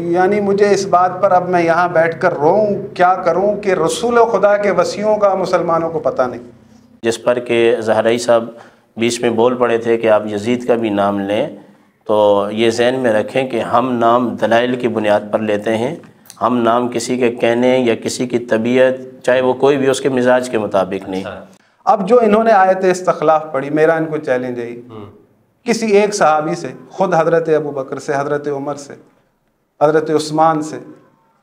یعنی مجھے اس بات پر اب میں یہاں بیٹھ کر روؤں کیا کروں کہ رسول خدا کے وصیوں کا مسلمانوں کو پتہ نہیں. جس پر کہ زہرائی صاحب بیچ میں بول پڑے تھے کہ آپ یزید کا بھی نام لیں، تو یہ ذہن میں رکھیں کہ ہم نام دلائل کی بنیاد پر لیتے ہیں. ہم نام کسی کے کہنے یا کسی کی طبیعت چاہے وہ کوئی بھی اس کے مزاج کے مطابق نہیں. اب جو انہوں نے آیت استخلاف پڑھی، میرا ان کو چیلنج ہے کسی ایک صحابی سے، خود حضرت ابو بکر سے، حضرت عمر سے، حضرت عثمان سے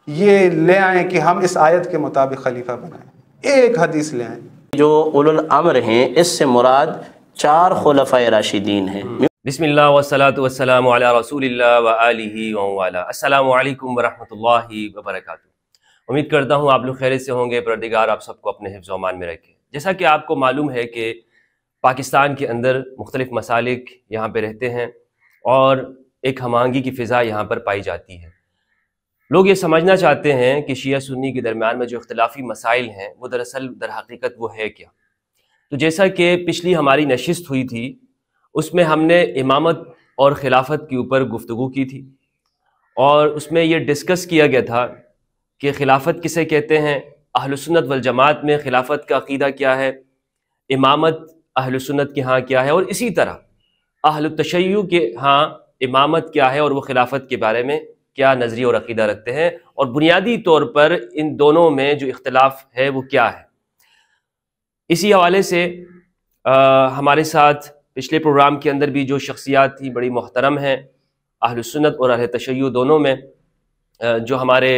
یہ لے آئیں کہ ہم اس آیت کے مطابق خلیفہ بنائیں. ایک حدیث لے آئیں. جو اولو الامر ہیں اس سے مراد 4 خلفائے راشدین ہیں. بسم اللہ والصلاة والسلام علی رسول اللہ وآلہ وآلہ. السلام علیکم ورحمۃ اللہ وبرکاتہ. امید کرتا ہوں آپ لوگ خیریت سے ہوں گے. پروردگار آپ سب کو اپنے حفظ و امان میں رکھے. جیسا کہ آپ کو معلوم ہے کہ پاکستان کے اندر مختلف مسالک یہاں پہ رہتے ہیں اور ایک ہم آہنگی کی فضا یہاں پر پائی جاتی ہے. لوگ یہ سمجھنا چاہتے ہیں کہ شیعہ سنی کے درمیان میں جو اختلافی مسائل ہیں وہ دراصل در حقیقت وہ ہے کیا. تو جیسا کہ پچھلی ہماری نشست ہوئی تھی اس میں ہم نے امامت اور خلافت کے اوپر گفتگو کی تھی اور اس میں یہ ڈسکس کیا گیا تھا کہ خلافت کسے کہتے ہیں، اہل سنت والجماعت میں خلافت کا عقیدہ کیا ہے، امامت اہل سنت کے ہاں کیا ہے، اور اسی طرح اہل التشیع کے ہاں امامت کیا ہے اور وہ خلافت کے بارے میں کیا نظریہ اور عقیدہ رکھتے ہیں، اور بنیادی طور پر ان دونوں میں جو اختلاف ہے وہ کیا ہے. اسی حوالے سے ہمارے ساتھ پچھلے پروگرام کے اندر بھی جو شخصیات تھیں بڑی محترم ہیں اہل سنت اور اہل تشیع دونوں میں، جو ہمارے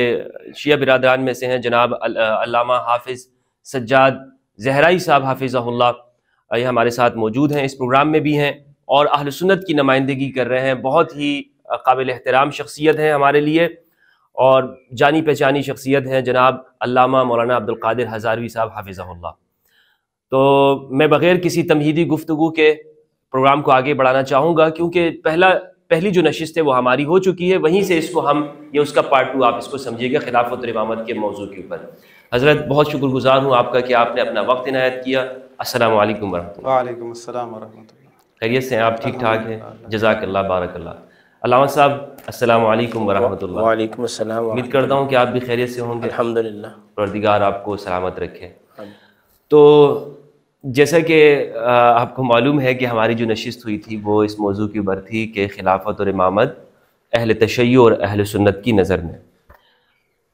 شیعہ برادران میں سے ہیں جناب علامہ حافظ سجاد زہرائی صاحب حافظہ اللہ، یہ ہمارے ساتھ موجود ہیں، اس پروگرام میں بھی ہیں اور اہل سنت کی نمائندگی کر رہے ہیں. بہت ہی قابل احترام شخصیت ہیں ہمارے لیے اور جانی پہچانی شخصیت ہیں جناب علامہ مولانا عبدالقادر ہزاروی صاحب حافظہ اللہ. تو میں بغیر کسی تمہیدی گفتگو کے پروگرام کو آگے بڑھانا چاہوں گا کیونکہ پہلی جو نشست ہے وہ ہماری ہو چکی ہے، وہیں سے اس کو ہم یہ اس کا پارٹ 2 آپ اس کو سمجھیے گا خلافت اور امامت کے موضوع کے اوپر. حضرت بہت شکر گزار ہوں آپ کا کہ آپ نے اپنا وقت عنایت کیا. السلام علیکم ورحمۃ اللہ. وعلیکم السلام ورحمۃ اللہ. خیریت سے ہیں آپ؟ ٹھیک ٹھاک ہیں؟ جزاک اللہ، بارک اللہ. علامہ صاحب السلام علیکم ورحمۃ اللہ. وعلیکم السلام. امید کرتا ہوں کہ آپ بھی خیریت سے ہوں گے. الحمدللہ. پروردگار آپ کو سلامت رکھے. تو جیسا کہ آپ کو معلوم ہے کہ ہماری جو نشست ہوئی تھی وہ اس موضوع کے اوپر تھی کہ خلافت اور امامت اہل تشیع اور اہل سنت کی نظر میں.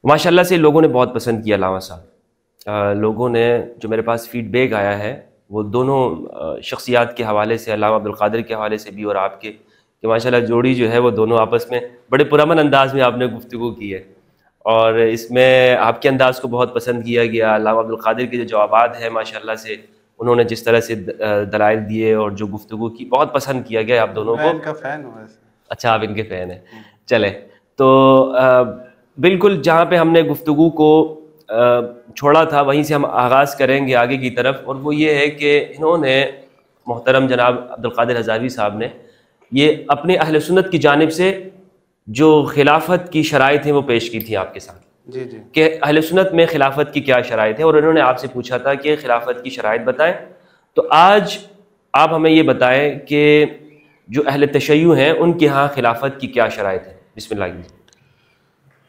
ماشاءاللہ سے لوگوں نے بہت پسند کیا علامہ صاحب. لوگوں نے جو میرے پاس فیڈ بیک آیا ہے وہ دونوں شخصیات کے حوالے سے، علامہ عبدالقادر کے حوالے سے بھی اور آپ کے، کہ ماشاءاللہ جوڑی جو ہے وہ دونوں آپس میں بڑے پرامن انداز میں آپ نے گفتگو کی ہے اور اس میں آپ کے انداز کو بہت پسند کیا گیا. علامہ عبدالقادر کے جو جوابات ہیں ماشاءاللہ سے انہوں نے جس طرح سے دلائل دیے اور جو گفتگو کی بہت پسند کیا گیا آپ دونوں کو. میں ان کا فین ہوں. اچھا آپ ان کے فین ہیں. چلے تو بالکل جہاں پہ ہم نے گفتگو کو چھوڑا تھا وہیں سے ہم آغاز کریں گے آگے کی طرف، اور وہ یہ ہے کہ انہوں نے محترم جناب عبدالقادر ہزاروی صاحب نے یہ اپنے اہل سنت کی جانب سے جو خلافت کی شرائط ہیں وہ پیش کی تھی آپ کے ساتھ. جی جی. کہ اہل سنت میں خلافت کی کیا شرائط ہے، اور انہوں نے آپ سے پوچھا تھا کہ خلافت کی شرائط بتائیں. تو آج آپ ہمیں یہ بتائیں کہ جو اہل تشیع ہیں ان کے ہاں خلافت کی کیا شرائط ہے. بسم اللہ.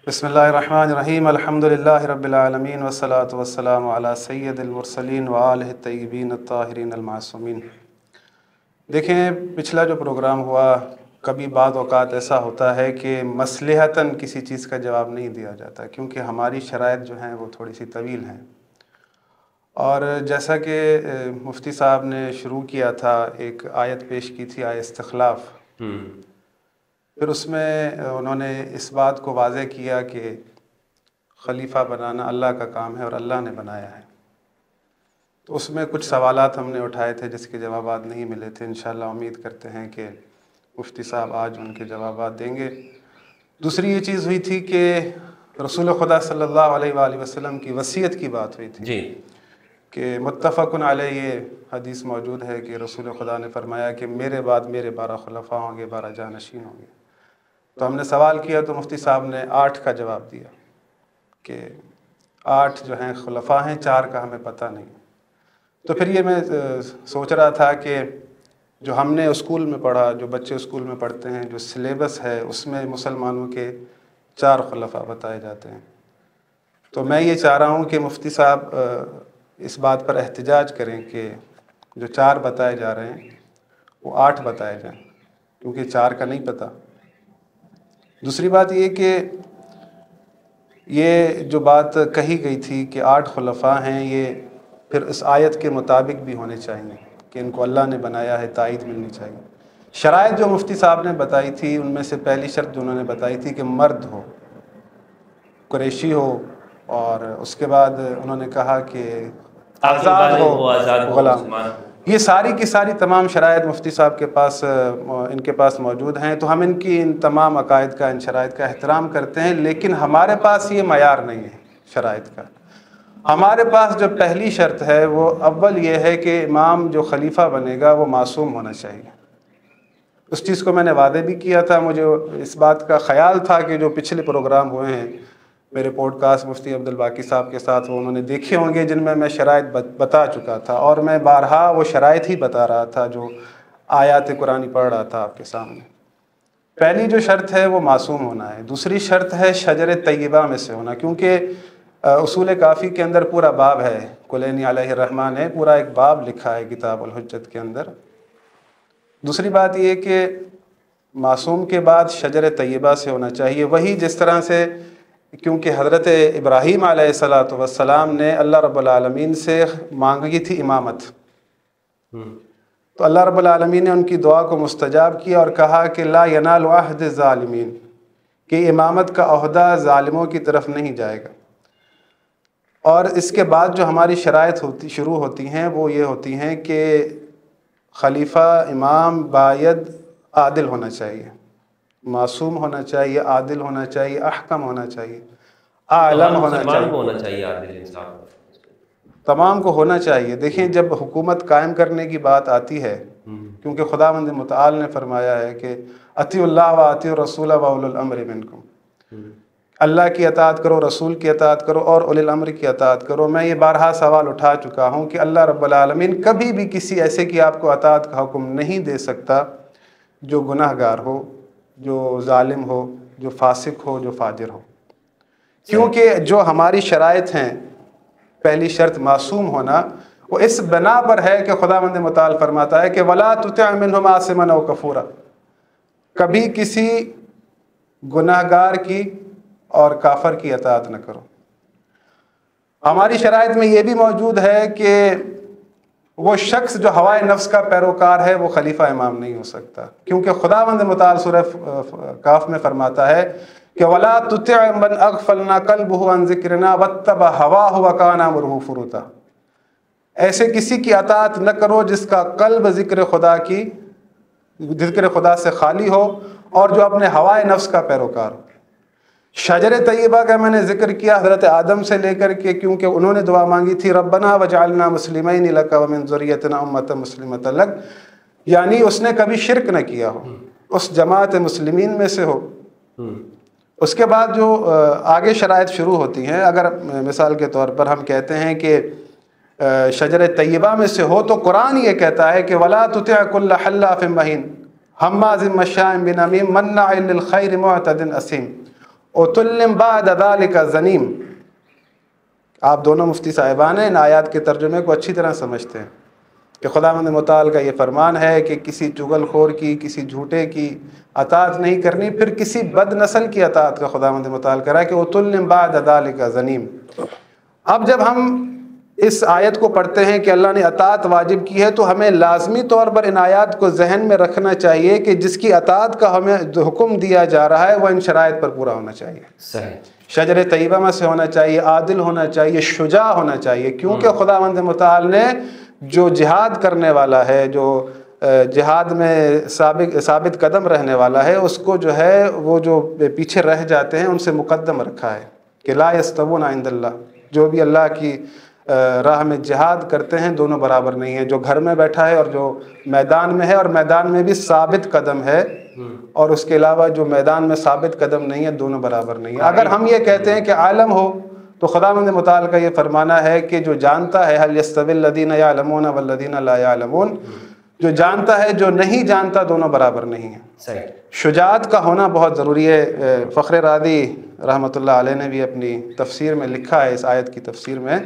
بسم اللہ الرحمن الرحیم. الحمدللہ رب العالمین والصلاة والسلام علی سید المرسلین وآلہ الطیبین الطاہرین المعصومین. دیکھیں پچھلا جو پروگرام ہوا، کبھی بعض اوقات ایسا ہوتا ہے کہ مصلحتاً کسی چیز کا جواب نہیں دیا جاتا کیونکہ ہماری شرائط جو ہیں وہ تھوڑی سی طویل ہیں. اور جیسا کہ مفتی صاحب نے شروع کیا تھا، ایک آیت پیش کی تھی، آیت استخلاف. پھر اس میں انہوں نے اس بات کو واضح کیا کہ خلیفہ بنانا اللہ کا کام ہے اور اللہ نے بنایا ہے. تو اس میں کچھ سوالات ہم نے اٹھائے تھے جس کے جوابات نہیں ملے تھے. انشاءاللہ امید کرتے ہیں کہ مفتی صاحب آج ان کے جوابات دیں گے. دوسری یہ چیز ہوئی تھی کہ رسول خدا صلی اللہ علیہ وآلہ وسلم کی وصیت کی بات ہوئی تھی. جی. کہ متفق علیہ یہ حدیث موجود ہے کہ رسول خدا نے فرمایا کہ میرے بعد میرے 12 خلفاء ہوں گے، 12 جانشین ہوں گے. تو ہم نے سوال کیا تو مفتی صاحب نے 8 کا جواب دیا کہ 8 جو ہیں خلفاء ہیں، 4 کا ہمیں پتہ نہیں. تو پھر یہ میں سوچ رہا تھا کہ جو ہم نے اسکول میں پڑھا، جو بچے اسکول میں پڑھتے ہیں، جو سلیبس ہے اس میں مسلمانوں کے 4 خلفاء بتائے جاتے ہیں۔ تو میں یہ چاہ رہا ہوں کہ مفتی صاحب اس بات پر احتجاج کریں کہ جو 4 بتائے جا رہے ہیں وہ 8 بتائے جائیں، کیونکہ 4 کا نہیں پتہ۔ دوسری بات یہ کہ یہ جو بات کہی گئی تھی کہ 8 خلفاء ہیں، یہ پھر اس آیت کے مطابق بھی ہونے چاہیے کہ ان کو اللہ نے بنایا ہے، تائید ملنی چاہیے۔ شرائط جو مفتی صاحب نے بتائی تھی ان میں سے پہلی شرط جو انہوں نے بتائی تھی کہ مرد ہو، قریشی ہو، اور اس کے بعد انہوں نے کہا کہ آزاد ہو، غلام۔ یہ ساری کی ساری تمام شرائط مفتی صاحب کے پاس ان کے پاس موجود ہیں، تو ہم ان کی ان تمام عقائد کا، ان شرائط کا احترام کرتے ہیں، لیکن ہمارے پاس یہ معیار نہیں ہے شرائط کا۔ ہمارے پاس جو پہلی شرط ہے وہ اول یہ ہے کہ امام جو خلیفہ بنے گا وہ معصوم ہونا چاہیے۔ اس چیز کو میں نے وعدے بھی کیا تھا، مجھے اس بات کا خیال تھا کہ جو پچھلے پروگرام ہوئے ہیں میرے پوڈ کاسٹ مفتی عبدالباقی صاحب کے ساتھ، وہ انہوں نے دیکھے ہوں گے، جن میں شرائط بتا چکا تھا، اور میں بارہا وہ شرائط ہی بتا رہا تھا جو آیات قرآنی پڑھ رہا تھا آپ کے سامنے۔ پہلی جو شرط ہے وہ معصوم ہونا ہے۔ دوسری شرط ہے شجر طیبہ میں سے ہونا، کیونکہ اصول کافی کے اندر پورا باب ہے، کلینی علیہ الرحمٰن نے پورا ایک باب لکھا ہے کتاب الحجت کے اندر۔ دوسری بات یہ کہ معصوم کے بعد شجر طیبہ سے ہونا چاہیے، وہی جس طرح سے، کیونکہ حضرت ابراہیم علیہ السلام نے اللہ رب العالمین سے مانگی تھی امامت، تو اللہ رب العالمین نے ان کی دعا کو مستجاب کیا اور کہا کہ لا ینال عہد الظالمین، کہ امامت کا عہدہ ظالموں کی طرف نہیں جائے گا۔ اور اس کے بعد جو ہماری شرائط شروع ہوتی ہیں وہ یہ ہوتی ہیں کہ خلیفہ امام باید عادل ہونا چاہیے، معصوم ہونا چاہیے، عادل ہونا چاہیے، احکم ہونا چاہیے، عالم ہونا چاہیے، عادل انصاف تمام کو ہونا چاہیے۔ دیکھیں جب حکومت قائم کرنے کی بات آتی ہے، کیونکہ خداوند متعال نے فرمایا ہے کہ اطیعوا اللہ و اطیعوا الرسول و اولو الامر منکم، اللہ کی اطاعت کرو، رسول کی اطاعت کرو، اور اولی الامر کی اطاعت کرو۔ میں یہ بارہا سوال اٹھا چکا ہوں کہ اللہ رب العالمین کبھی بھی کسی ایسے کی آپ کو اطاعت کا حکم نہیں دے سکتا جو گناہ گار ہو، جو ظالم ہو، جو فاسق ہو، جو فاجر ہو، کیونکہ جو ہماری شرائط ہیں، پہلی شرط معصوم ہونا، وہ اس بنا پر ہے کہ خداوند متعال فرماتا ہے کہ وَلَا تُطِعْ مِنْهُمْ عَاصِمًا أَوْ كَفُورًا، کبھی کسی گناہ گار کی اور کافر کی اطاعت نہ کرو۔ ہماری شرائط میں یہ بھی موجود ہے کہ وہ شخص جو ہوائے نفس کا پیروکار ہے وہ خلیفہ امام نہیں ہو سکتا، کیونکہ خداوند متعال سورہ کاف میں فرماتا ہے کہ وَلَا تُطِعْ مَنْ أَغْفَلْنَا قَلْبُهُ عَنْ ذِكْرِنَا وَاتَّبَعَ هَوَاهُ وَكَانَ أَمْرُهُ فُرُطًا، ایسے کسی کی اطاعت نہ کرو جس کا قلب ذکر خدا سے خالی ہو اور جو اپنے ہوائے نفس کا پیروکار ہو۔ شجر طیبہ کا میں نے ذکر کیا حضرت آدم سے لے کر کے، کیونکہ انہوں نے دعا مانگی تھی ربنا وجعلنا مسلمین لک ومن ذریتنا امۃ مسلمۃ لک، یعنی اس نے کبھی شرک نہ کیا ہو، اس جماعت مسلمین میں سے ہو۔ اس کے بعد جو آگے شرائط شروع ہوتی ہیں، اگر مثال کے طور پر ہم کہتے ہیں کہ شجر طیبہ میں سے ہو، تو قرآن یہ کہتا ہے کہ ولا تطع کل حلاف مہین ہماز مشاء بنمیم مناع للخیر معتد اثیم عتل بعد ذلک زنیم۔ آپ دونوں مفتی صاحبان ہیں، ان آیات کے ترجمے کو اچھی طرح سمجھتے ہیں کہ خداوند متعال کا یہ فرمان ہے کہ کسی چغل خور کی، کسی جھوٹے کی اطاعت نہیں کرنی، پھر کسی بد نسل کی اطاعت کا خداوند متعال کرا کہ عتل بعد ذلک زنیم۔ اب جب ہم اس آیت کو پڑھتے ہیں کہ اللہ نے اطاعت واجب کی ہے، تو ہمیں لازمی طور پر ان آیات کو ذہن میں رکھنا چاہیے کہ جس کی اطاعت کا ہمیں حکم دیا جا رہا ہے وہ ان شرائط پر پورا ہونا چاہیے۔ صحیح، شجر طیبہ میں سے ہونا چاہیے، عادل ہونا چاہیے، شجاع ہونا چاہیے، کیونکہ خداوند متعال نے جو جہاد کرنے والا ہے، جو جہاد میں ثابت قدم رہنے والا ہے، اس کو جو ہے وہ جو پیچھے رہ جاتے ہیں ان سے مقدم رکھا ہے کہ لا یستوون عند اللہ، جو بھی اللہ کی راہ میں جہاد کرتے ہیں دونوں برابر نہیں ہیں، جو گھر میں بیٹھا ہے اور جو میدان میں ہے، اور میدان میں بھی ثابت قدم ہے، اور اس کے علاوہ جو میدان میں ثابت قدم نہیں ہے، دونوں برابر نہیں ہیں۔ اگر ہم یہ کہتے ہیں کہ عالم ہو، تو خداوند متعال کا یہ فرمانا ہے کہ جو جانتا ہے حل یستوی الذین یعلمون والذین لا یعلمون، جو جانتا ہے جو نہیں جانتا دونوں برابر نہیں ہیں۔ صحیح۔ شجاعت کا ہونا بہت ضروری ہے۔ فخر رازی رحمۃ اللہ علیہ نے بھی اپنی تفسیر میں لکھا ہے، اس آیت کی تفسیر میں،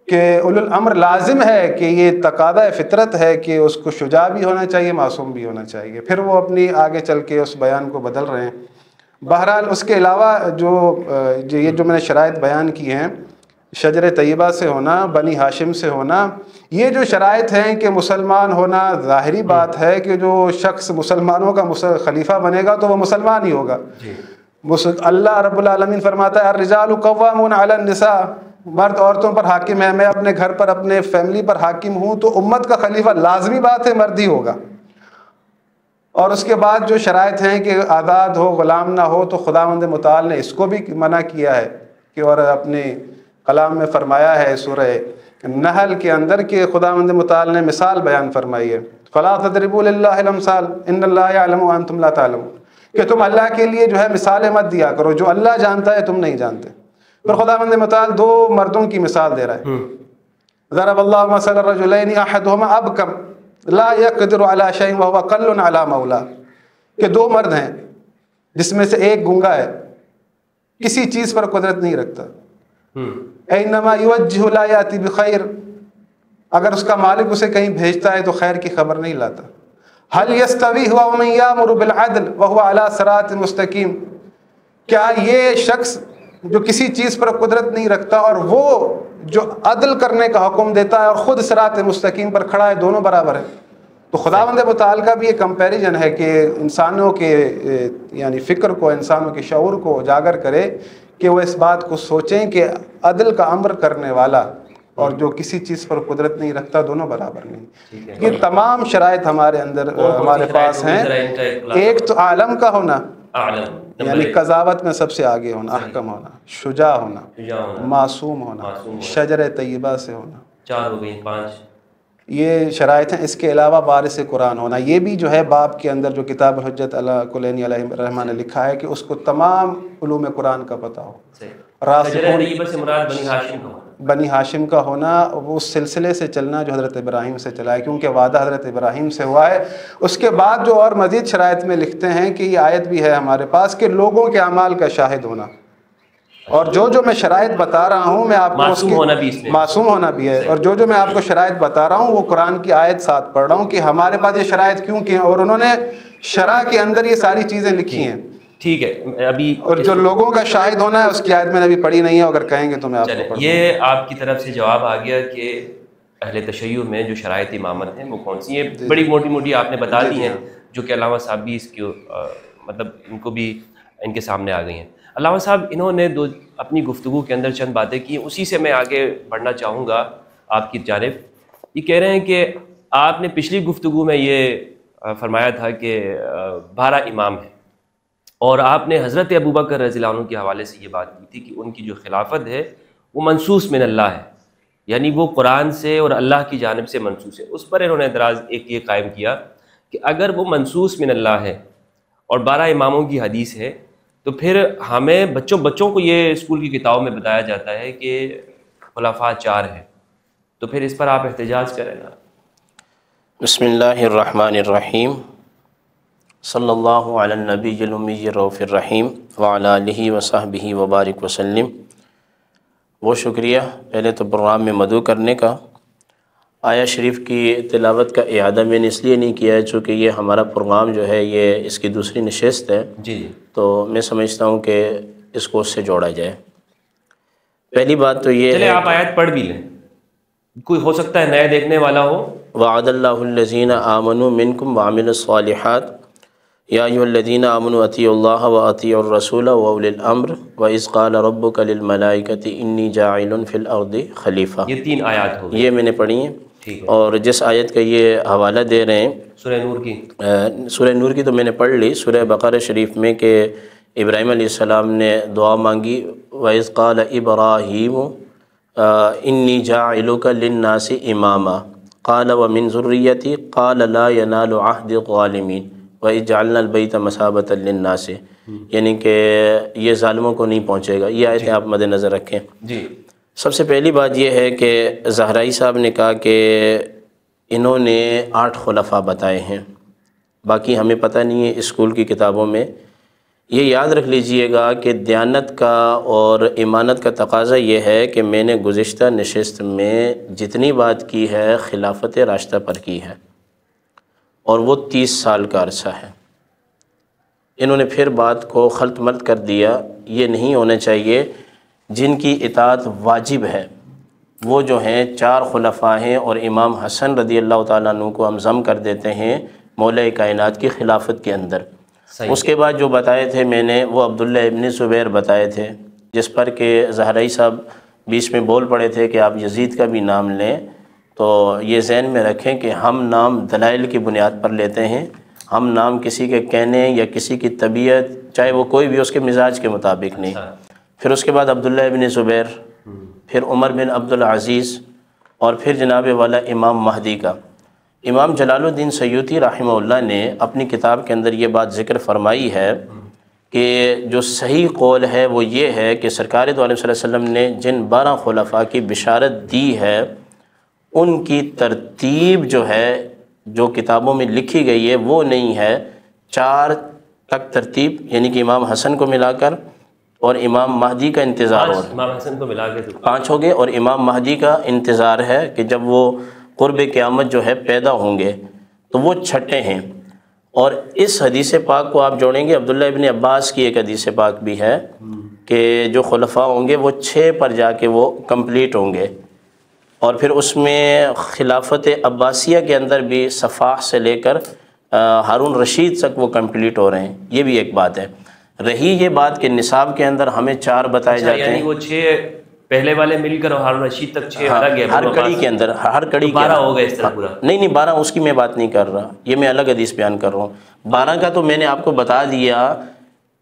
کہ اولو الامر لازم ہے کہ یہ تقاضۂ فطرت ہے کہ اس کو شجاع بھی ہونا چاہیے، معصوم بھی ہونا چاہیے۔ پھر وہ اپنی آگے چل کے اس بیان کو بدل رہے ہیں۔ بہرحال اس کے علاوہ یہ جو میں نے شرائط بیان کی ہیں، شجر طیبہ سے ہونا، بنی ہاشم سے ہونا، یہ جو شرائط ہیں کہ مسلمان ہونا، ظاہری بات ہے کہ جو شخص مسلمانوں کا خلیفہ بنے گا تو وہ مسلمان ہی ہوگا۔ اللہ رب العالمین فرماتا ہے الرجال قوامون علی النساء، مرد عورتوں پر حاکم ہے، میں اپنے گھر پر اپنے فیملی پر حاکم ہوں، تو امت کا خلیفہ لازمی بات ہے مرد ہی ہوگا۔ اور اس کے بعد جو شرائط ہیں کہ آزاد ہو، غلام نہ ہو، تو خداوند متعال نے اس کو بھی منع کیا ہے کہ، اور اپنے کلام میں فرمایا ہے سورہ نحل کے اندر کہ خداوند متعال نے مثال بیان فرمائی ہے، فَلَا تَضْرِبُوا لِلَّهِ الْأَمْثَالَ إِنَّ اللَّهَ يَعْلَمُ وَأَنْتُمْ لَا تَعْلَمُونَ، کہ تم اللہ کے لیے جو ہے مثالیں مت دیا کرو، جو اللہ جانتا ہے تم نہیں جانتے۔ پھر خداوند متعال دو مردوں کی مثال دے رہا ہے، ضرب اللہ مثل الرجلین احدهما ابکم لا يقدر على شيء وهو قل على مولاه، کہ دو مرد ہیں جس میں سے ایک گنگا ہے، کسی چیز پر قدرت نہیں رکھتا، اینما یوجہ لا یاتی بخیر، اگر اس کا مالک اسے کہیں بھیجتا ہے تو خیر کی خبر نہیں لاتا۔ هل یستوی هو ومن یامر بالعدل وهو على صراط مستقیم، کیا یہ شخص جو کسی چیز پر قدرت نہیں رکھتا اور وہ جو عدل کرنے کا حکم دیتا ہے اور خود صراط مستقیم پر کھڑا ہے، دونوں برابر ہیں؟ تو خداوند متعال کا بھی یہ کمپیریزن ہے کہ انسانوں کے یعنی فکر کو، انسانوں کے شعور کو اجاگر کرے کہ وہ اس بات کو سوچیں کہ عدل کا امر کرنے والا اور جو کسی چیز پر قدرت نہیں رکھتا دونوں برابر نہیں۔ یہ تمام شرائط ہمارے اندر ہمارے پاس ہیں۔ ایک تو عالم کا ہونا، یعنی قضاوت میں سب سے آگے ہونا، احکم ہونا، شجاع ہونا، معصوم ہونا، شجر طیبہ سے ہونا، 4 ہو گئی، 5 یہ شرائط ہیں۔ اس کے علاوہ وارث قرآن ہونا، یہ بھی جو ہے باب کے اندر جو کتاب الحجت کلینی علیہ الرحمٰن نے لکھا ہے کہ اس کو تمام علوم قرآن کا پتہ ہو۔ طیبہ سے مراد بنی ہاشم کا ہونا، بنی ہاشم کا ہونا، وہ اس سلسلے سے چلنا جو حضرت ابراہیم سے چلا ہے، کیونکہ وعدہ حضرت ابراہیم سے ہوا ہے۔ اس کے بعد جو اور مزید شرائط میں لکھتے ہیں کہ یہ آیت بھی ہے ہمارے پاس کہ لوگوں کے اعمال کا شاہد ہونا، اور جو میں شرائط بتا رہا ہوں میں آپ کو معصوم ہونا بھی اس میں، معصوم ہونا بھی ہے، اور جو میں آپ کو شرائط بتا رہا ہوں وہ قرآن کی آیت ساتھ پڑھ رہا ہوں کہ ہمارے پاس یہ شرائط کیوں کی ہیں، اور انہوں نے شرع کے اندر یہ ساری چیزیں لکھی ہیں۔ ٹھیک ہے، ابھی اور جو لوگوں کا شاہد ہونا ہے اس کی آیت میں نے ابھی پڑھی نہیں ہے، اگر کہیں گے تو میں آپ کو پڑھ دوں۔ یہ آپ کی طرف سے جواب آ گیا کہ اہل تشیع میں جو شرائط امامت ہیں وہ کون سی ہیں، بڑی موٹی موٹی آپ نے بتا دی ہیں، جو کہ علامہ صاحب بھی اس کو مطلب ان کو بھی ان کے سامنے آ گئی ہیں۔ علامہ صاحب انہوں نے اپنی گفتگو کے اندر چند باتیں کی، اسی سے میں آگے بڑھنا چاہوں گا آپ کی جانب۔ یہ کہہ رہے ہیں کہ آپ نے پچھلی گفتگو میں یہ فرمایا تھا کہ 12 امام ہیں، اور آپ نے حضرت ابوبکر رضی اللہ عنہ کے حوالے سے یہ بات کی تھی کہ ان کی جو خلافت ہے وہ منصوص من اللہ ہے، یعنی وہ قرآن سے اور اللہ کی جانب سے منصوص ہے۔ اس پر انہوں نے اعتراض ایک یہ قائم کیا کہ اگر وہ منصوص من اللہ ہے اور 12 اماموں کی حدیث ہے تو پھر ہمیں بچوں کو یہ اسکول کی کتابوں میں بتایا جاتا ہے کہ خلفاء 4 ہیں، تو پھر اس پر آپ احتجاج کریں نا۔ بسم اللہ الرحمن الرحیم، صلی اللہ علی النبی الامی الرؤوف الرحیم وعلی آلہ وصحبہ وبارک وسلم۔ بہت شکریہ پہلے تو پروگرام میں مدعو کرنے کا۔ آیہ شریف کی تلاوت کا اعادہ میں نے اس لیے نہیں کیا ہے چونکہ یہ ہمارا پروگرام جو ہے یہ اس کی دوسری نشست ہے، جی تو میں سمجھتا ہوں کہ اس کو اس سے جوڑا جائے۔ پہلی بات تو یہ چلے ہے، آپ آیت پڑھ بھی لیں، کوئی ہو سکتا ہے نئے دیکھنے والا ہو۔ وعد اللہ الذین آمنوا منکم وعملوا الصالحات یا ایھا الذین آمنوا اطیعوا اللہ واطیعوا الرسول واولی الامر واذ قال ربک للملائکۃ انی جاعل فی الارض خلیفہ۔ یہ 3 آیات ہو گئی، یہ میں نے پڑھی ہیں، ٹھیک ہے۔ اور جس آیت کا یہ حوالہ دے رہے ہیں سورہ نور کی، سورہ نور کی تو میں نے پڑھ لی، سورہ بقرہ شریف میں کہ ابراہیم علیہ السلام نے دعا مانگی، وَإِذْ قَالَ إِبْرَاهِيمُ إِنِّي جَاعِلُكَ لِلنَّاسِ إِمَامًا قَالَ وَمِنْ ذُرِّيَّتِي قَالَ لَا يَنَالُ عَهْدِ الظَّالِمِينَ وَإِذْ جَعَلْنَا الْبَيْتَ مَثَابَةً لِلنَّاسِ، یعنی کہ یہ ظالموں کو نہیں پہنچے گا۔ یہ آیتیں آپ مد نظر رکھیں۔ جی سب سے پہلی بات یہ ہے کہ زہرائی صاحب نے کہا کہ انہوں نے 8 خلفاء بتائے ہیں، باقی ہمیں پتہ نہیں ہے اسکول کی کتابوں میں۔ یہ یاد رکھ لیجئے گا کہ دیانت کا اور امانت کا تقاضا یہ ہے کہ میں نے گزشتہ نشست میں جتنی بات کی ہے خلافت راشدہ پر کی ہے، اور وہ 30 سال کا عرصہ ہے۔ انہوں نے پھر بات کو خلط ملط کر دیا۔ یہ نہیں ہونا چاہیے۔ جن کی اطاعت واجب ہے وہ جو ہیں 4 خلفاء ہیں، اور امام حسن رضی اللہ تعالیٰ عنہ کو ہم ضم کر دیتے ہیں مولا کائنات کی خلافت کے اندر۔ اس کے بعد جو بتائے تھے میں نے وہ عبداللہ ابن زبیر بتائے تھے، جس پر کہ زہرائی صاحب بیچ میں بول پڑے تھے کہ آپ یزید کا بھی نام لیں، تو یہ ذہن میں رکھیں کہ ہم نام دلائل کی بنیاد پر لیتے ہیں۔ ہم نام کسی کے کہنے یا کسی کی طبیعت چاہے وہ کوئی بھی اس کے مزاج کے مطابق نہیں۔ پھر اس کے بعد عبداللہ ابن زبیر، پھر عمر بن عبدالعزیز، اور پھر جناب والا امام مہدی کا۔ امام جلال الدین سیوطی رحمہ اللہ نے اپنی کتاب کے اندر یہ بات ذکر فرمائی ہے کہ جو صحیح قول ہے وہ یہ ہے کہ سرکار دو عالم صلی اللہ علیہ وسلم نے جن 12 خلفاء کی بشارت دی ہے ان کی ترتیب جو ہے جو کتابوں میں لکھی گئی ہے وہ نہیں ہے 4 تک ترتیب، یعنی کہ امام حسن کو ملا کر اور امام مہدی کا انتظار ہو، امام حسن کو ملا کے 5 ہو گئے، اور امام مہدی کا انتظار ہے کہ جب وہ قرب قیامت جو ہے پیدا ہوں گے تو وہ 6 ہیں۔ اور اس حدیث پاک کو آپ جوڑیں گے، عبداللہ ابن عباس کی ایک حدیث پاک بھی ہے کہ جو خلفاء ہوں گے وہ 6 پر جا کے وہ کمپلیٹ ہوں گے، اور پھر اس میں خلافت عباسیہ کے اندر بھی صفاح سے لے کر ہارون رشید تک وہ کمپلیٹ ہو رہے ہیں۔ یہ بھی ایک بات ہے۔ رہی یہ بات کہ نصاب کے اندر ہمیں 4 بتائے جاتے ہیں، یعنی وہ 6 پہلے والے مل کر اور ہارون رشید تک 6 الگ ہے، ہر کڑی کے اندر، ہر کڑی کے 12 ہو گئے اس طرح پورا۔ نہیں 12 اس کی میں بات نہیں کر رہا، یہ میں الگ حدیث بیان کر رہا ہوں۔ 12 کا تو میں نے آپ کو بتا دیا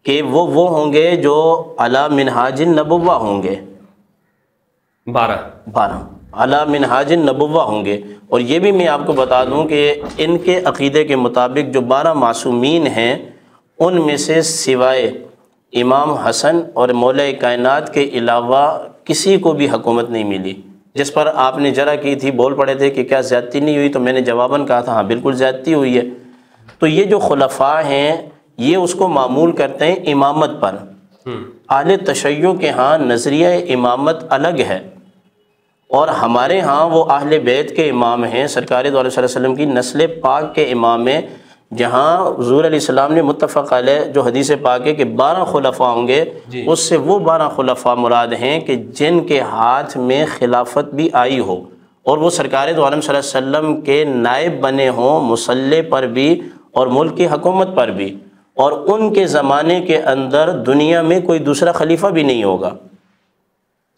کہ وہ ہوں گے جو علی منہاج النبوہ ہوں گے، 12 علی منہاج النبوہ ہوں گے۔ اور یہ بھی میں آپ کو بتا دوں کہ ان کے عقیدے کے مطابق جو 12 معصومین ہیں ان میں سے سوائے امام حسن اور مولا کائنات کے علاوہ کسی کو بھی حکومت نہیں ملی، جس پر آپ نے جرا کی تھی، بول پڑے تھے کہ کیا زیادتی نہیں ہوئی، تو میں نے جواباً کہا تھا ہاں بالکل زیادتی ہوئی ہے۔ تو یہ جو خلفاء ہیں یہ اس کو معمول کرتے ہیں امامت پر۔ اہل تشیع کے ہاں نظریہ امامت الگ ہے، اور ہمارے ہاں وہ اہل بیت کے امام ہیں، سرکار دو علیہ وسلم کی نسل پاک کے امام ہیں، جہاں حضور علیہ السلام نے متفق علیہ جو حدیث پاک ہے کہ 12 خلفاء ہوں گے، اس سے وہ 12 خلفاء مراد ہیں کہ جن کے ہاتھ میں خلافت بھی آئی ہو، اور وہ سرکار دو عالم صلی اللہ علیہ وسلم کے نائب بنے ہوں، مصلی پر بھی اور ملک کی حکومت پر بھی، اور ان کے زمانے کے اندر دنیا میں کوئی دوسرا خلیفہ بھی نہیں ہوگا۔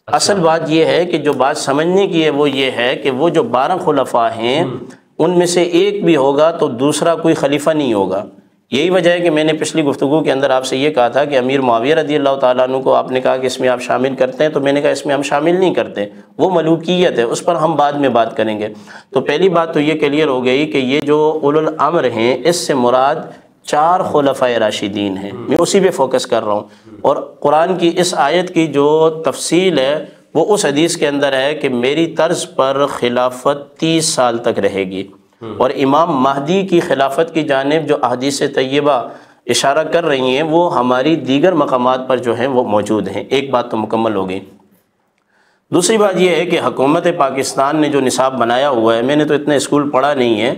اصل بات یہ ہے کہ جو بات سمجھنے کی ہے وہ یہ ہے کہ وہ جو 12 خلفاء ہیں ان میں سے ایک بھی ہوگا تو دوسرا کوئی خلیفہ نہیں ہوگا۔ یہی وجہ ہے کہ میں نے پچھلی گفتگو کے اندر آپ سے یہ کہا تھا کہ امیر معاویہ رضی اللہ تعالیٰ عنہ کو آپ نے کہا کہ اس میں آپ شامل کرتے ہیں، تو میں نے کہا اس میں ہم شامل نہیں کرتے، وہ ملوکیت ہے، اس پر ہم بعد میں بات کریں گے۔ تو پہلی بات تو یہ کلیئر ہو گئی کہ یہ جو اولو الامر ہیں اس سے مراد 4 خلفاء راشدین ہیں، میں اسی پہ فوکس کر رہا ہوں۔ اور قرآن کی اس آیت کی جو تفصیل ہے وہ اس حدیث کے اندر ہے کہ میری طرز پر خلافت 30 سال تک رہے گی، اور امام مہدی کی خلافت کی جانب جو احادیث طیبہ اشارہ کر رہی ہیں وہ ہماری دیگر مقامات پر جو ہیں وہ موجود ہیں۔ ایک بات تو مکمل ہو گئی۔ دوسری بات یہ ہے کہ حکومت پاکستان نے جو نصاب بنایا ہوا ہے، میں نے تو اتنا اسکول پڑھا نہیں ہے،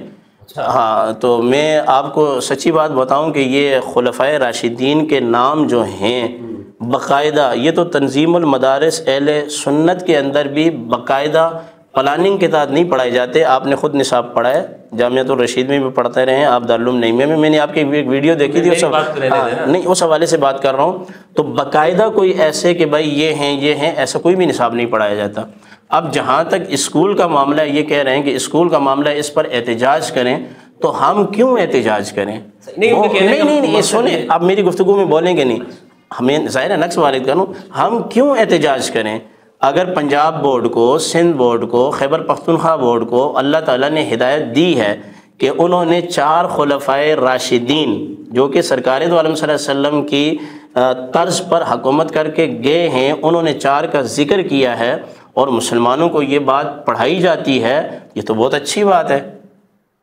ہاں تو میں آپ کو سچی بات بتاؤں کہ یہ خلفاء راشدین کے نام جو ہیں باقاعدہ، یہ تو تنظیم المدارس اہل سنت کے اندر بھی باقاعدہ پلاننگ کے تحت نہیں پڑھائے جاتے۔ آپ نے خود نصاب پڑھا ہے، جامعۃ الرشید میں بھی پڑھتے رہے ہیں، آپ دارالعلوم نعیمیہ میں نے آپ کی ایک ویڈیو دیکھی تھی، نہیں اس حوالے سے بات کر رہا ہوں۔ تو باقاعدہ کوئی ایسے کہ بھائی یہ ہیں ایسا کوئی بھی نصاب نہیں پڑھایا جاتا۔ اب جہاں تک اسکول کا معاملہ ہے، یہ کہہ رہے ہیں کہ اسکول کا معاملہ ہے، اس پر احتجاج کریں، تو ہم کیوں احتجاج کریں؟ نہیں سنیں، آپ میری گفتگو میں بولیں گے نہیں، ہمیں ظاہر ہے نقص وارد کروں، ہم کیوں احتجاج کریں؟ اگر پنجاب بورڈ کو، سندھ بورڈ کو، خیبر پختونخوا بورڈ کو اللہ تعالیٰ نے ہدایت دی ہے کہ انہوں نے 4 خلفاء راشدین جو کہ سرکار دو عالم صلی اللہ علیہ وسلم کی طرز پر حکومت کر کے گئے ہیں، انہوں نے 4 کا ذکر کیا ہے، اور مسلمانوں کو یہ بات پڑھائی جاتی ہے، یہ تو بہت اچھی بات ہے۔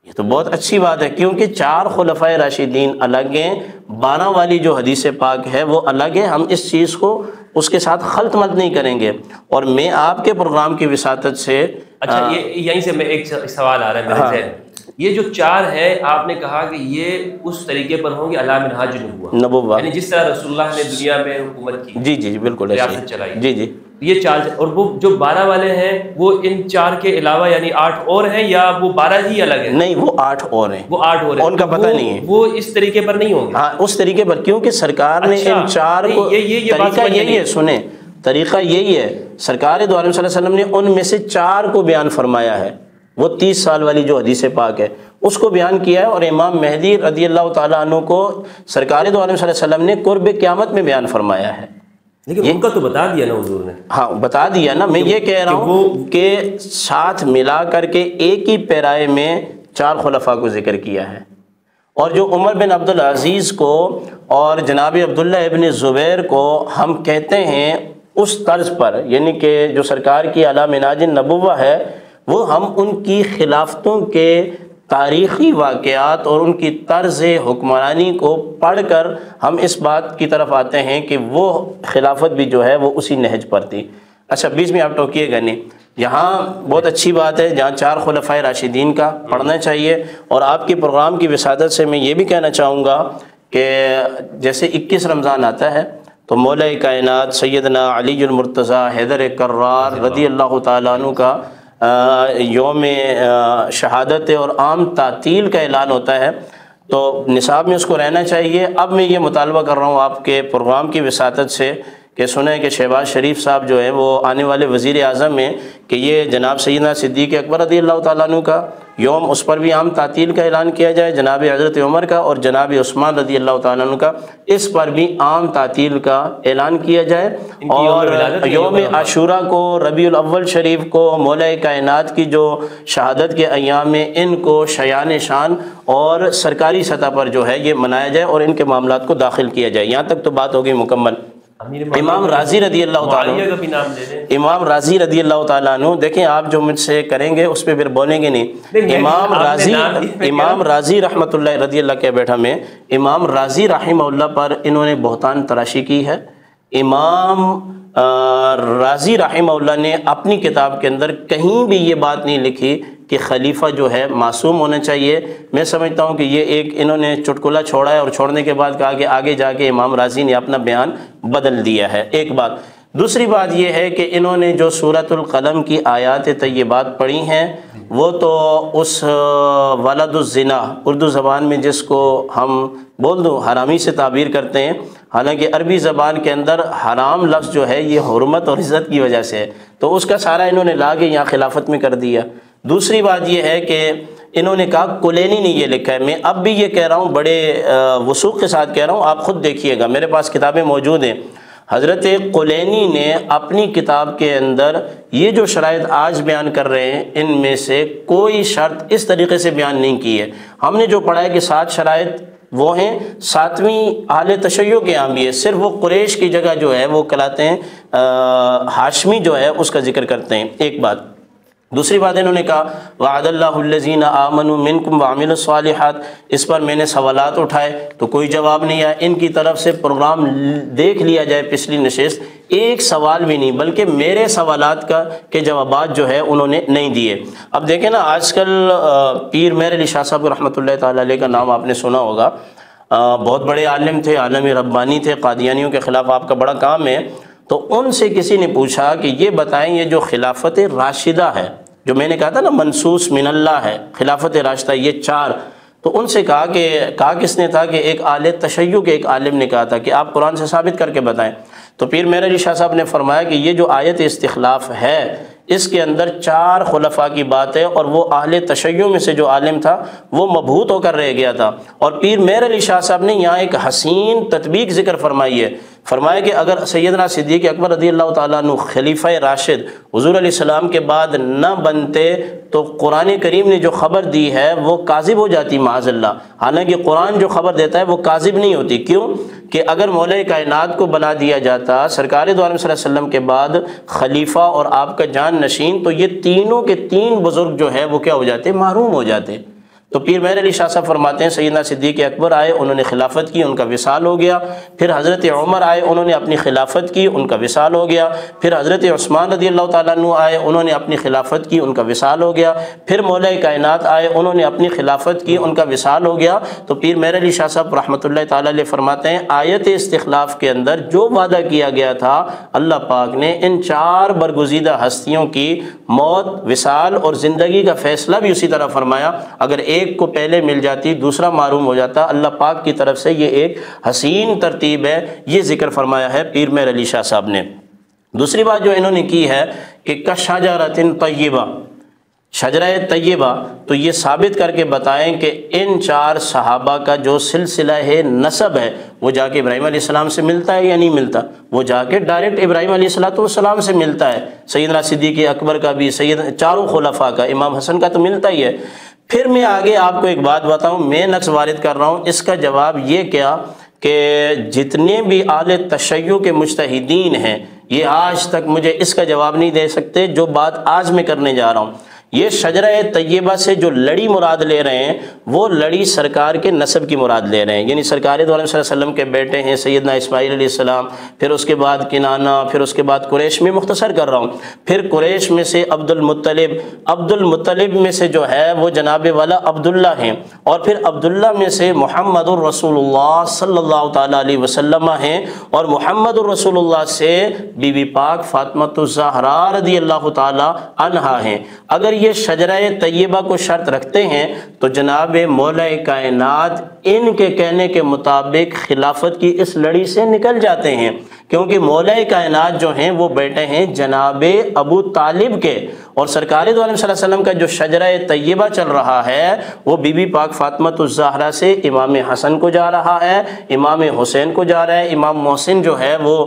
یہ تو بہت اچھی بات ہے، کیونکہ 4 خلفائے راشدین الگ ہیں، 12 والی جو حدیث پاک ہے وہ الگ ہے۔ ہم اس چیز کو اس کے ساتھ خلط مت نہیں کریں گے۔ اور میں آپ کے پروگرام کی وساطت سے اچھا یہیں سے میں ایک سوال آ رہا ہے میرے ذہن میں، یہ جو 4 ہے آپ نے کہا کہ یہ اس طریقے پر ہوں گے علی منہاج نبوہ، یعنی جس طرح رسول اللہ نے دنیا میں حکومت کی، جی جی بالکل ریاست چلائی، جی جی۔ یہ 4، اور وہ جو 12 والے ہیں وہ ان 4 کے علاوہ یعنی 8 اور ہیں یا وہ 12 ہی الگ ہیں؟ نہیں، وہ 8 اور ہیں، وہ 8 اور ہیں، ان کا پتہ نہیں ہے وہ اس طریقے پر نہیں ہوں گے؟ ہاں اس طریقے پر، کیونکہ سرکار نے ان 4 کو، طریقہ یہی ہے، سنیں طریقہ یہی ہے، سرکار دو عالم صلی اللہ علیہ وسلم نے ان میں سے 4 کو بیان فرمایا ہے، وہ 30 سال والی جو حدیث پاک ہے اس کو بیان کیا ہے، اور امام مہدی رضی اللہ تعالیٰ عنہ کو سرکار دو عالم صلی اللہ علیہ وسلم نے قرب قیامت میں بیان فرمایا ہے۔ لیکن ان کا تو بتا دیا نا حضور نے۔ ہاں بتا دیا نا، میں یہ کہہ رہا ہوں کہ ساتھ ملا کر کے ایک ہی پیرائے میں 4 خلفاء کو ذکر کیا ہے، اور جو عمر بن عبدالعزیز کو اور جناب عبداللہ ابن زبیر کو ہم کہتے ہیں اس طرز پر، یعنی کہ جو سرکار کی اعلیٰ مناج نبوہ ہے، وہ ہم ان کی خلافتوں کے تاریخی واقعات اور ان کی طرز حکمرانی کو پڑھ کر ہم اس بات کی طرف آتے ہیں کہ وہ خلافت بھی جو ہے وہ اسی نہج پر تھی۔ اچھا بیچ میں آپ ٹوکیے گا نہیں، یہاں بہت اچھی بات ہے جہاں 4 خلفائے راشدین کا پڑھنا چاہیے، اور آپ کے پروگرام کی وسادت سے میں یہ بھی کہنا چاہوں گا کہ جیسے 21 رمضان آتا ہے تو مولا کائنات سیدنا علی المرتضیٰ حیدر کرار رضی اللہ تعالیٰ عنہ کا یوم شہادت اور عام تعطیل کا اعلان ہوتا ہے، تو نصاب میں اس کو رہنا چاہیے۔ اب میں یہ مطالبہ کر رہا ہوں آپ کے پروگرام کی وساطت سے کہ سنیں کہ شہباز شریف صاحب جو ہیں وہ آنے والے وزیر اعظم ہیں، کہ یہ جناب سیدنا صدیق اکبر رضی اللہ تعالیٰ عنہ کا یوم، اس پر بھی عام تعطیل کا اعلان کیا جائے، جناب حضرت عمر کا اور جناب عثمان رضی اللہ تعالیٰ عنہ کا اس پر بھی عام تعطیل کا اعلان کیا جائے، اور یوم عاشوراء کو، ربیع الاول شریف کو، مولا کائنات کی جو شہادت کے ایام میں ان کو شایان شان اور سرکاری سطح پر جو ہے یہ منایا جائے اور ان کے معاملات کو داخل کیا جائے۔ یہاں تک تو بات ہوگی مکمل۔ امام راضی رضی اللہ تعالیٰ عنہ، امام راضی رضی اللہ تعالیٰ عنہ، دیکھیں آپ جو مجھ سے کریں گے اس پہ پھر بولیں گے نہیں۔ امام راضی رحمۃ اللہ رضی اللہ کے بیٹھا میں، امام راضی رحمہ اللہ پر انہوں نے بہتان تراشی کی ہے۔ امام راضی رحمہ اللہ نے اپنی کتاب کے اندر کہیں بھی یہ بات نہیں لکھی کہ خلیفہ جو ہے معصوم ہونا چاہیے۔ میں سمجھتا ہوں کہ یہ ایک انہوں نے چٹکلا چھوڑا ہے، اور چھوڑنے کے بعد کہا کہ آگے جا کے امام راضی نے اپنا بیان بدل دیا ہے، ایک بات۔ دوسری بات یہ ہے کہ انہوں نے جو سورۃ القلم کی آیات طیبات پڑھی ہیں وہ تو اس ولد الزنا، اردو زبان میں جس کو ہم بول دوں حرامی سے تعبیر کرتے ہیں، حالانکہ عربی زبان کے اندر حرام لفظ جو ہے یہ حرمت اور عزت کی وجہ سے ہے، تو اس کا سارا انہوں نے لا کے یہاں خلافت میں کر دیا۔ دوسری بات یہ ہے کہ انہوں نے کہا کلینی نے یہ لکھا ہے، میں اب بھی یہ کہہ رہا ہوں، بڑے وثوق کے ساتھ کہہ رہا ہوں، آپ خود دیکھیے گا، میرے پاس کتابیں موجود ہیں۔ حضرت کلینی نے اپنی کتاب کے اندر یہ جو شرائط آج بیان کر رہے ہیں ان میں سے کوئی شرط اس طریقے سے بیان نہیں کی ہے۔ ہم نے جو پڑھا ہے کہ 7 شرائط وہ ہیں، 7ویں اہل تشیع کے یہاں بھی ہے، صرف وہ قریش کی جگہ جو ہے وہ کہلاتے ہیں ہاشمی جو ہے اس کا ذکر کرتے ہیں، ایک بات۔ دوسری بات انہوں نے کہا وعد اللہ الذین آمنوا منکم وعملوا الصالحات، اس پر میں نے سوالات اٹھائے تو کوئی جواب نہیں آیا۔ ان کی طرف سے پروگرام دیکھ لیا جائے پچھلی نشست، ایک سوال بھی نہیں، بلکہ میرے سوالات کے جوابات جو ہے انہوں نے نہیں دیے۔ اب دیکھیں نا آج کل پیر مہر علی شاہ صاحب رحمۃ اللہ تعالیٰ علیہ کا نام آپ نے سنا ہوگا، بہت بڑے عالم تھے، عالم ربانی تھے، قادیانیوں کے خلاف آپ کا بڑا کام ہے۔ تو ان سے کسی نے پوچھا کہ یہ بتائیں یہ جو خلافت راشدہ ہے، جو میں نے کہا تھا نا منصوص من اللہ ہے، خلافت راشدہ یہ 4، تو ان سے کہا کس نے تھا کہ ایک اہل تشیع کے ایک عالم نے کہا تھا کہ آپ قرآن سے ثابت کر کے بتائیں۔ تو پیر مہر علی شاہ صاحب نے فرمایا کہ یہ جو آیت استخلاف ہے اس کے اندر 4 خلفاء کی بات ہے، اور وہ اہل تشیع میں سے جو عالم تھا وہ مبہوت ہو کر رہ گیا تھا۔ اور پیر مہر علی شاہ صاحب نے یہاں ایک حسین تطبیق ذکر فرمائی ہے، فرمایا کہ اگر سیدنا صدیق اکبر رضی اللہ تعالیٰ عنہ خلیفہ راشد حضور علیہ السلام کے بعد نہ بنتے تو قرآن کریم نے جو خبر دی ہے وہ کاذب ہو جاتی معاذ اللہ۔ حالانکہ قرآن جو خبر دیتا ہے وہ کاذب نہیں ہوتی، کیوں کہ اگر مولا کائنات کو بنا دیا جاتا سرکار دو عالم صلی اللہ علیہ وسلم کے بعد خلیفہ اور آپ کا جان نشین، تو یہ تینوں کے 3 بزرگ جو ہے وہ کیا ہو جاتے، محروم ہو جاتے۔ تو پیر مہر علی شاہ صاحب فرماتے ہیں سیدنا صدیق اکبر آئے، انہوں نے خلافت کی، ان کا وصال ہو گیا۔ پھر حضرت عمر آئے، انہوں نے اپنی خلافت کی، ان کا وصال ہو گیا۔ پھر حضرت عثمان رضی اللہ تعالیٰ عنہ آئے، انہوں نے اپنی خلافت کی، ان کا وصال ہو گیا۔ پھر مولا کائنات آئے، انہوں نے اپنی خلافت کی، ان کا وصال ہو گیا۔ تو پیر مہر علی شاہ صاحب رحمۃ اللہ تعالیٰ علیہ فرماتے ہیں آیت استخلاف کے اندر جو وعدہ کیا گیا تھا اللہ پاک نے ان 4 برگزیدہ ہستیوں کی موت، وصال اور زندگی کا فیصلہ بھی اسی طرح فرمایا۔ اگر ایک کو پہلے مل جاتی، دوسرا معروم ہو جاتا، اللہ پاک کی طرف سے یہ ایک حسین ترتیب ہے، یہ ذکر فرمایا ہے پیر مہر علی شاہ صاحب نے۔ دوسری بات جو انہوں نے کی ہے کہ کشجرۃ طیبہ، شجرہ طیبہ، تو یہ ثابت کر کے بتائیں کہ ان 4 صحابہ کا جو سلسلہ ہے نسب ہے وہ جا کے ابراہیم علیہ السلام سے ملتا ہے یا نہیں ملتا؟ وہ جا کے ڈائریکٹ ابراہیم علیہ السلام سے ملتا ہے۔ سیدنا صدیق اکبر کا بھی، چاروں خلفاء کا، امام حسن کا تو ملتا ہی ہے۔ پھر میں آگے آپ کو ایک بات بتاؤں، میں نقص وارد کر رہا ہوں، اس کا جواب یہ کیا کہ جتنے بھی اہل تشیع کے مجتہدین ہیں یہ آج تک مجھے اس کا جواب نہیں دے سکتے جو بات آج میں کرنے جا رہا ہوں۔ یہ شجرہ طیبہ سے جو لڑی مراد لے رہے ہیں وہ لڑی سرکار کے نسب کی مراد لے رہے ہیں، یعنی سرکار دو عالم صلی اللہ علیہ وسلم کے بیٹے ہیں سیدنا اسماعیل علیہ السلام، پھر اس کے بعد کنانہ، پھر اس کے بعد قریش۔ میں مختصر کر رہا ہوں۔ پھر قریش میں سے عبد المطلب میں سے جو ہے وہ جناب والا عبداللہ ہیں، اور پھر عبداللہ میں سے محمد الرسول اللہ صلی اللہ تعالیٰ علیہ وسلم ہیں، اور محمد الرسول اللہ سے بی بی پاک فاطمہ الزہرا رضی اللہ تعالیٰ عنہا ہیں۔ اگر یہ شجرہ طیبہ کو شرط رکھتے ہیں تو جناب مولا کائنات ان کے کہنے کے مطابق خلافت کی اس لڑی سے نکل جاتے ہیں، کیونکہ مولا کائنات جو ہیں وہ بیٹے ہیں جناب ابو طالب کے، اور سرکار دو عالم صلی اللہ علیہ وسلم کا جو شجرہ طیبہ چل رہا ہے وہ بی بی پاک فاطمہ الزہرا سے امام حسن کو جا رہا ہے، امام حسین کو جا رہا ہے، امام محسن جو ہے وہ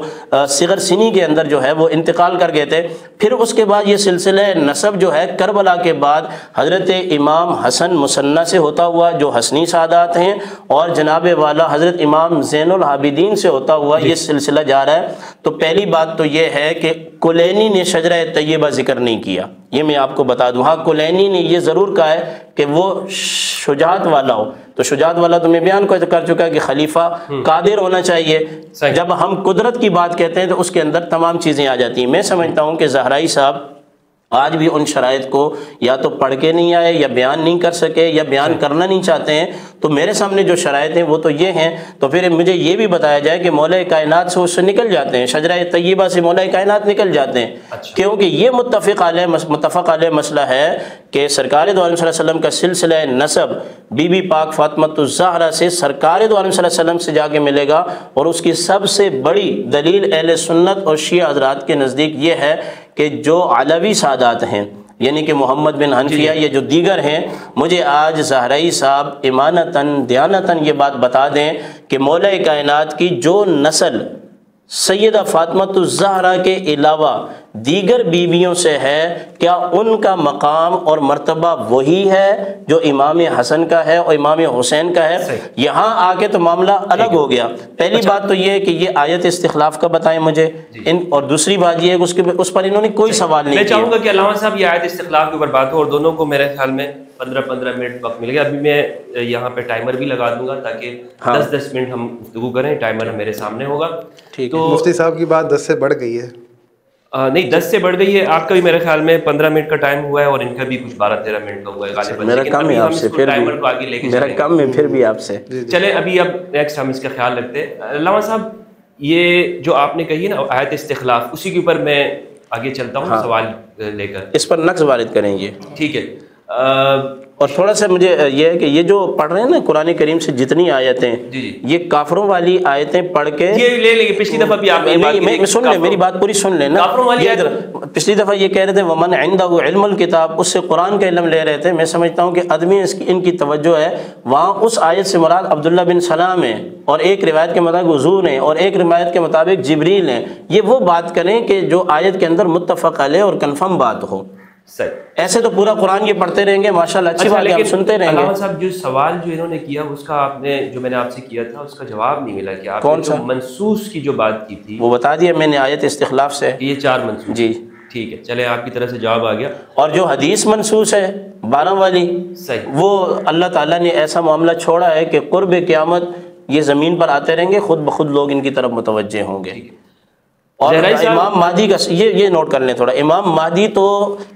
صغر سنی کے اندر جو ہے وہ انتقال کر گئے تھے۔ پھر اس کے بعد یہ سلسلہ نسب جو ہے کربلا کے بعد حضرت امام حسن مثنیٰ سے ہوتا ہوا جو حسنی سادات ہیں، اور جناب والا حضرت امام زین العابدین سے ہوتا ہوا یہ سلسلہ جا رہا ہے۔ تو پہلی بات تو یہ ہے کہ کلینی نے شجرہ طیبہ ذکر نہیں کیا، یہ میں آپ کو بتا دوں۔ ہاں کلینی نے یہ ضرور کہا ہے کہ وہ شجاعت والا ہو، تو شجاعت والا تو میں بیان کر چکا کہ خلیفہ قادر ہونا چاہیے۔ جب ہم قدرت کی بات کہتے ہیں تو اس کے اندر تمام چیزیں آ جاتی ہیں۔ میں سمجھتا ہوں کہ زہرائی صاحب آج بھی ان شرائط کو یا تو پڑھ کے نہیں آئے یا بیان نہیں کر سکے یا بیان کرنا نہیں چاہتے ہیں، تو میرے سامنے جو شرائط ہیں وہ تو یہ ہیں۔ تو پھر مجھے یہ بھی بتایا جائے کہ مولا کائنات سے اس سے نکل جاتے ہیں، شجرہ طیبہ سے مولا کائنات نکل جاتے ہیں، کیونکہ یہ متفق علیہ مسئلہ ہے کہ سرکار دو عالم صلی اللہ علیہ وسلم کا سلسلہ نسب بی بی پاک فاطمہ الزہرا سے سرکار دو عالم صلی اللہ علیہ وسلم سے جا کے ملے گا، اور اس کی سب سے بڑی دلیل اہل سنت اور شیعہ حضرات کے نزدیک یہ ہے کہ جو علوی سادات ہیں یعنی کہ محمد بن حنفیہ یہ جو دیگر ہیں، مجھے آج زہرائی صاحب امانتاً دیانتاً یہ بات بتا دیں کہ مولا کائنات کی جو نسل سیدہ فاطمہ الزہرا کے علاوہ دیگر بیویوں سے ہے، کیا ان کا مقام اور مرتبہ وہی ہے جو امام حسن کا ہے اور امام حسین کا ہے؟ یہاں آ کے تو معاملہ الگ ہو گیا۔ پہلی بات تو یہ ہے کہ یہ آیت استخلاف کا بتائیں مجھے، اور دوسری بات یہ ہے کہ اس پر انہوں نے کوئی سوال نہیں کیا۔ میں چاہوں گا کہ علامہ صاحب یہ آیت استخلاف کے اوپر بات ہو، اور دونوں کو میرے خیال میں 15 منٹ وقت ملے گا۔ ابھی میں یہاں پہ ٹائمر بھی لگا دوں گا تاکہ 10 منٹ ہم گفتگو کریں، ٹائمر میرے سامنے ہوگا۔ تو مفتی صاحب کی بات 10 سے بڑھ گئی ہے؟ نہیں 10 سے بڑھ گئی ہے، آپ کا بھی میرے خیال میں 15 منٹ کا ٹائم ہوا ہے اور ان کا بھی کچھ 12-13 منٹ کا ہوا ہے غالباً۔ میرا کم ہے آپ سے، ٹائمر کو آگے لے کے میرا کم ہے پھر بھی آپ سے۔ چلیں ابھی اب نیکسٹ ہم اس کا خیال رکھتے ہیں۔ علامہ صاحب یہ جو آپ نے کہی ہے نا آیت استخلاف، اسی کے اوپر میں آگے چلتا ہوں سوال لے کر، اس پر نقص وارد کریں گے، ٹھیک ہے؟ اور تھوڑا سا مجھے یہ ہے کہ یہ جو پڑھ رہے ہیں نا قرآن کریم سے جتنی آیتیں، یہ کافروں والی آیتیں پڑھ کے یہ لے لیں گے۔ پچھلی دفعہ بھی آپ میں سن لیں، میری بات پوری سن لیں نا۔ پچھلی دفعہ یہ کہہ رہے تھے ومن عنده علم الکتاب، اس سے قرآن کا علم لے رہے تھے۔ میں سمجھتا ہوں کہ آدمی ان کی توجہ ہے وہاں اس آیت سے مراد عبداللہ بن سلام ہے، اور ایک روایت کے مطابق حضور ہیں، اور ایک روایت کے مطابق جبریل ہیں۔ یہ وہ بات کریں کہ جو آیت کے اندر متفق علیہ اور کنفرم بات ہو۔ ایسے تو پورا قرآن یہ پڑھتے رہیں گے ماشاءاللہ، اچھی بات ہے، آپ سنتے رہیں گے۔ علامہ صاحب جو سوال جو انہوں نے کیا اس کا آپ نے جو میں نے آپ سے کیا تھا اس کا جواب نہیں ملا کہ آپ نے جو منصوص کی جو بات کی تھی وہ بتا دیا میں نے آیت استخلاف سے، یہ 4 منصوص۔ جی ٹھیک ہے، چلے آپ کی طرف سے جواب آ گیا. اور جو حدیث منسوس ہے 12 والی، صحیح، وہ اللہ تعالیٰ نے ایسا معاملہ چھوڑا ہے کہ قرب قیامت یہ زمین پر آتے رہیں گے، خود بخود لوگ ان کی طرف متوجہ ہوں گے. اور امام مہدی کا یہ نوٹ کر لیں تھوڑا، امام مہدی تو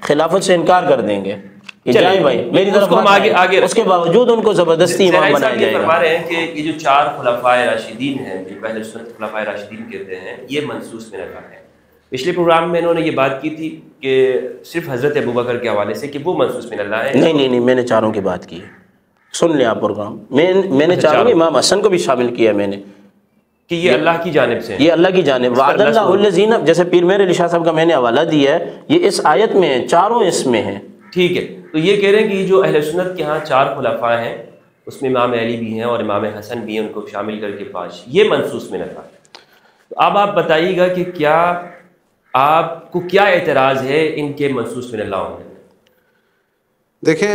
خلافت سے انکار کر دیں گے کہ جائیں بھائی میری طرف ہم آگے اس کے باوجود ان کو زبردستی امام بنایا جائے گا. فرما رہے ہیں کہ یہ جو 4 خلفائے راشدین ہیں، جو پہلے سنت خلفائے راشدین کہتے ہیں، یہ منسوس میں رکھا ہے. پچھلے پروگرام میں انہوں نے یہ بات کی تھی کہ صرف حضرت ابوبکر کے حوالے سے کہ وہ منسوس من اللہ ہے. نہیں، میں نے 4 کی بات کی ہے، سن لیں آپ پروگرام. میں نے 4 امام حسن کو بھی شامل کیا میں نے، کہ یہ اللہ کی جانب سے، یہ اللہ کی جانب. وعد اللہ الذین، جیسے پیر میر علی شاہ صاحب کا میں نے حوالہ دیا ہے، یہ اس آیت میں ہیں، 4 اس میں ہیں. ٹھیک ہے. تو یہ کہہ رہے ہیں کہ یہ جو اہل سنت کے ہاں 4 خلفاء ہیں، اس میں امام علی بھی ہیں اور امام حسن بھی ہیں، ان کو شامل کر کے 5، یہ منسوس من اللہ. تو اب آپ بتائیے گا کہ کیا آپ کو کیا اعتراض ہے ان کے منسوس من اللہ ہونے میں؟ دیکھیں،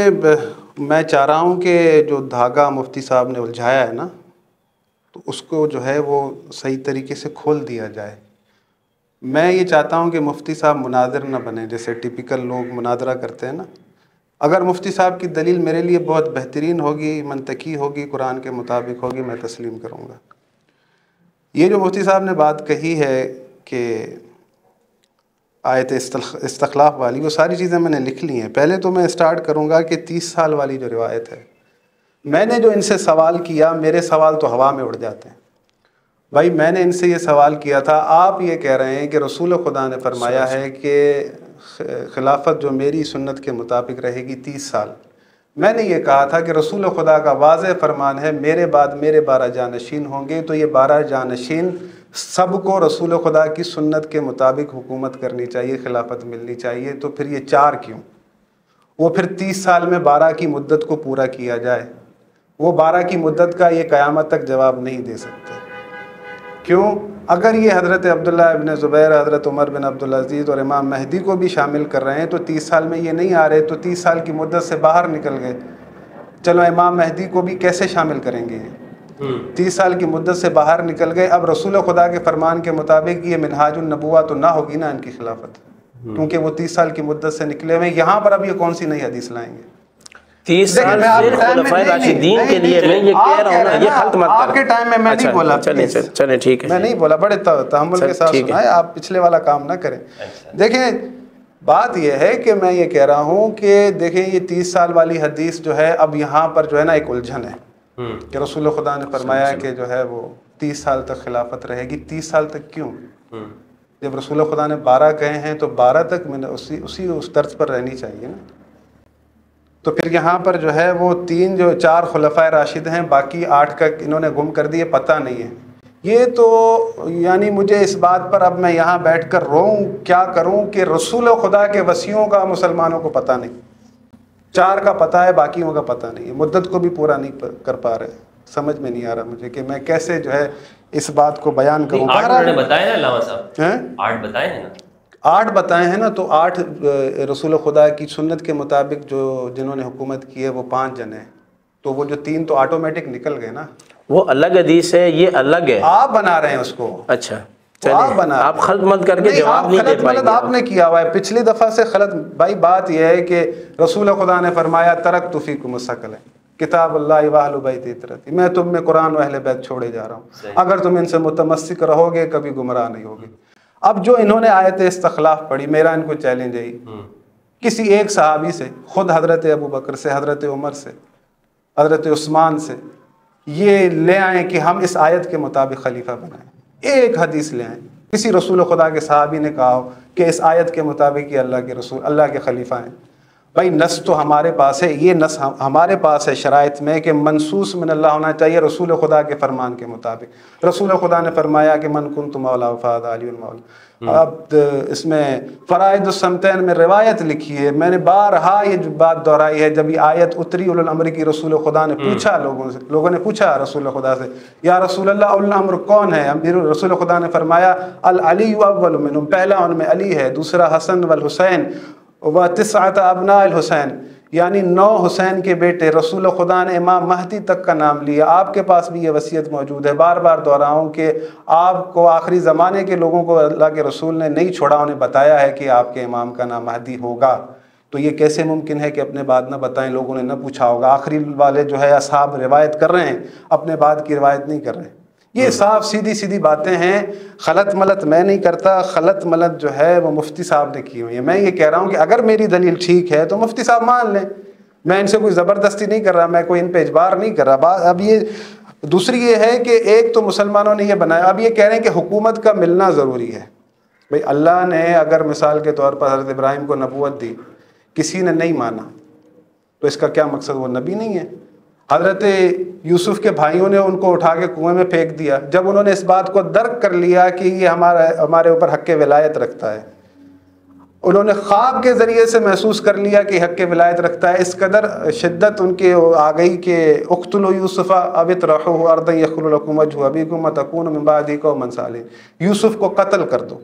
میں چاہ رہا ہوں کہ جو دھاگا مفتی صاحب نے الجھایا ہے نا، تو اس کو جو ہے وہ صحیح طریقے سے کھول دیا جائے. میں یہ چاہتا ہوں کہ مفتی صاحب مناظر نہ بنے جیسے ٹپیکل لوگ مناظرہ کرتے ہیں نا. اگر مفتی صاحب کی دلیل میرے لیے بہت بہترین ہوگی، منطقی ہوگی، قرآن کے مطابق ہوگی، میں تسلیم کروں گا. یہ جو مفتی صاحب نے بات کہی ہے کہ آیت استخلاف والی، وہ ساری چیزیں میں نے لکھ لی ہیں. پہلے تو میں اسٹارٹ کروں گا کہ 30 سال والی جو روایت ہے، میں نے جو ان سے سوال کیا، میرے سوال تو ہوا میں اڑ جاتے ہیں. بھائی میں نے ان سے یہ سوال کیا تھا، آپ یہ کہہ رہے ہیں کہ رسول خدا نے فرمایا ہے کہ خلافت جو میری سنت کے مطابق رہے گی 30 سال. میں نے یہ کہا تھا کہ رسول خدا کا واضح فرمان ہے میرے بعد میرے 12 جانشین ہوں گے، تو یہ 12 جانشین سب کو رسول خدا کی سنت کے مطابق حکومت کرنی چاہیے، خلافت ملنی چاہیے. تو پھر یہ 4 کیوں؟ وہ پھر 30 سال میں 12 کی مدت کو پورا کیا جائے. وہ 12 کی مدت کا یہ قیامت تک جواب نہیں دے سکتے. کیوں؟ اگر یہ حضرت عبداللہ ابن زبیر، حضرت عمر بن عبدالعزیز اور امام مہدی کو بھی شامل کر رہے ہیں تو 30 سال میں یہ نہیں آ رہے، تو 30 سال کی مدت سے باہر نکل گئے. چلو امام مہدی کو بھی کیسے شامل کریں گے؟ 30 سال کی مدت سے باہر نکل گئے. اب رسول خدا کے فرمان کے مطابق یہ منہاج النبوہ تو نہ ہوگی نا ان کی خلافت، کیونکہ وہ 30 سال کی مدت سے نکلے ہوئے. یہاں پر اب یہ کون سی نئی حدیث لائیں گے؟ 30 سال صرف خلفائے راشدین کے لیے. میں یہ کہہ رہا ہوں نا، یہ خلط مت کر. آپ کے ٹائم میں نہیں بولا، چلیں ٹھیک ہے، میں نہیں بولا، بڑے تحمل کے ساتھ سنائے. آپ پچھلے والا کام نہ کریں. دیکھیں بات یہ ہے کہ میں یہ کہہ رہا ہوں کہ دیکھیں یہ 30 سال والی حدیث جو ہے، اب یہاں پر جو ہے نا ایک الجھن ہے کہ رسول خدا نے فرمایا کہ جو ہے وہ 30 سال تک خلافت رہے گی. 30 سال تک کیوں؟ جب رسول خدا نے 12 کہے ہیں تو 12 تک میں نے اس طرز پر رہنی چاہیے نا. تو پھر یہاں پر جو ہے وہ 4 خلفائے راشد ہیں، باقی 8 کا انہوں نے گم کر دیے، پتہ نہیں ہے. یہ تو یعنی مجھے اس بات پر اب میں یہاں بیٹھ کر روؤں کیا کروں کہ رسول خدا کے وصیوں کا مسلمانوں کو پتہ نہیں. 4 کا پتہ ہے، باقیوں کا پتہ نہیں ہے. مدت کو بھی پورا نہیں کر پا رہے. سمجھ میں نہیں آ رہا مجھے کہ میں کیسے جو ہے اس بات کو بیان کروں. 8 بتائے نا علامہ صاحب، 8 بتائے ہیں نا، 8 بتائے ہیں نا. تو 8 رسول خدا کی سنت کے مطابق جنہوں نے حکومت کی ہے وہ 5 جن ہیں. تو وہ جو 3 تو آٹومیٹک نکل گئے نا. وہ الگ حدیث ہے، یہ الگ ہے. آپ بنا رہے ہیں اس کو. اچھا آپ خلط مت کر کے جواب نہیں دے پائیں گے. آپ نے کیا ہوا ہے پچھلی دفعہ سے غلط. بھائی بات یہ ہے کہ رسول خدا نے فرمایا ترکت فیکم الثقلین کتاب اللہ و اہل بیت عترتی، میں تم میں قرآن و اہل بیت چھوڑے جا رہا ہوں. اگر تم ان سے متمسک رہو گے کبھی گمراہ نہیں ہوگے. اب جو انہوں نے آیت استخلاف پڑھی، میرا ان کو چیلنج ہے کسی ایک صحابی سے، خود حضرت ابو بکر سے، حضرت عمر سے، حضرت عثمان سے، یہ لے آئیں کہ ہم اس آیت کے مطابق خلیفہ بنائیں. ایک حدیث لے آئیں کسی رسول خدا کے صحابی نے کہا ہو کہ اس آیت کے مطابق یہ اللہ کے رسول، اللہ کے خلیفہ ہیں. بھائی نص تو ہمارے پاس ہے، یہ نص ہمارے پاس ہے شرائط میں کہ منصوص من اللہ ہونا چاہیے رسول خدا کے فرمان کے مطابق. رسول خدا نے فرمایا کہ من کنت مولا فہذا علی المولا. اب اس میں فرائض السمتین میں روایت لکھی ہے، میں نے بارہا یہ بات دہرائی ہے. جب یہ آیت اتری اولو الامر کی، رسول خدا نے پوچھا لوگوں نے پوچھا رسول خدا سے یا رسول اللہ اولو الامر کون ہے؟ رسول خدا نے فرمایا العلی اول منہم، پہلا ان میں علی ہے، دوسرا حسن والحسین و 9 ابناء الحسین. یعنی 9 حسین کے بیٹے، رسول خدا نے امام مہدی تک کا نام لیا۔ آپ کے پاس بھی یہ وصیت موجود ہے، بار بار دہراؤں کہ آپ کو آخری زمانے کے لوگوں کو اللہ کے رسول نے نہیں چھوڑا، انہیں بتایا ہے کہ آپ کے امام کا نام مہدی ہوگا۔ تو یہ کیسے ممکن ہے کہ اپنے بعد نہ بتائیں؟ لوگوں نے نہ پوچھا ہوگا؟ آخری والے جو ہے اصحاب روایت کر رہے ہیں، اپنے بعد کی روایت نہیں کر رہے۔ یہ صاف سیدھی سیدھی باتیں ہیں، خلط ملط میں نہیں کرتا، خلط ملط جو ہے وہ مفتی صاحب نے کی ہوئی ہے۔ میں یہ کہہ رہا ہوں کہ اگر میری دلیل ٹھیک ہے تو مفتی صاحب مان لیں، میں ان سے کوئی زبردستی نہیں کر رہا، میں کوئی ان پہ اجبار نہیں کر رہا۔ اب یہ دوسری یہ ہے کہ ایک تو مسلمانوں نے یہ بنایا، اب یہ کہہ رہے ہیں کہ حکومت کا ملنا ضروری ہے۔ بھئی اللہ نے اگر مثال کے طور پر حضرت ابراہیم کو نبوت دی، کسی نے نہیں مانا، تو اس کا کیا مقصد وہ نبی نہیں ہے؟ حضرت یوسف کے بھائیوں نے ان کو اٹھا کے کنویں میں پھینک دیا، جب انہوں نے اس بات کو درک کر لیا کہ یہ ہمارے اوپر حق ولایت رکھتا ہے، انہوں نے خواب کے ذریعے سے محسوس کر لیا کہ حق ولایت رکھتا ہے، اس قدر شدت ان کے آ گئی کہ اقتلوا یوسف او اطرحوہ ارضا یخل لکم وجہ ابیکم وتکونوا من بعدہ قوما صالحین، یوسف کو قتل کر دو۔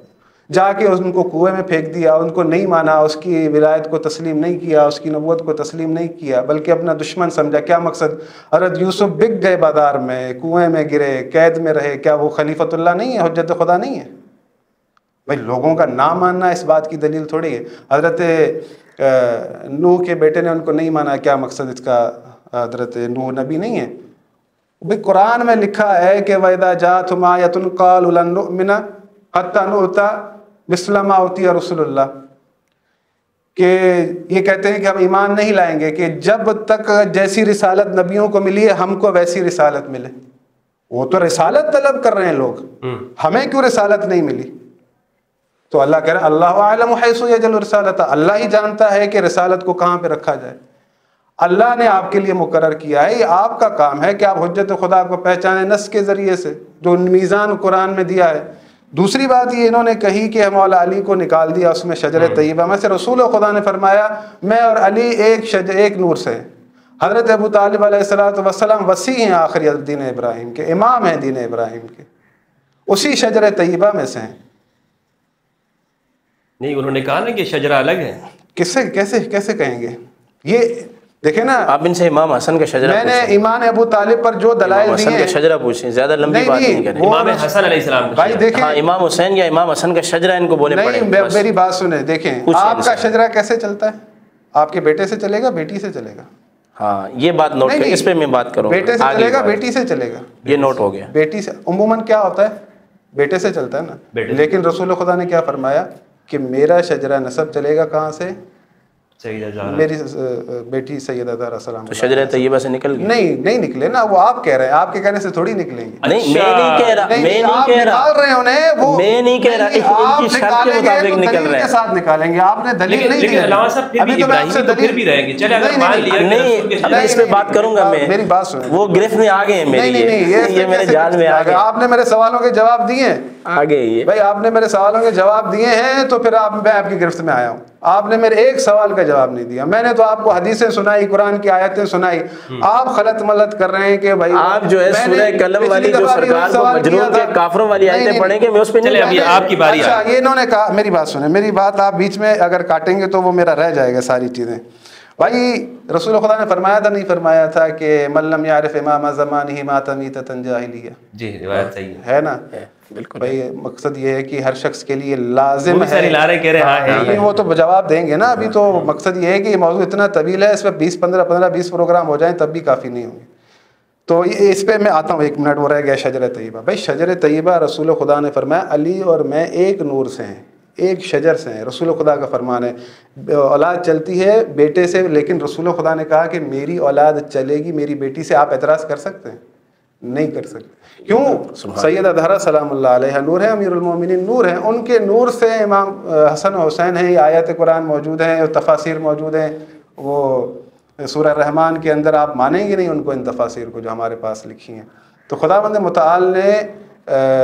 جا کے ان کو کنویں میں پھینک دیا، ان کو نہیں مانا، اس کی ولایت کو تسلیم نہیں کیا، اس کی نبوت کو تسلیم نہیں کیا، بلکہ اپنا دشمن سمجھا۔ کیا مقصد؟ حضرت یوسف بک گئے بازار میں، کنویں میں گرے، قید میں رہے، کیا وہ خلیفۃ اللہ نہیں ہے، حجت خدا نہیں ہے؟ بھائی لوگوں کا نہ ماننا اس بات کی دلیل تھوڑی ہے۔ حضرت نوح کے بیٹے نے ان کو نہیں مانا، کیا مقصد اس کا؟ حضرت نوح نبی نہیں ہے؟ بھائی قرآن میں لکھا ہے کہ وَإِذَا جَاءَتْهُمْ آیَةٌ قَالُوا لَن نُؤْمِنَ حَتَّىٰ نُؤْتَىٰ مِثْلَ مَا أُوتِیَ رُسُلُ اللَّهِ، کہ یہ کہتے ہیں کہ ہم ایمان نہیں لائیں گے کہ جب تک جیسی رسالت نبیوں کو ملی ہے ہم کو ویسی رسالت ملے۔ وہ تو رسالت طلب کر رہے ہیں لوگ، ہمیں کیوں رسالت نہیں ملی؟ تو اللہ کہہ رہا ہے اللہ اعلم حیث یجعل رسالتہ، اللہ ہی جانتا ہے کہ رسالت کو کہاں پہ رکھا جائے۔ اللہ نے آپ کے لیے مقرر کیا ہے، یہ آپ کا کام ہے کہ آپ حجت خدا کو پہچانیں نص کے ذریعے سے، جو میزان قرآن میں دیا ہے۔ دوسری بات یہ انہوں نے کہی کہ مولا علی کو نکال دیا اس میں شجر طیبہ میں سے، رسول خدا نے فرمایا میں اور علی ایک نور سے ہیں۔ حضرت ابو طالب علیہ السلام وسیع ہیں آخری دین ابراہیم کے، امام ہیں دین ابراہیم کے، اسی شجر طیبہ میں سے ہیں۔ نہیں، انہوں نے کہا نا کہ شجرہ الگ ہے۔ کیسے کہیں گے؟ یہ دیکھیں نا، آپ ان سے امام حسن کا شجرہ میں نے ایمان ابو طالب پر جو دلائل دیے حسن کا شجرہ پوچھیں، زیادہ لمبی بات نہیں کریں۔ امام حسن علیہ السلام کا بھائی دیکھیں، ہاں امام حسین یا امام حسن کا شجرہ ان کو بولے پڑے۔ نہیں میری بات سنیں، دیکھیں آپ کا شجرہ کیسے چلتا ہے؟ آپ کے بیٹے سے چلے گا، بیٹی سے چلے گا؟ ہاں یہ بات نوٹ کریں، اس پہ میں بات کروں۔ بیٹے سے چلے گا، بیٹی سے چلے گا؟ یہ نوٹ ہو گیا۔ بیٹی سے عموماً کیا ہوتا ہے؟ بیٹے سے چلتا ہے نا، لیکن رسول خدا نے کیا فرمایا کہ میرا شجرہ نسب چلے گا کہاں سے؟ میری بیٹی سیدہ زہرا سلام۔ تو شجرہ طیبہ سے نکل گئے؟ نہیں نکلے نا، وہ آپ کہہ رہے ہیں، آپ کے کہنے سے تھوڑی نکلیں گے۔ نہیں میں نہیں کہہ رہا، میں نہیں کہہ رہا، نکال رہے ہیں انہیں، وہ میں نہیں کہہ رہا، ان کی شرط کے مطابق نکل رہے ہیں، کے ساتھ نکالیں گے۔ آپ نے دلیل نہیں دی، لیکن علامہ صاحب پھر بھی ابراہیم تو پھر بھی رہیں گے۔ چلے اگر مان لیا نہیں اب اس پہ بات کروں گا میں، میری بات سنیں، وہ گرفت میں آ گئے ہیں میرے، یہ میرے جال میں آ گئے۔ آپ نے میرے سوالوں کے جواب دیے ہیں، آگے یہ بھائی آپ نے میرے سوالوں کے جواب دیے ہیں تو پھر میں آپ کی گرفت میں آیا ہوں۔ آپ نے میرے ایک سوال کا جواب نہیں دیا، میں نے تو آپ کو حدیثیں سنائی، قرآن کی آیتیں سنائی، آپ خلط ملط کر رہے ہیں کہ بھائی آپ جو ہے سورہ قلم والی جو سرکار کو مجنون کے کافروں والی آیتیں پڑھیں گے، میں اس پہ نہیں۔ ابھی آپ کی باری۔ اچھا یہ انہوں نے کہا، میری بات سنیں، میری بات آپ بیچ میں اگر کاٹیں گے تو وہ میرا رہ جائے گا ساری چیزیں۔ بھائی رسول خدا نے فرمایا تھا نہیں فرمایا تھا کہ من لم یعرف امام زمانہ مات میتۃ جاہلیہ؟ جی روایت صحیح ہے نا؟ بالکل بھائی مقصد یہ ہے کہ ہر شخص کے لیے لازم ہے، وہ تو جواب دیں گے نا، ابھی تو مقصد یہ ہے کہ یہ موضوع اتنا طویل ہے، اس پہ 15 پروگرام ہو جائیں تب بھی کافی نہیں ہوں گے۔ تو اس پہ میں آتا ہوں، 1 منٹ وہ رہ گیا شجر طیبہ۔ بھائی شجر طیبہ رسول خدا نے فرمایا علی اور میں ایک نور سے ہیں، ایک شجر سے ہیں، رسول خدا کا فرمان ہے۔ اولاد چلتی ہے بیٹے سے، لیکن رسول خدا نے کہا کہ میری اولاد چلے گی میری بیٹی سے۔ آپ اعتراض کر سکتے ہیں؟ نہیں کر سکتے۔ کیوں؟ سیدہ زہرا سلام اللہ علیہ نور ہے، امیر المومنین نور ہیں، ان کے نور سے امام حسن و حسین ہیں، آیات قرآن موجود ہیں، تفاسیر موجود ہیں۔ وہ سورہ رحمان کے اندر آپ مانیں گے نہیں ان کو، ان تفاسیر کو جو ہمارے پاس لکھی ہیں۔ تو خداوند متعال نے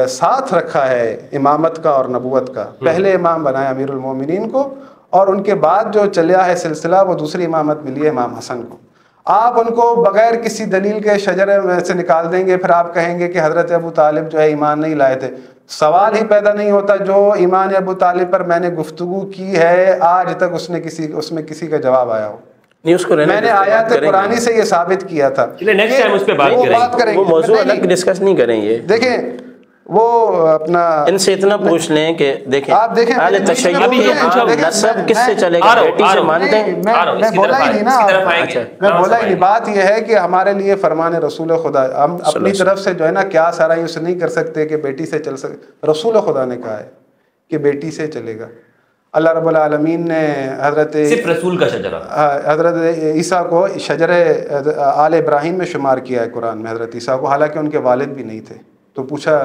ساتھ رکھا ہے امامت کا اور نبوت کا، پہلے امام بنایا امیر المومنین کو، اور ان کے بعد جو چلیا ہے سلسلہ وہ دوسری امامت ملی ہے امام حسن کو۔ آپ ان کو بغیر کسی دلیل کے شجرے میں سے نکال دیں گے، پھر آپ کہیں گے کہ حضرت ابو طالب جو ہے ایمان نہیں لائے تھے۔ سوال ہی پیدا نہیں ہوتا، جو ایمان ابو طالب پر میں نے گفتگو کی ہے آج تک اس میں کسی کا جواب آیا ہو۔ نہیں اس کو میں نے آیات قرآنی سے یہ ثابت کیا تھا. نیکسٹ ٹائم اس پہ بات کریں گے. وہ موضوع الگ ڈسکس نہیں کریں گے. دیکھیں وہ اپنا ان سے اتنا پوچھ لیں کہ دیکھیں آپ دیکھیں اہل تشیع نسب کس سے چلے گا؟ بیٹی سے مانتے ہیں؟ میں بولا ہی نہیں نا، میں بولا ہی نہیں. بات یہ ہے کہ ہمارے لیے فرمان رسول خدا، ہم اپنی طرف سے جو ہے نا کیا سارا یوز نہیں کر سکتے کہ بیٹی سے چل سکتے. رسول خدا نے کہا ہے کہ بیٹی سے چلے گا. اللہ رب العالمین نے صرف رسول کا شجرہ، حضرت عیسیٰ کو شجر آل ابراہیم میں شمار کیا ہے قرآن میں، حضرت عیسیٰ کو، حالانکہ ان کے والد بھی نہیں تھے. تو پوچھا،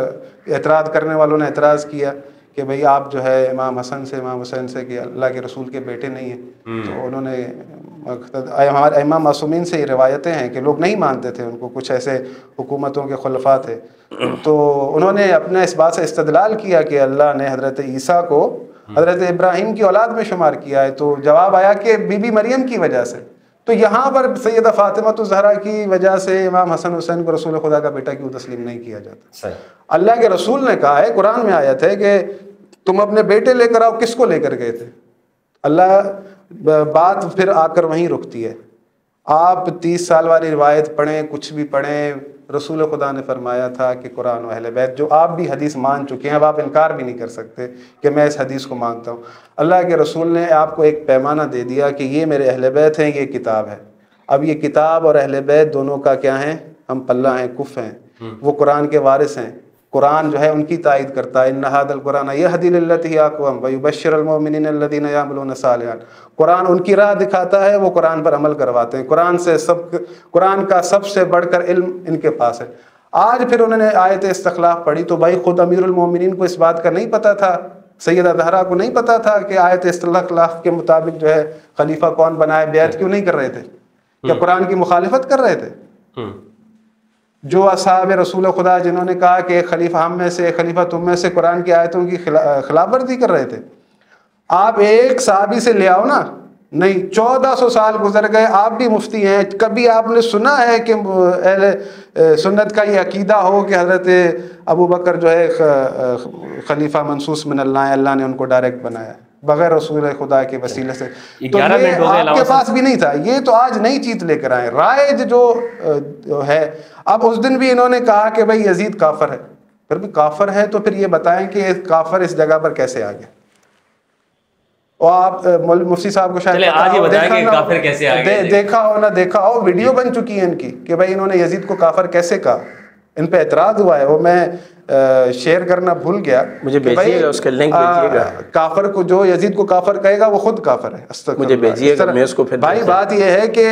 اعتراض کرنے والوں نے اعتراض کیا کہ بھئی آپ جو ہے امام حسن سے امام حسین سے کہ اللہ کے رسول کے بیٹے نہیں ہیں. تو انہوں نے ہمارے امام معصومین سے یہ روایتیں ہیں کہ لوگ نہیں مانتے تھے ان کو، کچھ ایسے حکومتوں کے خلفاء تھے. تو انہوں نے اپنے اس بات سے استدلال کیا کہ اللہ نے حضرت عیسیٰ کو حضرت ابراہیم کی اولاد میں شمار کیا ہے. تو جواب آیا کہ بی بی مریم کی وجہ سے. تو یہاں پر سیدہ فاطمہ الزہرا کی وجہ سے امام حسن حسین کو رسول خدا کا بیٹا کیوں تسلیم نہیں کیا جاتا؟ اللہ کے رسول نے کہا ہے، قرآن میں آیت ہے کہ تم اپنے بیٹے لے کر آؤ. کس کو لے کر گئے تھے؟ اللہ بات پھر آ کر وہیں رکتی ہے. آپ 30 سال والی روایت پڑھیں، کچھ بھی پڑھیں، رسول خدا نے فرمایا تھا کہ قرآن و اہل بیت، جو آپ بھی حدیث مان چکے ہیں، اب آپ انکار بھی نہیں کر سکتے کہ میں اس حدیث کو مانتا ہوں. اللہ کے رسول نے آپ کو ایک پیمانہ دے دیا کہ یہ میرے اہل بیت ہیں، یہ کتاب ہے. اب یہ کتاب اور اہل بیت دونوں کا کیا ہیں؟ ہم پلہ ہیں، کف ہیں. وہ قرآن کے وارث ہیں. قرآن جو ہے ان کی تائید کرتا ہے. ان ھذا القرآن یہدی للتی ہی اقوم ویبشر المؤمنین الذین یعملون الصالحات. قرآن ان کی راہ دکھاتا ہے، وہ قرآن پر عمل کرواتے ہیں. قرآن کا سب سے بڑھ کر علم ان کے پاس ہے. آج پھر انہوں نے آیت استخلاف پڑھی تو بھائی خود امیر المومنین کو اس بات کا نہیں پتہ تھا، سیدہ زہرا کو نہیں پتہ تھا کہ آیت استخلاف کے مطابق جو ہے خلیفہ کون بنائے؟ بیعت کیوں نہیں کر رہے تھے؟ کیا قرآن کی مخالفت کر رہے تھے؟ جو اصحاب رسول خدا جنہوں نے کہا کہ ایک خلیفہ ہم میں سے، ایک خلیفہ تم میں سے، قرآن کی آیتوں کی خلاف ورزی کر رہے تھے. آپ ایک صحابی سے لے آؤ نا. نہیں، 1400 سال گزر گئے، آپ بھی مفتی ہیں. کبھی آپ نے سنا ہے کہ اہل سنت کا یہ عقیدہ ہو کہ حضرت ابو بکر جو ہے خلیفہ منصوص من اللہ ہے، اللہ نے ان کو ڈائریکٹ بنایا بغیر رسول خدا کے وسیلے سے؟ تو یہ آپ کے پاس بھی نہیں تھا. یہ تو آج نئی چیز لے کر آئے، رائج جو ہے. اب اس دن بھی انہوں نے کہا کہ بھئی یزید کافر ہے. پھر بھی کافر ہے تو پھر یہ بتائیں کہ کافر اس جگہ پر کیسے آ گیا؟ اور آپ مفتی صاحب کو شاید دیکھا ہو نہ دیکھا ہو، ویڈیو بن چکی ہے ان کی کہ بھئی انہوں نے یزید کو کافر کیسے کہا. ان پہ اعتراض ہوا ہے، وہ میں شیئر کرنا بھول گیا. مجھے بھیجیے گا، اس کا لنک بھیجیے گا. کافر کو جو یزید کو کافر کہے گا وہ خود کافر ہے. مجھے بھیجیے گا، میں اس کو پھر. بھائی بات یہ ہے کہ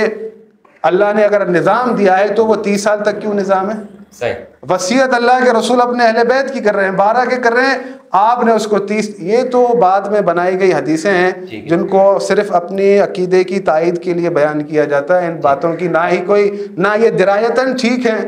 اللہ نے اگر نظام دیا ہے تو وہ 30 سال تک کیوں نظام ہے؟ وصیت اللہ کے رسول اپنے اہل بیت کی کر رہے ہیں، 12 کے کر رہے ہیں. آپ نے اس کو 30. یہ تو بعد میں بنائی گئی حدیثیں ہیں جن کو صرف اپنی عقیدے کی تائید کے لیے بیان کیا جاتا ہے. ان باتوں کی نہ ہی کوئی، نہ یہ درایتاً ٹھیک ہے،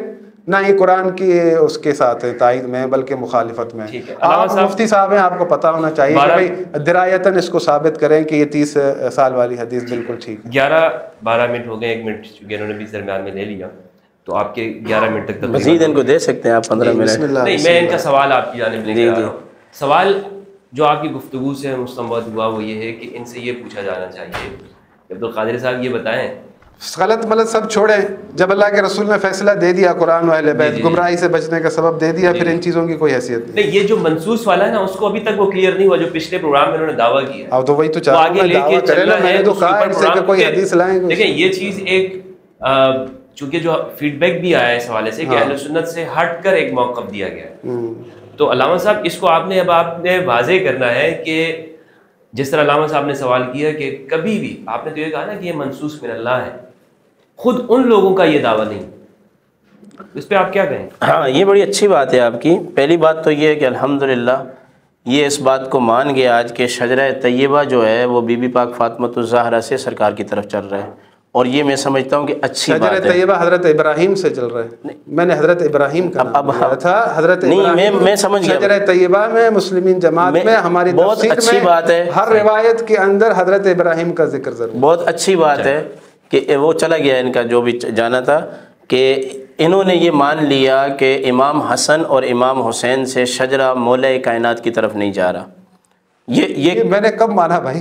نہ ہی قرآن کی اس کے ساتھ تائید میں بلکہ مخالفت میں. آپ مفتی صاحب ہیں، آپ کو پتہ ہونا چاہیے کہ بھائی درایتاً اس کو ثابت کریں کہ یہ 30 سال والی حدیث بالکل ٹھیک ہے. 11-12 منٹ ہو گئے، 1 منٹ چونکہ انہوں نے بھی درمیان میں لے لیا تو آپ کے 11 منٹ تک مزید ان کو دے سکتے ہیں آپ 15 منٹ. نہیں، میں ان کا سوال آپ کی جانب لے کے آ رہا ہوں. سوال جو آپ کی گفتگو سے مستنبط ہوا وہ یہ ہے کہ ان سے یہ پوچھا جانا چاہیے کہ عبدالقادر صاحب یہ بتائیں، غلط ملت سب چھوڑیں. جب اللہ کے رسول نے فیصلہ دے دیا قرآن و اہل بیت گمراہی سے بچنے کا سبب دے دیا، پھر ان چیزوں کی کوئی حیثیت نہیں. یہ جو منصوص والا ہے نا، اس کو ابھی تک وہ کلیئر نہیں ہوا جو پچھلے پروگرام میں انہوں نے دعویٰ کیا. اب تو وہی تو چاہتا ہوں میں دعویٰ کریں نا. میں نے تو کہا ان سے کہ کوئی حدیث لائیں. دیکھیں یہ چیز ایک چونکہ جو فیڈ بیک بھی آیا ہے اس حوالے سے کہ اہل سنت سے ہٹ کر ایک موقف دیا گیا ہے. تو علامہ صاحب اس کو آپ نے واضح کرنا ہے کہ جس طرح علامہ صاحب نے سوال کیا کہ کبھی بھی آپ نے تو یہ کہا نا کہ یہ منصوص من اللہ ہے، خود ان لوگوں کا یہ دعویٰ نہیں. اس پہ آپ کیا کہیں؟ ہاں، یہ بڑی اچھی بات ہے آپ کی. پہلی بات تو یہ ہے کہ الحمدللہ یہ اس بات کو مان گیا آج کہ شجرہ طیبہ جو ہے وہ بی بی پاک فاطمۃ الزہرا سے سرکار کی طرف چل رہا ہے. اور یہ میں سمجھتا ہوں کہ اچھی بات ہے. شجرہ طیبہ حضرت ابراہیم سے چل رہا ہے. میں نے حضرت ابراہیم کا نام لیا تھا. حضرت نہیں، میں سمجھ گیا. شجرہ طیبہ میں مسلمین جماعت میں ہماری بہت اچھی بات ہے، ہر روایت کے اندر حضرت ابراہیم کا ذکر ضرور. بہت اچھی بات ہے کہ وہ چلا گیا ان کا جو بھی جانا تھا، کہ انہوں نے یہ مان لیا کہ امام حسن اور امام حسین سے شجرہ مولا کائنات کی طرف نہیں جا رہا. یہ میں نے کب مانا بھائی؟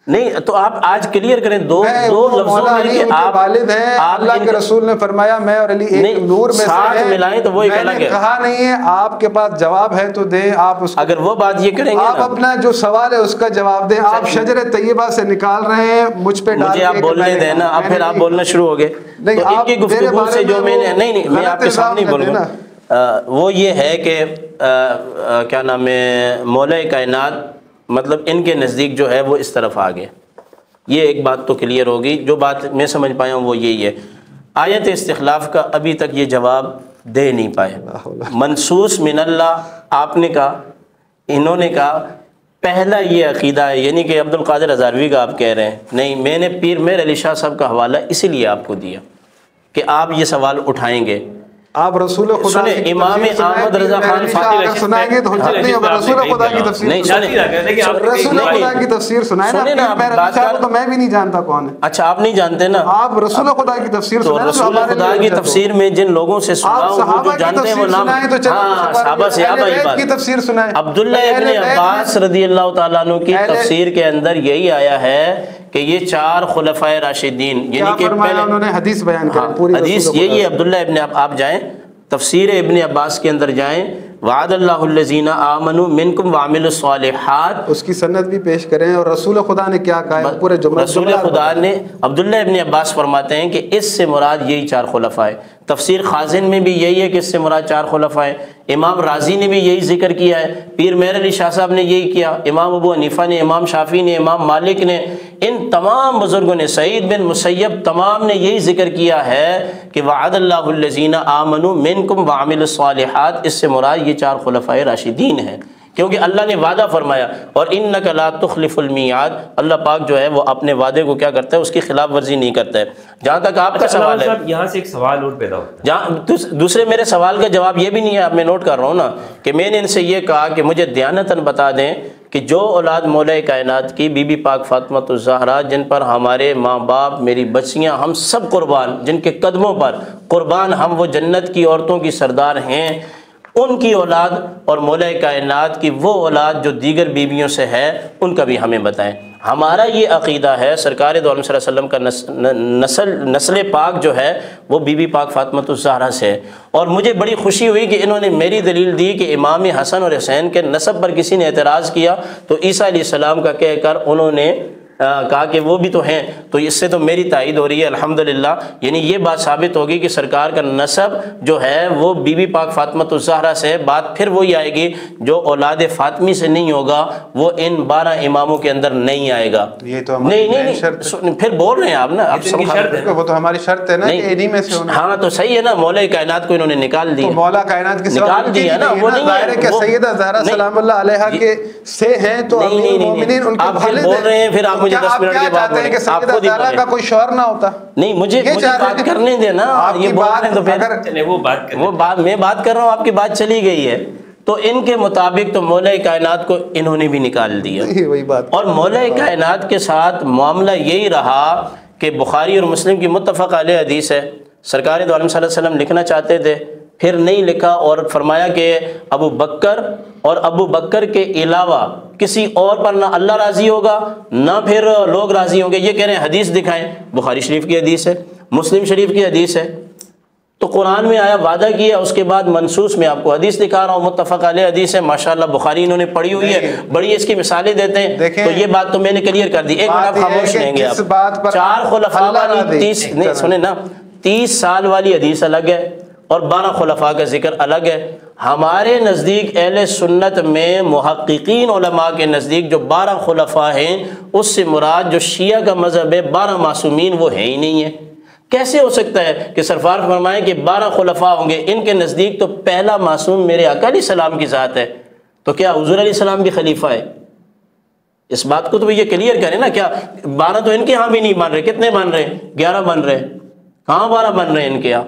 نہیں تو آپ آج کلیئر کریں دو لفظوں میں کہ آپ والد ہیں، اللہ کے رسول نے فرمایا میں اور علی ایک نور میں ساتھ ملائیں تو وہ ایک الگ ہے، کہا نہیں ہے آپ کے پاس جواب ہے تو دیں، آپ اس اگر وہ بات یہ کریں گے آپ اپنا جو سوال ہے اس کا جواب دیں، آپ شجر طیبہ سے نکال رہے ہیں مجھ پہ ڈال مجھے آپ بولنے دیں نا، اب پھر آپ بولنا شروع ہو گئے تو ان کی گفتگو سے جو میں نے نہیں میں آپ کے سامنے بولوں گا وہ یہ ہے کہ کیا نام ہے مولا کائنات مطلب ان کے نزدیک جو ہے وہ اس طرف آ گئے، یہ ایک بات تو کلیئر ہوگی، جو بات میں سمجھ پایا ہوں وہ یہی ہے۔ آیت استخلاف کا ابھی تک یہ جواب دے نہیں پائے، منصوص من اللہ آپ نے کہا، انہوں نے کہا، پہلا یہ عقیدہ ہے، یعنی کہ عبد القادر ہزاروی کا آپ کہہ رہے ہیں، نہیں میں نے پیر مہر علی شاہ صاحب کا حوالہ اسی لیے آپ کو دیا کہ آپ یہ سوال اٹھائیں گے۔ آپ رسول خدا کی امام احمد رضا خان فاطمی سنائیں گے تو حجت نہیں ہوگا، رسول خدا کی تفسیر رسول خدا کی تفسیر سنائیں نا، تو میں بھی نہیں جانتا کون ہے۔ اچھا آپ نہیں جانتے نا، آپ رسول خدا کی تفسیر تو رسول خدا کی تفسیر میں جن لوگوں سے سنا ہوں وہ جو جانتے ہیں وہ نام، ہاں صحابہ سے آپ کی تفسیر سنائیں۔ عبداللہ ابن عباس رضی اللہ تعالیٰ عنہ کی تفسیر کے اندر یہی آیا ہے کہ یہ 4 خلفائے راشدین، یعنی کہ پہلے انہوں نے حدیث بیان کری پوری حدیث یہی ہے۔ عبداللہ ابن آپ جائیں تفسیر ابن عباس کے اندر جائیں، وعد اللہ الذین آمنوا منکم وعملوا الصالحات، اس کی سند بھی پیش کریں، اور رسول خدا نے کیا کہا ہے پورے جملہ رسول خدا نے عبداللہ ابن عباس فرماتے ہیں کہ اس سے مراد یہی 4 خلفاء ہے۔ تفسیر خازن میں بھی یہی ہے کہ اس سے مراد 4 خلفاء ہیں، امام رازی نے بھی یہی ذکر کیا ہے، پیر مہر علی شاہ صاحب نے یہی کیا، امام ابو حنیفہ نے، امام شافعی نے، امام مالک نے، ان تمام بزرگوں نے، سعید بن مسیب تمام نے یہی ذکر کیا ہے کہ وعد اللہ الذین آمنوا منکم وعملوا الصالحات، اس سے مراد یہ 4 خلفائے راشدین ہیں، کیونکہ اللہ نے وعدہ فرمایا، اور انک لا تخلف المیعاد، اللہ پاک جو ہے وہ اپنے وعدے کو کیا کرتا ہے، اس کی خلاف ورزی نہیں کرتا ہے۔ جہاں تک آپ کا سوال ہے، یہاں سے ایک سوال اور پیدا ہوتا ہے، جہاں دوسرے میرے سوال کا جواب یہ بھی نہیں ہے، اب میں نوٹ کر رہا ہوں نا، کہ میں نے ان سے یہ کہا کہ مجھے دیانتاً بتا دیں کہ جو اولاد مولا کائنات کی بی بی پاک فاطمہ الزہرا، جن پر ہمارے ماں باپ، میری بچیاں، ہم سب قربان، جن کے قدموں پر قربان ہم وہ جنت کی عورتوں کی سردار ہیں، ان کی اولاد اور مولا کائنات کی وہ اولاد جو دیگر بیویوں سے ہے، ان کا بھی ہمیں بتائیں۔ ہمارا یہ عقیدہ ہے سرکار دو عالم صلی اللہ علیہ وسلم کا نسل پاک جو ہے وہ بی بی پاک فاطمہ الزہرا سے ہے، اور مجھے بڑی خوشی ہوئی کہ انہوں نے میری دلیل دی کہ امام حسن اور حسین کے نسب پر کسی نے اعتراض کیا تو عیسیٰ علیہ السلام کا کہہ کر انہوں نے کہا کہ وہ بھی تو ہیں، تو اس سے تو میری تائید ہو رہی ہے الحمدللہ، یعنی یہ بات ثابت ہوگی کہ سرکار کا نسب جو ہے وہ بی بی پاک فاطمہ الزہرا سے ہے۔ بات پھر وہی آئے گی، جو اولاد فاطمی سے نہیں ہوگا وہ ان 12 اماموں کے اندر نہیں آئے گا۔ یہ تو نہیں پھر بول رہے ہیں آپ نا، اب وہ تو ہماری شرط ہے نا کہ انہی میں سے ہونا۔ ہاں تو صحیح ہے نا، مولا کائنات کو انہوں نے نکال دیا، مولا کائنات کی نکال دیا نا، وہ نہیں ظاہر ہے کہ سیدہ زہرا سلام اللہ علیہا کے سے ہیں، تو امیر المومنین ان کے آپ پھر بول رہے ہیں، پھر آپ مجھے 10 منٹ کے بعد کہ سیدہ زہرا کا کوئی شوہر نہ ہوتا؟ نہیں مجھے بات کرنے دینا، یہ بول رہے ہیں تو پھر وہ بات میں بات کر رہا ہوں، آپ کی بات چلی گئی ہے۔ تو ان کے مطابق تو مولا کائنات کو انہوں نے بھی نکال دیا، وہی بات، اور مولا کائنات کے ساتھ معاملہ یہی رہا کہ بخاری اور مسلم کی متفق علیہ حدیث ہے، سرکار دو عالم صلی اللہ علیہ وسلم لکھنا چاہتے تھے، پھر نہیں لکھا، اور فرمایا کہ ابو بکر اور ابو بکر کے علاوہ کسی اور پر نہ اللہ راضی ہوگا نہ پھر لوگ راضی ہوں گے۔ یہ کہہ رہے ہیں حدیث دکھائیں، بخاری شریف کی حدیث ہے، مسلم شریف کی حدیث ہے، تو قرآن میں آیا وعدہ کیا، اس کے بعد منصوص میں آپ کو حدیث دکھا رہا ہوں، متفق علیہ حدیث ہے، ماشاءاللہ بخاری انہوں نے پڑھی ہوئی ہے، بڑی اس کی مثالیں دیتے ہیں، تو یہ بات تو میں نے کلیئر کر دی۔ ایک منٹ خاموش رہیں گے آپ، 4 خلفاء والی 30 نہیں سنیں نا، 30 سال والی حدیث الگ ہے اور 12 خلفاء کا ذکر الگ ہے۔ ہمارے نزدیک اہل سنت میں محققین علماء کے نزدیک جو 12 خلفاء ہیں، اس سے مراد جو شیعہ کا مذہب ہے 12 معصومین وہ ہے ہی نہیں ہے۔ کیسے ہو سکتا ہے کہ سرکار فرمائیں کہ 12 خلفاء ہوں گے؟ ان کے نزدیک تو پہلا معصوم میرے آقا علیہ السلام کی ذات ہے، تو کیا حضور علیہ السلام بھی خلیفہ ہے؟ اس بات کو تو یہ کلیئر کریں نا، کیا 12 تو ان کے ہاں بھی نہیں مان رہے، کتنے مان رہے؟ 11 مان رہے، کہاں 12 مان رہے ہیں ان کے یہاں؟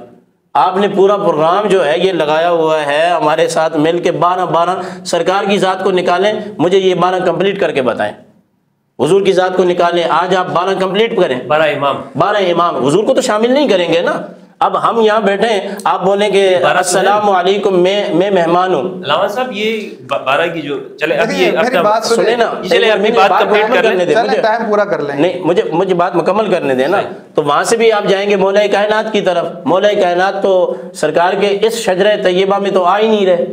آپ نے پورا پروگرام جو ہے یہ لگایا ہوا ہے ہمارے ساتھ مل کے، 12 سرکار کی ذات کو نکالیں، مجھے یہ 12 کمپلیٹ کر کے بتائیں، حضور کی ذات کو نکالیں، آج آپ 12 کمپلیٹ کریں، 12 امام 12 امام، حضور کو تو شامل نہیں کریں گے نا۔ اب ہم یہاں بیٹھے ہیں، آپ بولیں کہ السلام علیکم، میں مہمان ہوں۔ علامہ صاحب یہ 12 کی جو چلے اب یہ میری بات سنیں نا، چلے اپنی بات کمپلیٹ کر لیں، چلیں ٹائم پورا کر لیں۔ نہیں مجھے بات مکمل کرنے دیں نا۔ تو وہاں سے بھی آپ جائیں گے مولا کائنات کی طرف، مولا کائنات تو سرکار کے اس شجرہ طیبہ میں تو آ ہی نہیں رہے،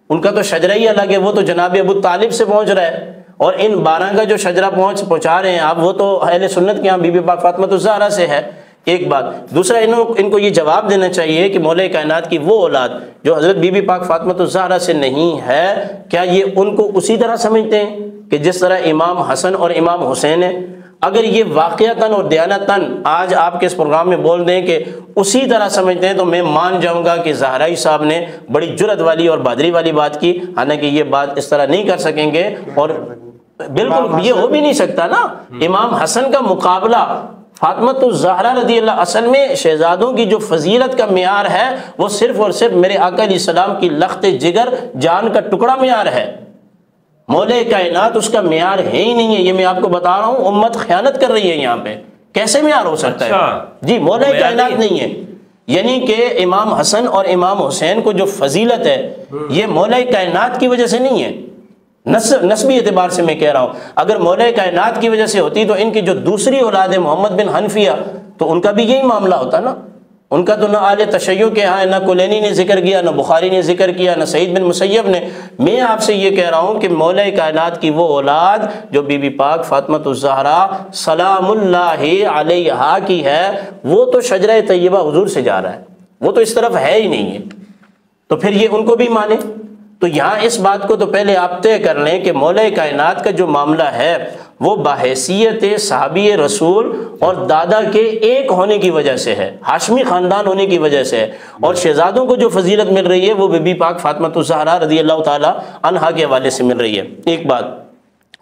ان کا تو شجرہ ہی الگ ہے، وہ تو جناب ابو طالب سے پہنچ رہا ہے، اور ان 12 کا جو شجرہ پہنچا رہے ہیں آپ، وہ تو اہل سنت کے یہاں بی بی پاک فاطمہ الزہرا سے ہے۔ ایک بات، دوسرا ان کو یہ جواب دینا چاہیے کہ مولا کائنات کی وہ اولاد جو حضرت بی بی پاک فاطمہ الزہرا سے نہیں ہے، کیا یہ ان کو اسی طرح سمجھتے ہیں کہ جس طرح امام حسن اور امام حسین ہیں؟ اگر یہ واقعتاً اور دیانتاً آج آپ کے اس پروگرام میں بول دیں کہ اسی طرح سمجھتے ہیں، تو میں مان جاؤں گا کہ زہرائی صاحب نے بڑی جرت والی اور بہادری والی بات کی، حالانکہ یہ بات اس طرح نہیں کر سکیں گے، اور بالکل یہ ہو بھی نہیں سکتا نا۔ امام حسن کا مقابلہ فاطمہ الزہرا رضی اللہ، اصل میں شہزادوں کی جو فضیلت کا معیار ہے وہ صرف اور صرف میرے آقا علیہ السلام کی لخت جگر جان کا ٹکڑا معیار ہے، مولا کائنات اس کا معیار ہے ہی نہیں ہے۔ یہ میں آپ کو بتا رہا ہوں، امت خیانت کر رہی ہے یہاں پہ، کیسے معیار ہو سکتا ہے؟ جی مولا کائنات نہیں ہے، یعنی کہ امام حسن اور امام حسین کو جو فضیلت ہے یہ مولا کائنات کی وجہ سے نہیں ہے، نسبی اعتبار سے میں کہہ رہا ہوں۔ اگر مولا کائنات کی وجہ سے ہوتی تو ان کی جو دوسری اولاد ہے محمد بن حنفیہ، تو ان کا بھی یہی معاملہ ہوتا نا۔ ان کا تو نہ آل تشیع کے ہاں، نہ کلینی نے ذکر کیا، نہ بخاری نے ذکر کیا، نہ سعید بن مسیب نے۔ میں آپ سے یہ کہہ رہا ہوں کہ مولا کائنات کی وہ اولاد جو بی بی پاک فاطمہ الزہرا سلام اللہ علیہا کی ہے، وہ تو شجرہ طیبہ حضور سے جا رہا ہے، وہ تو اس طرف ہے ہی نہیں ہے، تو پھر یہ ان کو بھی مانے۔ تو یہاں اس بات کو تو پہلے آپ طے کر لیں کہ مولا کائنات کا جو معاملہ ہے وہ بحیثیت صحابی رسول اور دادا کے ایک ہونے کی وجہ سے ہے، ہاشمی خاندان ہونے کی وجہ سے ہے، اور شہزادوں کو جو فضیلت مل رہی ہے وہ بی بی پاک فاطمہ الزہرا رضی اللہ تعالی عنہا کے حوالے سے مل رہی ہے۔ ایک بات،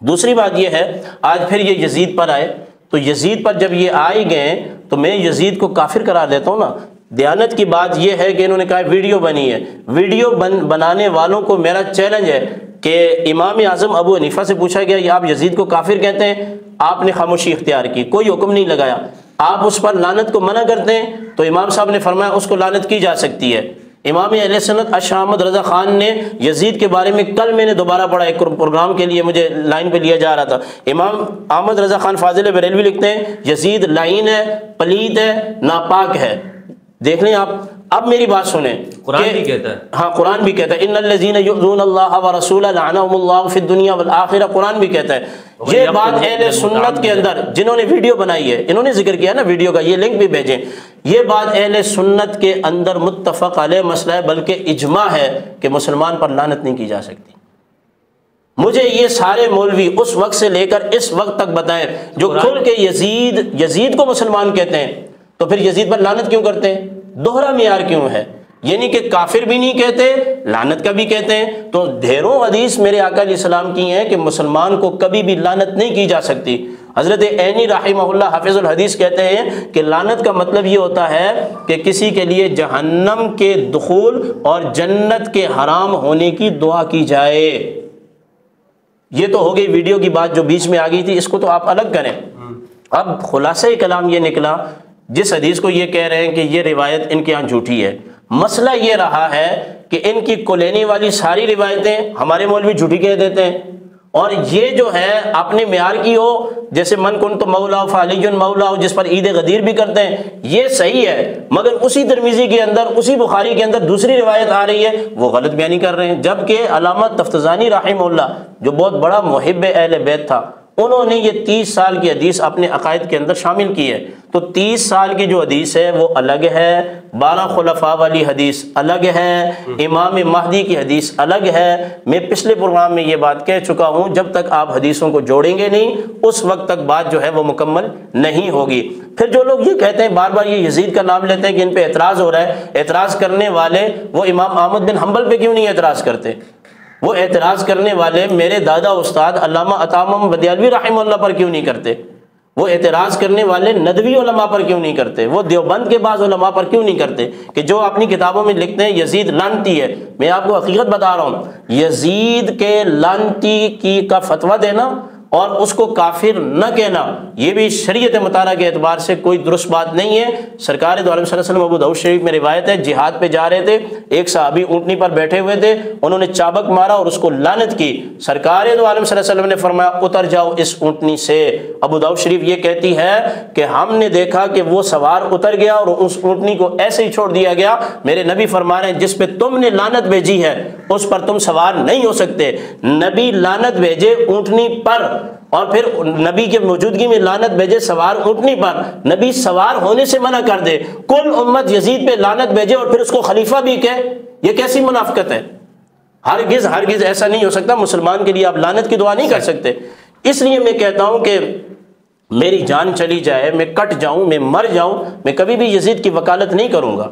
دوسری بات یہ ہے، آج پھر یہ یزید پر آئے، تو یزید پر جب یہ آئے گئے تو میں یزید کو کافر قرار دیتا ہوں نا۔ دیانت کی بات یہ ہے کہ انہوں نے کہا ویڈیو بنی ہے، ویڈیو بنانے والوں کو میرا چیلنج ہے کہ امام اعظم ابو حنیفہ سے پوچھا گیا یہ آپ یزید کو کافر کہتے ہیں، آپ نے خاموشی اختیار کی، کوئی حکم نہیں لگایا۔ آپ اس پر لعنت کو منع کرتے ہیں تو امام صاحب نے فرمایا اس کو لعنت کی جا سکتی ہے۔ امام اہل سنت اشرف احمد رضا خان نے یزید کے بارے میں، کل میں نے دوبارہ پڑھا ایک پروگرام کے لیے، مجھے لائن پہ لیا جا رہا تھا، امام احمد رضا خان فاضل بریلوی لکھتے ہیں یزید لعین ہے، پلید ہے، ناپاک ہے۔ دیکھ لیں آپ، اب میری بات سنیں، قرآن بھی کہتا ہے، ہاں قرآن بھی کہتا ہے ان الذین یؤذون اللہ ورسولہ لعنہم اللہ فی الدنیا والآخرہ، قرآن بھی کہتا ہے۔ یہ بات اہل سنت کے اندر جنہوں نے ویڈیو بنائی ہے، انہوں نے ذکر کیا نا ویڈیو کا، یہ لنک بھی بھیجیں، یہ بات اہل سنت کے اندر متفق علیہ مسئلہ ہے، بلکہ اجماع ہے کہ مسلمان پر لعنت نہیں کی جا سکتی۔ مجھے یہ سارے مولوی اس وقت سے لے کر اس وقت تک بتائیں جو کھل کے یزید کو مسلمان کہتے ہیں، تو پھر یزید پر لعنت کیوں کرتے ہیں؟ دوہرا معیار کیوں ہے؟ یعنی کہ کافر بھی نہیں کہتے، لعنت کا بھی کہتے ہیں۔ تو ڈھیروں حدیث میرے آقا علیہ السلام کی ہیں کہ مسلمان کو کبھی بھی لعنت نہیں کی جا سکتی۔ حضرت عینی رحمہ اللہ حافظ الحدیث کہتے ہیں کہ لعنت کا مطلب یہ ہوتا ہے کہ کسی کے لیے جہنم کے دخول اور جنت کے حرام ہونے کی دعا کی جائے۔ یہ تو ہو گئی ویڈیو کی بات جو بیچ میں آ گئی تھی، اس کو تو آپ الگ کریں۔ اب خلاصہ کلام یہ نکلا، جس حدیث کو یہ کہہ رہے ہیں کہ یہ روایت ان کے یہاں جھوٹی ہے، مسئلہ یہ رہا ہے کہ ان کی کلینی والی ساری روایتیں ہمارے مولوی جھوٹی کہہ دیتے ہیں، اور یہ جو ہے اپنے معیار کی ہو، جیسے من کن تو مولا فعلی مولا ہو، جس پر عید غدیر بھی کرتے ہیں، یہ صحیح ہے، مگر اسی ترمذی کے اندر، اسی بخاری کے اندر دوسری روایت آ رہی ہے، وہ غلط بیانی کر رہے ہیں۔ جبکہ علامہ تفتزانی رحمہ اللہ جو بہت بڑا محب اہل بیت تھا، انہوں نے یہ 30 سال کی حدیث اپنے عقائد کے اندر شامل کی ہے۔ تو 30 سال کی جو حدیث ہے وہ الگ ہے، 12 خلفاء والی حدیث الگ ہے، امام مہدی کی حدیث الگ ہے۔ میں پچھلے پروگرام میں یہ بات کہہ چکا ہوں، جب تک آپ حدیثوں کو جوڑیں گے نہیں اس وقت تک بات جو ہے وہ مکمل نہیں ہوگی۔ پھر جو لوگ یہ کہتے ہیں، بار بار یہ یزید کا نام لیتے ہیں کہ ان پہ اعتراض ہو رہا ہے، اعتراض کرنے والے وہ امام احمد بن حنبل پہ کیوں نہیں اعتراض کرتے؟ وہ اعتراض کرنے والے میرے دادا استاد علامہ عطا محمد بدیالوی رحمہ اللہ پر کیوں نہیں کرتے؟ وہ اعتراض کرنے والے ندوی علماء پر کیوں نہیں کرتے؟ وہ دیوبند کے بعض علماء پر کیوں نہیں کرتے کہ جو اپنی کتابوں میں لکھتے ہیں یزید لعنتی ہے؟ میں آپ کو حقیقت بتا رہا ہوں، یزید کے لعنتی کا فتویٰ دینا اور اس کو کافر نہ کہنا، یہ بھی شریعت مطالعہ کے اعتبار سے کوئی درست بات نہیں ہے۔ سرکار دو عالم صلی اللہ علیہ وسلم، ابو داؤد شریف میں روایت ہے، جہاد پہ جا رہے تھے، ایک صحابی اونٹنی پر بیٹھے ہوئے تھے، انہوں نے چابک مارا اور اس کو لعنت کی۔ سرکار دو عالم صلی اللہ علیہ وسلم نے فرمایا اتر جاؤ اس اونٹنی سے۔ ابو داؤد شریف یہ کہتی ہے کہ ہم نے دیکھا کہ وہ سوار اتر گیا اور اس اونٹنی کو ایسے ہی چھوڑ دیا گیا۔ میرے نبی فرما رہے ہیں جس پہ تم نے لعنت بھیجی ہے اس پر تم سوار نہیں ہو سکتے۔ نبی لعنت بھیجے اونٹنی پر، اور پھر نبی کے موجودگی میں لعنت بھیجے سوار اونٹنی پر، نبی سوار ہونے سے منع کر دے، کل امت یزید پہ لعنت بھیجے اور پھر اس کو خلیفہ بھی کہے، یہ کیسی منافقت ہے؟ ہرگز ہرگز ایسا نہیں ہو سکتا۔ مسلمان کے لیے آپ لعنت کی دعا نہیں کر سکتے۔ اس لیے میں کہتا ہوں کہ میری جان چلی جائے، میں کٹ جاؤں، میں مر جاؤں، میں کبھی بھی یزید کی وکالت نہیں کروں گا۔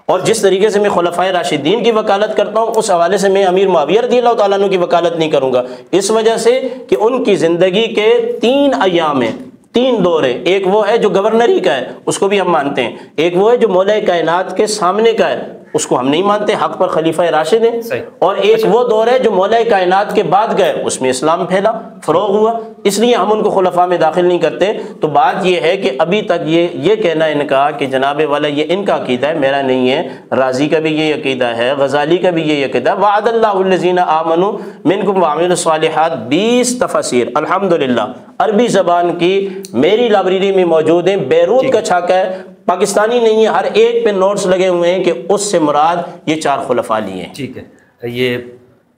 اور جس طریقے سے میں خلفائے راشدین کی وکالت کرتا ہوں اس حوالے سے میں امیر معاویہ رضی اللہ تعالیٰ عنہ کی وکالت نہیں کروں گا، اس وجہ سے کہ ان کی زندگی کے 3 ایام ہیں، 3 دور ہیں۔ ایک وہ ہے جو گورنری کا ہے، اس کو بھی ہم مانتے ہیں، ایک وہ ہے جو مولا کائنات کے سامنے کا ہے، اس کو ہم نہیں مانتے، حق پر خلیفہ راشد ہیں، اور ایک وہ دور ہے جو مولا کائنات کے بعد گئے، اس میں اسلام پھیلا، فروغ ہوا، اس لیے ہم ان کو خلفاء میں داخل نہیں کرتے۔ تو بات یہ ہے کہ ابھی تک یہ کہنا ان کا کہ جناب والا یہ ان کا عقیدہ ہے، میرا نہیں ہے، رازی کا بھی یہ عقیدہ ہے، غزالی کا بھی یہ عقیدہ، وعد اللہ الذین آمنوا منکم وعملوا الصالحات، 20 تفاسیر الحمدللہ عربی زبان کی میری لائبریری میں موجود ہیں، بیروت کا چھاپا ہے، پاکستانی نہیں ہے، ہر ایک پہ نوٹس لگے ہوئے ہیں کہ اس سے مراد یہ 4 خلفاء لیے ہیں۔ ٹھیک ہے، یہ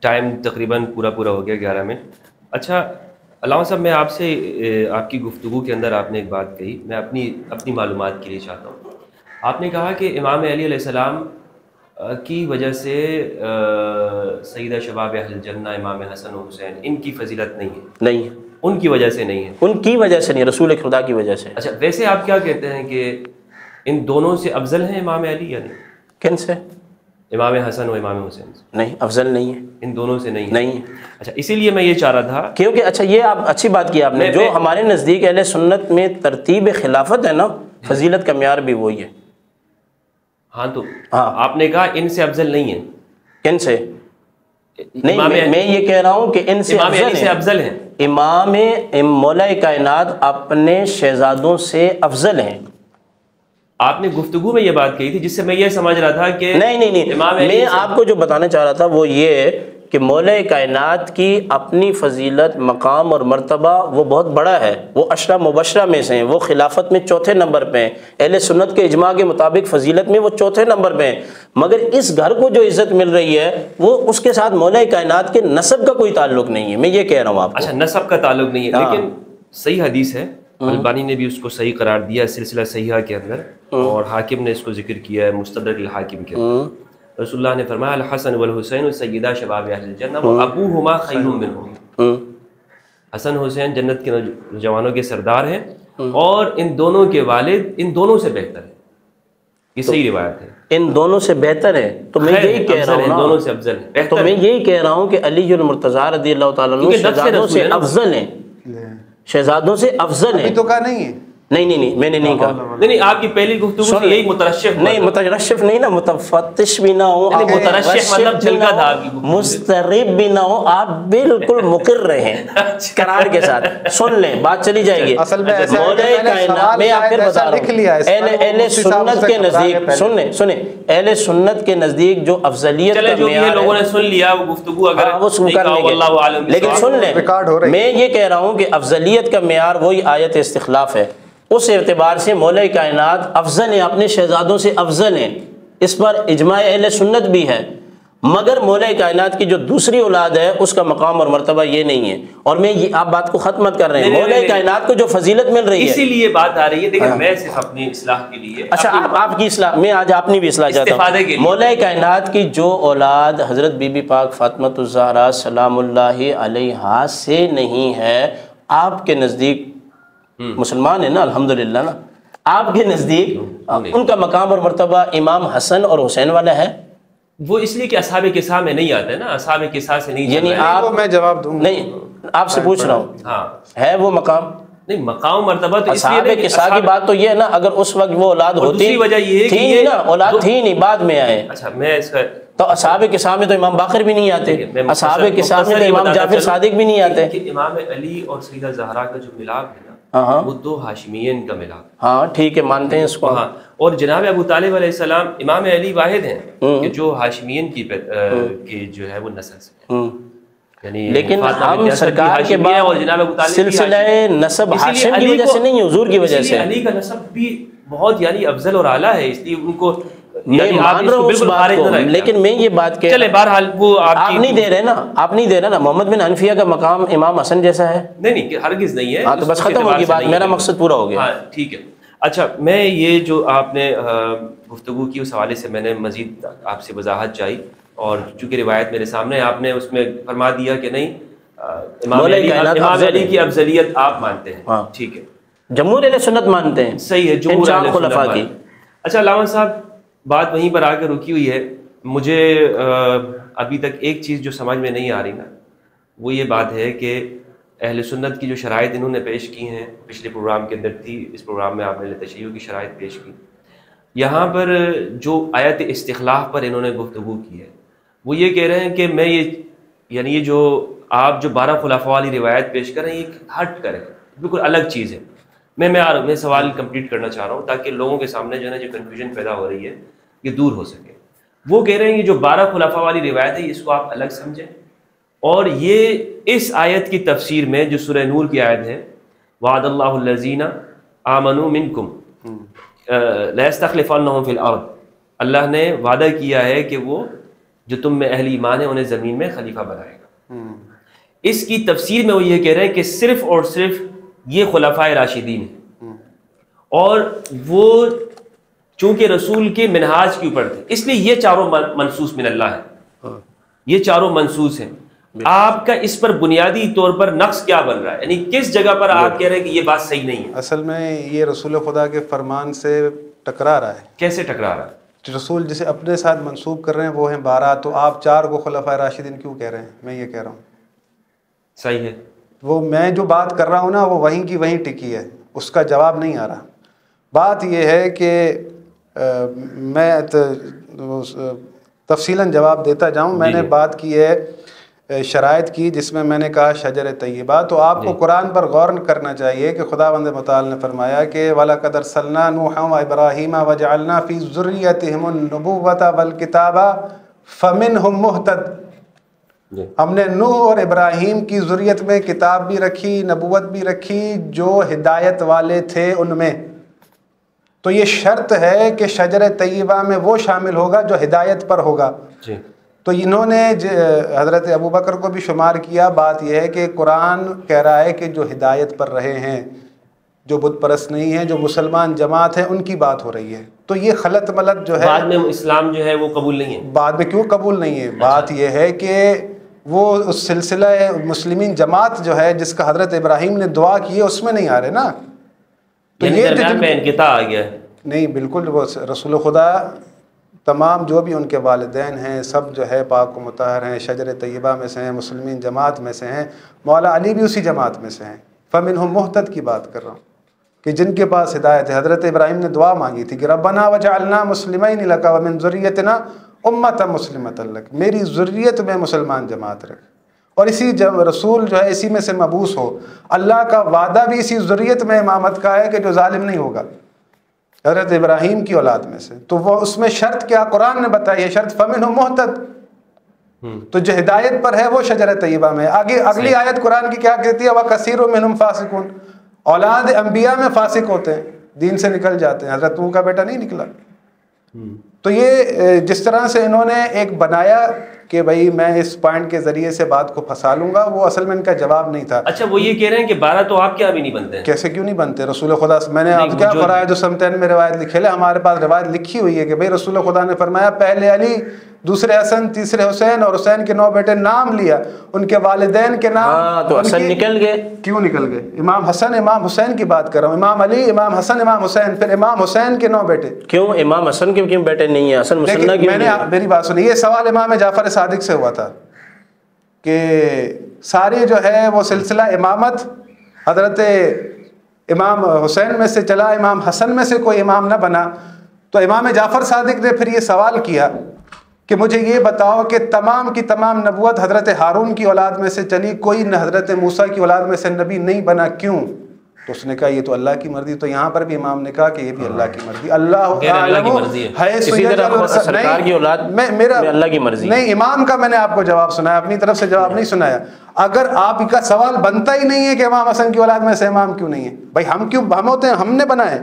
ٹائم تقریباً پورا ہو گیا 11 منٹ۔ اچھا علامہ صاحب، میں آپ سے آپ کی گفتگو کے اندر آپ نے ایک بات کہی، میں اپنی معلومات کے لیے چاہتا ہوں۔ آپ نے کہا کہ امام علی علیہ السلام کی وجہ سے سیدہ شباب اہل الجنہ امام حسن و حسین ان کی فضیلت نہیں ہے؟ نہیں، ان کی وجہ سے نہیں ہے، ان کی وجہ سے نہیں، رسول خدا کی وجہ سے۔ اچھا، ویسے آپ کیا کہتے ہیں کہ ان دونوں سے افضل ہیں امام علی یا نہیں؟ کن سے؟ امام حسن و امام حسین سے؟ نہیں، افضل نہیں ہے، ان دونوں سے نہیں ہے؟ نہیں ہے۔ اچھا، اسی لیے میں یہ چاہ رہا تھا کیونکہ اچھا یہ آپ اچھی بات کی آپ نے، جو ہمارے نزدیک اہل سنت میں ترتیب خلافت ہے نا، فضیلت کا معیار بھی وہی ہے۔ ہاں، تو آپ نے کہا ان سے افضل نہیں ہے، کن سے؟ نہیں، میں یہ کہہ رہا ہوں کہ ان سے افضل ہیں۔ امام مولا کائنات اپنے شہزادوں سے افضل ہیں۔ آپ نے گفتگو میں یہ بات کہی تھی جس سے میں یہ سمجھ رہا تھا کہ نہیں، میں آپ کو جو بتانا چاہ رہا تھا وہ یہ ہے کہ مولا کائنات کی اپنی فضیلت، مقام اور مرتبہ وہ بہت بڑا ہے، وہ 10 مبشرہ میں سے ہیں، وہ خلافت میں 4تھے نمبر پہ ہیں، اہل سنت کے اجماع کے مطابق فضیلت میں وہ 4تھے نمبر پہ ہیں، مگر اس گھر کو جو عزت مل رہی ہے وہ اس کے ساتھ مولا کائنات کے نسب کا کوئی تعلق نہیں ہے، میں یہ کہہ رہا ہوں آپ کو۔ اچھا، نسب کا تعلق نہیں ہے، لیکن صحیح حدیث ہے، البانی نے بھی اس کو صحیح قرار دیا سلسلہ صحیحہ کے اندر، اور حاکم نے اس کو ذکر کیا ہے مستدرک الحاکم کے اندر۔ رسول اللہ نے فرمایا الحسن والحسین سیدہ شباب اہل الجنہ وابوہما خیر منہما، حسن حسین جنت کے نوجوانوں کے سردار ہیں اور ان دونوں کے والد ان دونوں سے بہتر ہیں، یہ صحیح روایت ہے، ان دونوں سے بہتر ہے۔ تو میں یہی کہہ رہا ہوں نا، دونوں سے افضل ہے، تو میں یہی کہہ رہا ہوں کہ علی المرتضیٰ رضی اللہ تعالیٰ عنہ شہزادوں سے افضل ہیں، شہزادوں سے افضل ہیں۔ تو کہا نہیں ہے، نہیں، میں نے نہیں کہا۔ نہیں، آپ کی پہلی گفتگو سے یہی مترشف نہیں، مترشف نہیں نا، متفتش بھی نہ ہو، مترشف مطلب جھلکا تھا، مسترب بھی نہ ہو، آپ بالکل مقر رہیں قرار کے ساتھ۔ سن لیں، بات چلی جائے گی۔ مولا کائنات میں آپ پھر بتا رہا ہوں، اہل سنت کے نزدیک سنیں، اہل سنت کے نزدیک جو افضلیت کا معیار، لوگوں نے سن لیا وہ گفتگو، اگر وہ کر لیں گے، لیکن سن لیں، میں یہ کہہ رہا ہوں کہ افضلیت کا معیار وہی آیت استخلاف ہے، اس اعتبار سے مولا کائنات افضل ہیں، اپنے شہزادوں سے افضل ہیں، اس پر اجماع اہل سنت بھی ہے، مگر مولا کائنات کی جو دوسری اولاد ہے اس کا مقام اور مرتبہ یہ نہیں ہے۔ اور میں یہ آپ بات کو ختم مت کر رہے ہیں، مولا کائنات کو جو فضیلت مل رہی ہے اسی لیے بات آ رہی ہے، دیکھیں میں صرف اپنی اصلاح کے لیے، اچھا آپ کی اصلاح، میں آج اپنی بھی اصلاح چاہتا ہوں۔ مولا کائنات کی جو اولاد حضرت بی بی پاک فاطمہ الزہرا سلام اللہ علیہا سے نہیں ہے، آپ کے نزدیک مسلمان ہے نا الحمدللہ نا، آپ کے نزدیک ان کا مقام اور مرتبہ امام حسن اور حسین والا ہے؟ وہ اس لیے کہ اصحاب کساء میں نہیں آتا ہے نا، اصحاب کساء سے نہیں، یعنی آپ، میں جواب دوں، نہیں آپ سے پوچھ رہا ہوں، ہاں ہے وہ مقام؟ نہیں مقام مرتبہ تو اصحاب کسا کی بات تو یہ ہے نا، اگر اس وقت وہ اولاد ہوتی، دوسری وجہ یہ ہے کہ تھی نا اولاد تھی نہیں، بعد میں آئے. اچھا میں اس کا تو اصحاب کسا میں تو امام باقر بھی نہیں آتے، اصحاب کسا میں تو امام جعفر صادق بھی نہیں آتے. کہ امام علی اور سیدہ زہرا کا جو ملاپ ہے نا وہ دو ہاشمیین کا ملاپ. ہاں ٹھیک ہے، مانتے ہیں اس کو. ہاں، اور جناب ابو طالب علیہ السلام امام علی واحد ہیں کہ جو ہاشمیین کی جو ہے وہ نسل سے، یعنی لیکن ہم سرکار کے بعد سلسلہ نسب ہاشم کی وجہ سے نہیں، حضور کی وجہ سے. علی کا نسب بھی بہت یعنی افضل اور اعلیٰ ہے، اس لیے ان کو میں مان رہا ہوں اس بات کو، لیکن میں یہ بات کہ چلے بہرحال وہ آپ نہیں دے رہے نا، آپ نہیں دے رہے نا. محمد بن حنفیہ کا مقام امام حسن جیسا ہے؟ نہیں ہرگز نہیں ہے. ہاں تو بس ختم ہوگی بات، میرا مقصد پورا ہو گیا. ہاں ٹھیک ہے. اچھا میں یہ جو آپ نے گفتگو کی اس حوالے سے میں نے مزید آپ سے وضاحت چاہی، اور چونکہ روایت میرے سامنے، آپ نے اس میں فرما دیا کہ نہیں امام علی کی افضلیت آپ مانتے ہیں. ٹھیک ہے، جمہور اہل سنت مانتے ہیں. صحیح ہے، جمہور اہل خلفاء کی. اچھا علامہ صاحب بات وہیں پر آ کے رکی ہوئی ہے. مجھے ابھی تک ایک چیز جو سمجھ میں نہیں آ رہی نا، وہ یہ بات ہے کہ اہل سنت کی جو شرائط انہوں نے پیش کی ہیں، پچھلے پروگرام کے اندر تھی، اس پروگرام میں آپ نے تشیع کی شرائط پیش کی. یہاں پر جو آیت استخلاف پر انہوں نے گفتگو کی ہے، وہ یہ کہہ رہے ہیں کہ میں یہ جو آپ جو 12 خلفاء والی روایت پیش کر رہے ہیں یہ ہٹ کریں، بالکل الگ چیز ہے. میں سوال کمپلیٹ کرنا چاہ رہا ہوں تاکہ لوگوں کے سامنے جو ہے نا جو کنفیوژن پیدا ہو رہی ہے یہ دور ہو سکے. وہ کہہ رہے ہیں کہ جو 12 خلفاء والی روایت ہے اس کو آپ الگ سمجھیں، اور یہ اس آیت کی تفسیر میں جو سورہ نور کی آیت ہے، وعد اللہ الذین آمنوا منکم لیستخلفنہم فی الارض، اللہ نے وعدہ کیا ہے کہ وہ جو تم میں اہل ایمان ہیں انہیں زمین میں خلیفہ بنائے گا. اس کی تفسیر میں وہ یہ کہہ رہے ہیں کہ صرف اور صرف یہ خلفاء راشدین ہیں، اور وہ چونکہ رسول کے منہاج کے اوپر تھے اس لیے یہ چاروں منصوص من اللہ ہے، یہ چاروں منصوص ہیں. آپ کا اس پر بنیادی طور پر نقص کیا بن رہا ہے، یعنی کس جگہ پر آپ کہہ رہے ہیں کہ یہ بات صحیح نہیں ہے؟ اصل میں یہ رسول خدا کے فرمان سے ٹکرا رہا ہے. کیسے ٹکرا رہا ہے؟ رسول جسے اپنے ساتھ منسوب کر رہے ہیں وہ ہیں 12، تو آپ 4 کو خلفاء راشدین کیوں کہہ رہے ہیں؟ میں یہ کہہ رہا ہوں صحیح ہے. وہ میں جو بات کر رہا ہوں نا وہ وہیں کی وہیں ٹکی ہے، اس کا جواب نہیں آ رہا. بات یہ ہے کہ میں تفصیلاً جواب دیتا جاؤں. میں نے بات کی ہے شرائط کی، جس میں نے کہا شجر طیبہ. تو آپ کو قرآن پر غور کرنا چاہیے کہ خداوند متعال نے فرمایا کہ وَلَقَدْ أَرْسَلْنَا نُوحًا وَإِبْرَاهِيمَ وَجَعَلْنَا فِي ذُرِّيَّتِهِمُ النُّبُوَّةَ وَالْكِتَابَ فَمِنْهُمْ مُهْتَدٍ. ہم نے نوح اور ابراہیم کی ذریت میں کتاب بھی رکھی، نبوت بھی رکھی، جو ہدایت والے تھے ان میں. تو یہ شرط ہے کہ شجر طیبہ میں وہ شامل ہوگا جو ہدایت پر ہوگا. تو انہوں نے حضرت ابوبکر کو بھی شمار کیا. بات یہ ہے کہ قرآن کہہ رہا ہے کہ جو ہدایت پر رہے ہیں، جو بت پرست نہیں ہیں، جو مسلمان جماعت ہیں، ان کی بات ہو رہی ہے. تو یہ خلط ملط جو ہے، بعد میں اسلام جو ہے وہ قبول نہیں ہے. بعد میں کیوں قبول نہیں ہے؟ بات یہ ہے کہ وہ اس سلسلہ مسلمین جماعت جو ہے جس کا حضرت ابراہیم نے دعا کی ہے اس میں نہیں آ رہے نا. تو یہ درمیان میں انقطاع آ گیا. نہیں بالکل، وہ رسول خدا تمام جو بھی ان کے والدین ہیں سب جو ہے پاک و مطہر ہیں، شجر طیبہ میں سے ہیں، مسلمین جماعت میں سے ہیں. مولا علی بھی اسی جماعت میں سے ہیں. فمنہم مہتد کی بات کر رہا ہوں کہ جن کے پاس ہدایت ہے. حضرت ابراہیم نے دعا مانگی تھی کہ ربنا وجعلنا مسلمین لک ومن ذریتنا امۃ مسلمۃ لک، میری ذریت میں مسلمان جماعت رکھ. اور اسی رسول جو ہے اسی میں سے مبعوث ہو. اللہ کا وعدہ بھی اسی ذریت میں امامت کا ہے کہ جو ظالم نہیں ہوگا، حضرت ابراہیم کی اولاد میں سے. تو وہ اس میں شرط کیا قرآن نے بتائی ہے؟ شرط فمنہم مہتد. تو جو ہدایت پر ہے وہ شجر طیبہ میں. آگے اگلی آیت قرآن کی کیا کہتی ہے؟ وَكَثِيرٌ مِّنْهُمْ فَاسِقُونَ. اولاد انبیاء میں فاسق ہوتے ہیں، دین سے نکل جاتے ہیں. حضرت نوح کا بیٹا نہیں نکلا. تو یہ جس طرح سے انہوں نے ایک بنایا کہ بھائی میں اس پوائنٹ کے ذریعے سے بات کو پھنسا لوں گا، وہ اصل میں ان کا جواب نہیں تھا. اچھا وہ یہ کہہ رہے ہیں کہ 12 تو آپ کے یہاں بھی نہیں بنتے ہیں. کیسے کیوں نہیں بنتے؟ رسول خدا میں نے آپ کیا فرمایا جو سمتین میں روایت لکھی ہے، ہمارے پاس روایت لکھی ہوئی ہے کہ بھائی رسول خدا نے فرمایا پہلے علی، دوسرے حسن، تیسرے حسین، اور حسین کے 9 بیٹے نام لیا، ان کے والدین کے نام. تو حسن نکل گئے. کیوں نکل گئے؟ امام حسن امام حسین کی بات کر رہا ہوں. امام علی، امام حسن، امام حسین، پھر امام حسین کے 9 بیٹے. کیوں امام حسن کے کیوں بیٹے نہیں ہیں؟ حسن مسنہ کی. میں نے میری بات سنی، یہ سوال امام جعفر صادق سے ہوا تھا کہ سارے جو ہے وہ سلسلہ امامت حضرت امام حسین میں سے چلا، امام حسن میں سے کوئی امام نہ بنا، تو امام جعفر صادق نے پھر یہ سوال کیا کہ مجھے یہ بتاؤ کہ تمام کی تمام نبوت حضرت ہارون کی اولاد میں سے چلی، کوئی نہ حضرت موسیٰ کی اولاد میں سے نبی نہیں بنا، کیوں؟ تو اس نے کہا یہ تو اللہ کی مرضی. تو یہاں پر بھی امام نے کہا کہ یہ بھی اللہ کی مرضی. اللہ کی مرضی ہے. اسی طرح سرکار کی اولاد میرا اللہ کی مرضی نہیں. امام کا میں نے آپ کو جواب سنایا، اپنی طرف سے جواب نہیں سنایا. اگر آپ کا سوال بنتا ہی نہیں ہے کہ امام حسن کی اولاد میں سے امام کیوں نہیں ہے، بھائی ہم ہوتے ہیں، ہم نے بنائے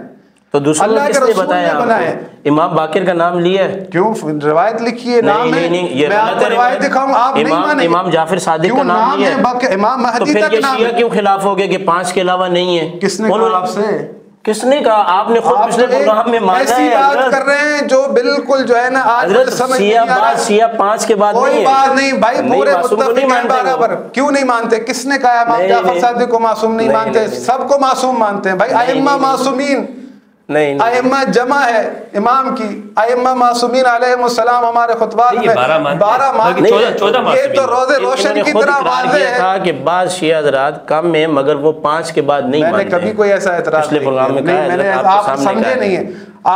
تو دوسروں نے کس نے بتایا آپ کو؟ امام باقر کا نام لیا ہے؟ کیوں روایت لکھی ہے، نام ہے. میں آپ کو روایت دکھاؤں، آپ نہیں مانیں. امام جعفر صادق کا نام لیا ہے، امام مہدی تک نام ہے. شیعہ کیوں خلاف ہو گئے کہ 5 کے علاوہ نہیں ہے؟ کس نے کہا آپ سے؟ کس نے کہا؟ آپ نے خود پچھلے پروگرام میں مانا ہے. ایسی بات کر رہے ہیں جو بالکل جو ہے نا آج شیعہ 5 کے بعد کوئی بات نہیں بھائی، پورے متفق ہیں برابر. کیوں نہیں مانتے؟ کس نے کہا امام جعفر صادق کو معصوم نہیں مانتے؟ سب کو معصوم مانتے ہیں بھائی. ائمہ معصومین نہیں، ائمہ جمع ہے امام کی، ائمہ معصومین علیہم السلام ہمارے خطبات میں 12 مان، یہ تو روزے روشن کی طرح واضح ہے کہ بعض شیعہ حضرات کم میں مگر وہ 5 کے بعد نہیں مانتے. میں نے کبھی کوئی ایسا اعتراض نہیں کیا. آپ سمجھے نہیں ہیں،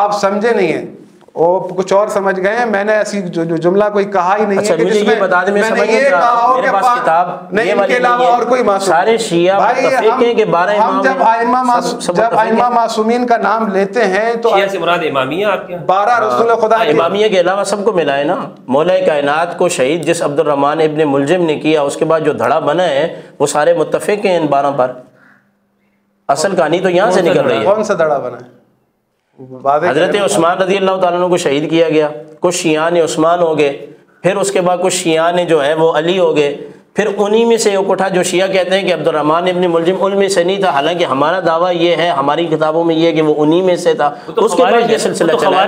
آپ سمجھے نہیں ہیں، وہ کچھ اور سمجھ گئے ہیں. میں نے ایسی جملہ کوئی کہا ہی نہیں ہے کہ جس میں میں نے یہ کہا ہو کہ نہیں ان کے علاوہ اور کوئی معصوم. سارے شیعہ متفق ہیں کہ 12 امام. جب ائمہ معصومین کا نام لیتے ہیں تو شیعہ سے مراد امامیہ آپ کے 12 رسول خدا امامیہ کے علاوہ سب کو ملا ہے نا. مولا کائنات کو شہید جس عبد الرحمن ابن ملجم نے کیا، اس کے بعد جو دھڑا بنا ہے وہ سارے متفق ہیں ان 12 پر. اصل کہانی تو یہاں سے نکل رہی ہے. کون سا دھڑا بنا ہے؟ حضرت عثمان رضی اللہ تعالیٰ عنہ کو شہید کیا گیا، کچھ شیعان عثمان ہو گئے، پھر اس کے بعد کچھ شیعان جو ہے وہ علی ہو گئے، پھر انہی میں سے ایک اٹھا جو شیعہ کہتے ہیں کہ عبد الرحمن ابن ملجم ان میں سے نہیں تھا، حالانکہ ہمارا دعویٰ یہ ہے، ہماری کتابوں میں یہ ہے کہ وہ انہی میں سے تھا. اس کے بعد یہ سلسلہ چلا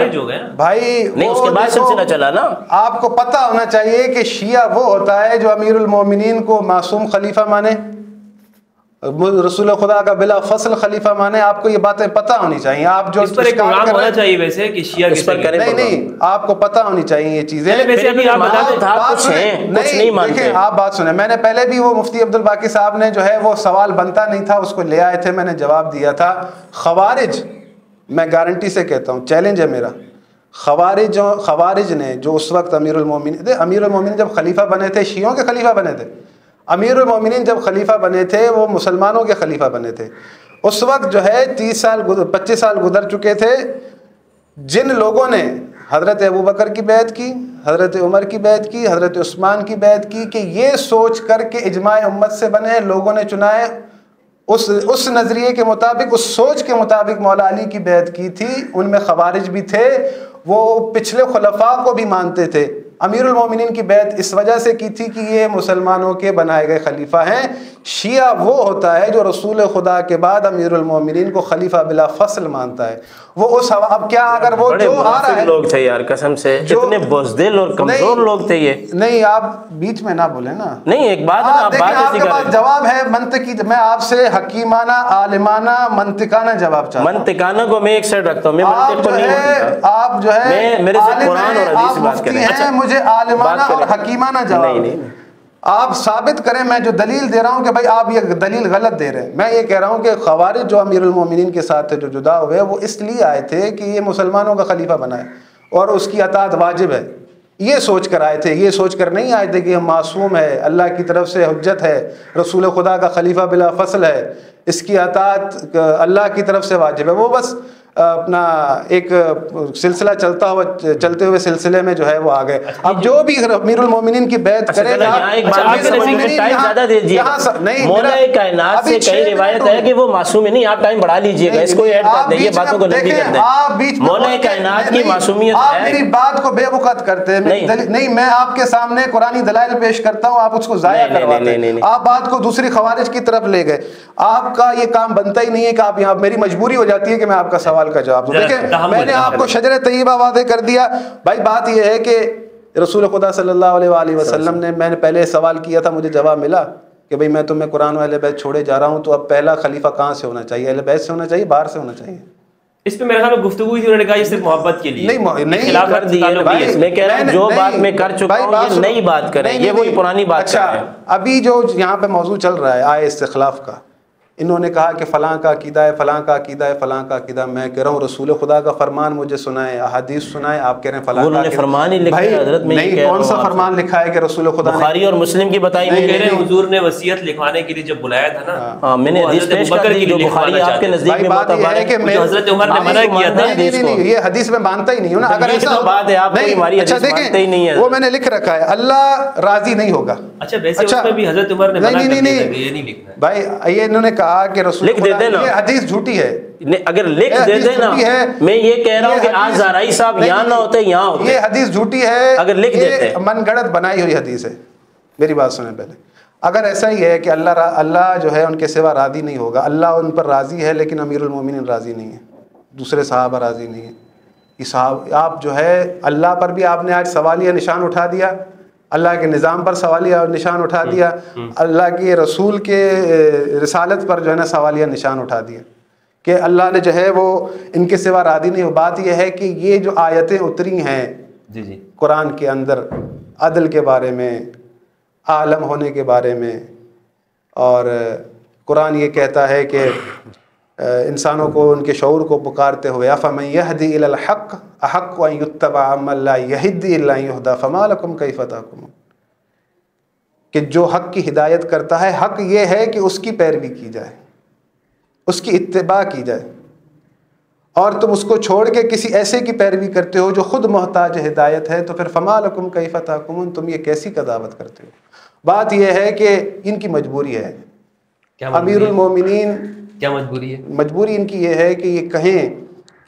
بھائی، نہیں اس کے بعد سلسلہ چلا نا. آپ کو پتہ ہونا چاہیے کہ شیعہ وہ ہوتا ہے جو امیر المومنین کو معصوم خلیفہ مانے، رسول خدا کا بلا فصل خلیفہ مانے. آپ کو یہ باتیں پتہ ہونی چاہیے. آپ جو اس پر ایک پروگرام ہونا چاہیے ویسے کہ شیعہ کس پر کریں. نہیں آپ کو پتہ ہونی چاہیے یہ چیزیں. ویسے ابھی آپ نہیں مانتے. آپ بات سنیں، میں نے پہلے بھی وہ مفتی عبد الباقی صاحب نے جو ہے وہ سوال بنتا نہیں تھا، اس کو لے آئے تھے، میں نے جواب دیا تھا. خوارج، میں گارنٹی سے کہتا ہوں، چیلنج ہے میرا، خوارج نے جو اس وقت امیر المومنین جب خلیفہ بنے تھے، شیعوں کے خلیفہ بنے تھے. امیر المومنین جب خلیفہ بنے تھے وہ مسلمانوں کے خلیفہ بنے تھے. اس وقت جو ہے 25 سال گزر چکے تھے. جن لوگوں نے حضرت ابوبکر کی بیعت کی، حضرت عمر کی بیعت کی، حضرت عثمان کی بیعت کی کہ یہ سوچ کر کے اجماع امت سے بنے، لوگوں نے چنائے، اس نظریے کے مطابق، اس سوچ کے مطابق مولا علی کی بیعت کی تھی. ان میں خوارج بھی تھے، وہ پچھلے خلفاء کو بھی مانتے تھے. امیر المومنین کی بیعت اس وجہ سے کی تھی کہ یہ مسلمانوں کے بنائے گئے خلیفہ ہیں. شیعہ وہ ہوتا ہے جو رسول خدا کے بعد امیر المومنین کو خلیفہ بلا فصل مانتا ہے. وہ اس اب کیا اگر وہ جو آ رہا ہے، لوگ تھے یار قسم سے، اتنے بزدل اور کمزور لوگ تھے یہ. نہیں آپ بیچ میں نہ بولیں نا. نہیں ایک بات ہے، آپ کے پاس جواب ہے منطقی. میں آپ سے حکیمانہ، عالمانہ، منطقانہ جواب چاہتا ہوں. منطقانہ کو میں ایک سائڈ رکھتا ہوں، میں منطق کو نہیں مانتا. آپ جو ہے میرے سے قرآن اور حدیث بات کریں. مجھے عالمانہ اور حکیمانہ جواب آپ ثابت کریں. میں جو دلیل دے رہا ہوں کہ بھائی آپ یہ دلیل غلط دے رہے ہیں. میں یہ کہہ رہا ہوں کہ خوارج جو امیر المومنین کے ساتھ تھے، جو جدا ہوئے، وہ اس لیے آئے تھے کہ یہ مسلمانوں کا خلیفہ بنا ہے اور اس کی اطاعت واجب ہے. یہ سوچ کر آئے تھے، یہ سوچ کر نہیں آئے تھے کہ ہم معصوم ہے، اللہ کی طرف سے حجت ہے، رسول خدا کا خلیفہ بلا فصل ہے، اس کی اطاعت اللہ کی طرف سے واجب ہے. وہ بس اپنا ایک سلسلہ چلتے ہوئے سلسلے میں جو ہے وہ آ گئے. اب جو بھی امیر المومنین کی بیعت کرے گا، مولا کائنات سے کئی روایت ہے کہ وہ معصوم نہیں. آپ ٹائم بڑھا لیجئے گا، اس کو ایڈ کر دیں، یہ باتوں کو لمبی کر دیں. مولا کائنات کی معصومیت ہے. آپ میری بات کو بے وقت کرتے ہیں. نہیں، میں آپ کے سامنے قرآنی دلائل پیش کرتا ہوں، آپ اس کو ضائع کرواتے ہیں. آپ بات کو دوسری خوارج کی طرف لے گئے. آپ کا یہ کام بنتا ہی نہیں ہے کہ آپ یہاں، میری مجبوری ہو جاتی ہے کہ میں آپ کا سوال کا جواب دوں. دیکھیں میں نے آپ کو شجر طیبہ واضح کر دیا. بھائی بات یہ ہے کہ رسول خدا صلی اللہ علیہ وآلہ وسلم نے، میں نے پہلے سوال کیا تھا، مجھے جواب ملا کہ بھئی میں تمہیں قرآن و اہل بیت چھوڑے جا رہا ہوں، تو اب پہلا خلیفہ کہاں سے ہونا چاہیے؟ اہل بیت سے ہونا چاہیے، باہر سے ہونا چاہیے؟ اس پہ میرے خیال میں گفتگو ہوئی تھی، انہوں نے کہا یہ صرف محبت کے لیے نہیں کر دی. میں کہہ رہا ہوں جو بات میں کر چکا ہوں یہ نئی بات کریں، یہ وہی پرانی بات. اچھا ابھی جو یہاں پہ موضوع چل رہا ہے آئے استخلاف کا، انہوں نے کہا کہ فلاں کا عقیدہ ہے، فلاں کا عقیدہ ہے، فلاں کا عقیدہ. میں کہہ رہا ہوں رسول خدا کا فرمان مجھے سنائیں، احادیث سنائیں. آپ کہہ رہے ہیں فلاں کا عقیدہ. فرمان ہی لکھا ہے حضرت. میں نہیں، کون سا فرمان لکھا ہے کہ رسول خدا نے؟ بخاری اور مسلم کی بتائی نہیں کہہ رہے ہیں حضور نے وصیت لکھوانے کے لیے جب بلایا تھا نا، میں نے حدیث پیش کر دی جو بخاری آپ کے نزدیک میں بات یہ ہے کہ حضرت عمر نے منع کیا تھا. نہیں، یہ حدیث میں مانتا ہی نہیں ہوں نا. اگر ایسا بات ہے آپ کو ہماری حدیث مانتے ہی نہیں ہے. وہ میں نے لکھ رکھا ہے اللہ راضی نہیں ہوگا. اچھا ویسے اس میں بھی حضرت عمر نے منع کر دیا کہ یہ نہیں لکھنا ہے. بھائی یہ انہوں نے کہا کہ رسول خدا یہ حدیث جھوٹی ہے. اگر لکھ دیتے نا، میں یہ کہہ رہا ہوں کہ آج زہرائی صاحب یہاں نہ ہوتے، یہاں ہوتے. یہ حدیث جھوٹی ہے، اگر لکھ دیتے. من گڑت بنائی ہوئی حدیث ہے. میری بات سنیں پہلے. اگر ایسا ہی ہے کہ اللہ جو ہے ان کے سوا راضی نہیں ہوگا، اللہ ان پر راضی ہے لیکن امیر المومنین راضی نہیں ہے، دوسرے صحابہ راضی نہیں ہیں. یہ صحابہ آپ جو ہے اللہ پر بھی آپ نے آج سوالیہ نشان اٹھا دیا، اللہ کے نظام پر سوالیہ نشان اٹھا دیا، اللہ کے رسول کے رسالت پر جو ہے نا سوالیہ نشان اٹھا دیا کہ اللہ نے جو ہے وہ ان کے سوا راضی نہیں ہو. بات یہ ہے کہ یہ جو آیتیں اتری ہیں جی قرآن کے اندر عدل کے بارے میں، عالم ہونے کے بارے میں، اور قرآن یہ کہتا ہے کہ انسانوں کو ان کے شعور کو پکارتے ہوئے افمن یہدی الی الحق احق ان یتبع من لا یہدی الا ان یہدی فما لکم کیف تحکمون، کہ جو حق کی ہدایت کرتا ہے، حق یہ ہے کہ اس کی پیروی کی جائے، اس کی اتباع کی جائے، اور تم اس کو چھوڑ کے کسی ایسے کی پیروی کرتے ہو جو خود محتاج ہدایت ہے، تو پھر فما لکم کیف تحکمون، تم یہ کیسی قضاوت کرتے ہو. بات یہ ہے کہ ان کی مجبوری ہے. امیر المومنین کیا مجبوری ہے؟ مجبوری ان کی یہ ہے کہ یہ کہیں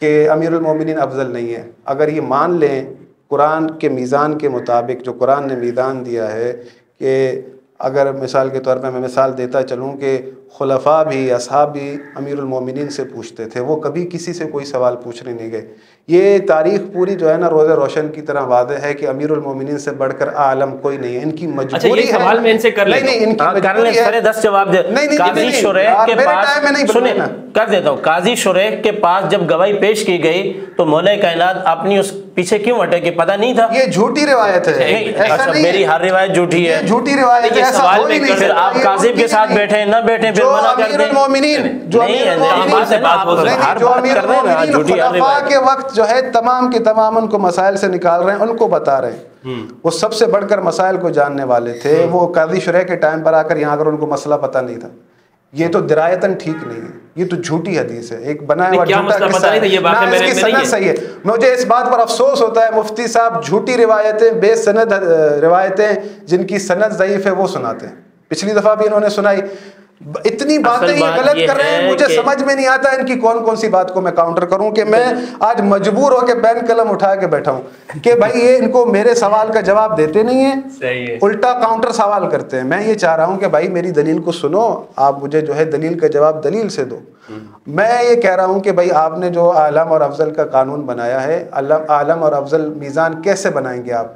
کہ امیر المومنین افضل نہیں ہے. اگر یہ مان لیں قرآن کے میزان کے مطابق، جو قرآن نے میزان دیا ہے، کہ اگر مثال کے طور پہ میں مثال دیتا چلوں کہ خلفاء بھی، اصحاب بھی امیر المومنین سے پوچھتے تھے، وہ کبھی کسی سے کوئی سوال پوچھنے نہیں گئے. یہ تاریخ پوری جو ہے نا روز روشن کی طرح واضح ہے کہ امیر المومنین سے بڑھ کر عالم کوئی نہیں ہے. ان کی مجبوری ہے. سوال میں ان سے کر لیں. نہیں ان کی مجبوری ہے. 10 جواب دے. قاضی شریح کے پاس سنیں کر دیتا ہوں. قاضی شریح کے پاس جب گواہی پیش کی گئی تو مولا کائنات اپنی اس پیچھے کیوں ہٹے کہ پتہ نہیں تھا؟ یہ جھوٹی روایت ہے. ایسا میری ہر روایت جھوٹی ہے. جھوٹی روایت ہے. ایسا ہو ہی نہیں. پھر آپ کاذب کے ساتھ بیٹھیں نہ بیٹھیں پھر منع کر دیں. جو امیر المومنین خلفاء کے وقت جو ہے تمام کے تمام ان کو مسائل سے نکال رہے ہیں، ان کو بتا رہے ہیں. وہ سب سے بڑھ کر مسائل کو جاننے والے تھے. وہ قاضی شریح کے ٹائم پر آ کر یہاں اگر ان کو مسئلہ پتہ نہیں تھا. یہ تو درایتاً ٹھیک نہیں ہے، یہ تو جھوٹی حدیث ہے، ایک بنایا ہوا جھوٹا قصہ ہے. اس کی سند صحیح ہے. مجھے اس بات پر افسوس ہوتا ہے مفتی صاحب جھوٹی روایتیں، بے سند روایتیں جن کی سند ضعیف ہے وہ سناتے ہیں. پچھلی دفعہ بھی انہوں نے سنائی. اتنی باتیں یہ غلط کر رہے ہیں، مجھے سمجھ میں نہیں آتا ان کی کون کون سی بات کو میں کاؤنٹر کروں کہ میں آج مجبور ہو کے پین قلم اٹھا کے بیٹھا ہوں کہ بھائی یہ ان کو میرے سوال کا جواب دیتے نہیں ہیں، الٹا کاؤنٹر سوال کرتے ہیں. میں یہ چاہ رہا ہوں کہ بھائی میری دلیل کو سنو، آپ مجھے جو ہے دلیل کا جواب دلیل سے دو. میں یہ کہہ رہا ہوں کہ بھائی آپ نے جو عالم اور افضل کا قانون بنایا ہے، عالم اور افضل میزان کیسے بنائیں گے آپ؟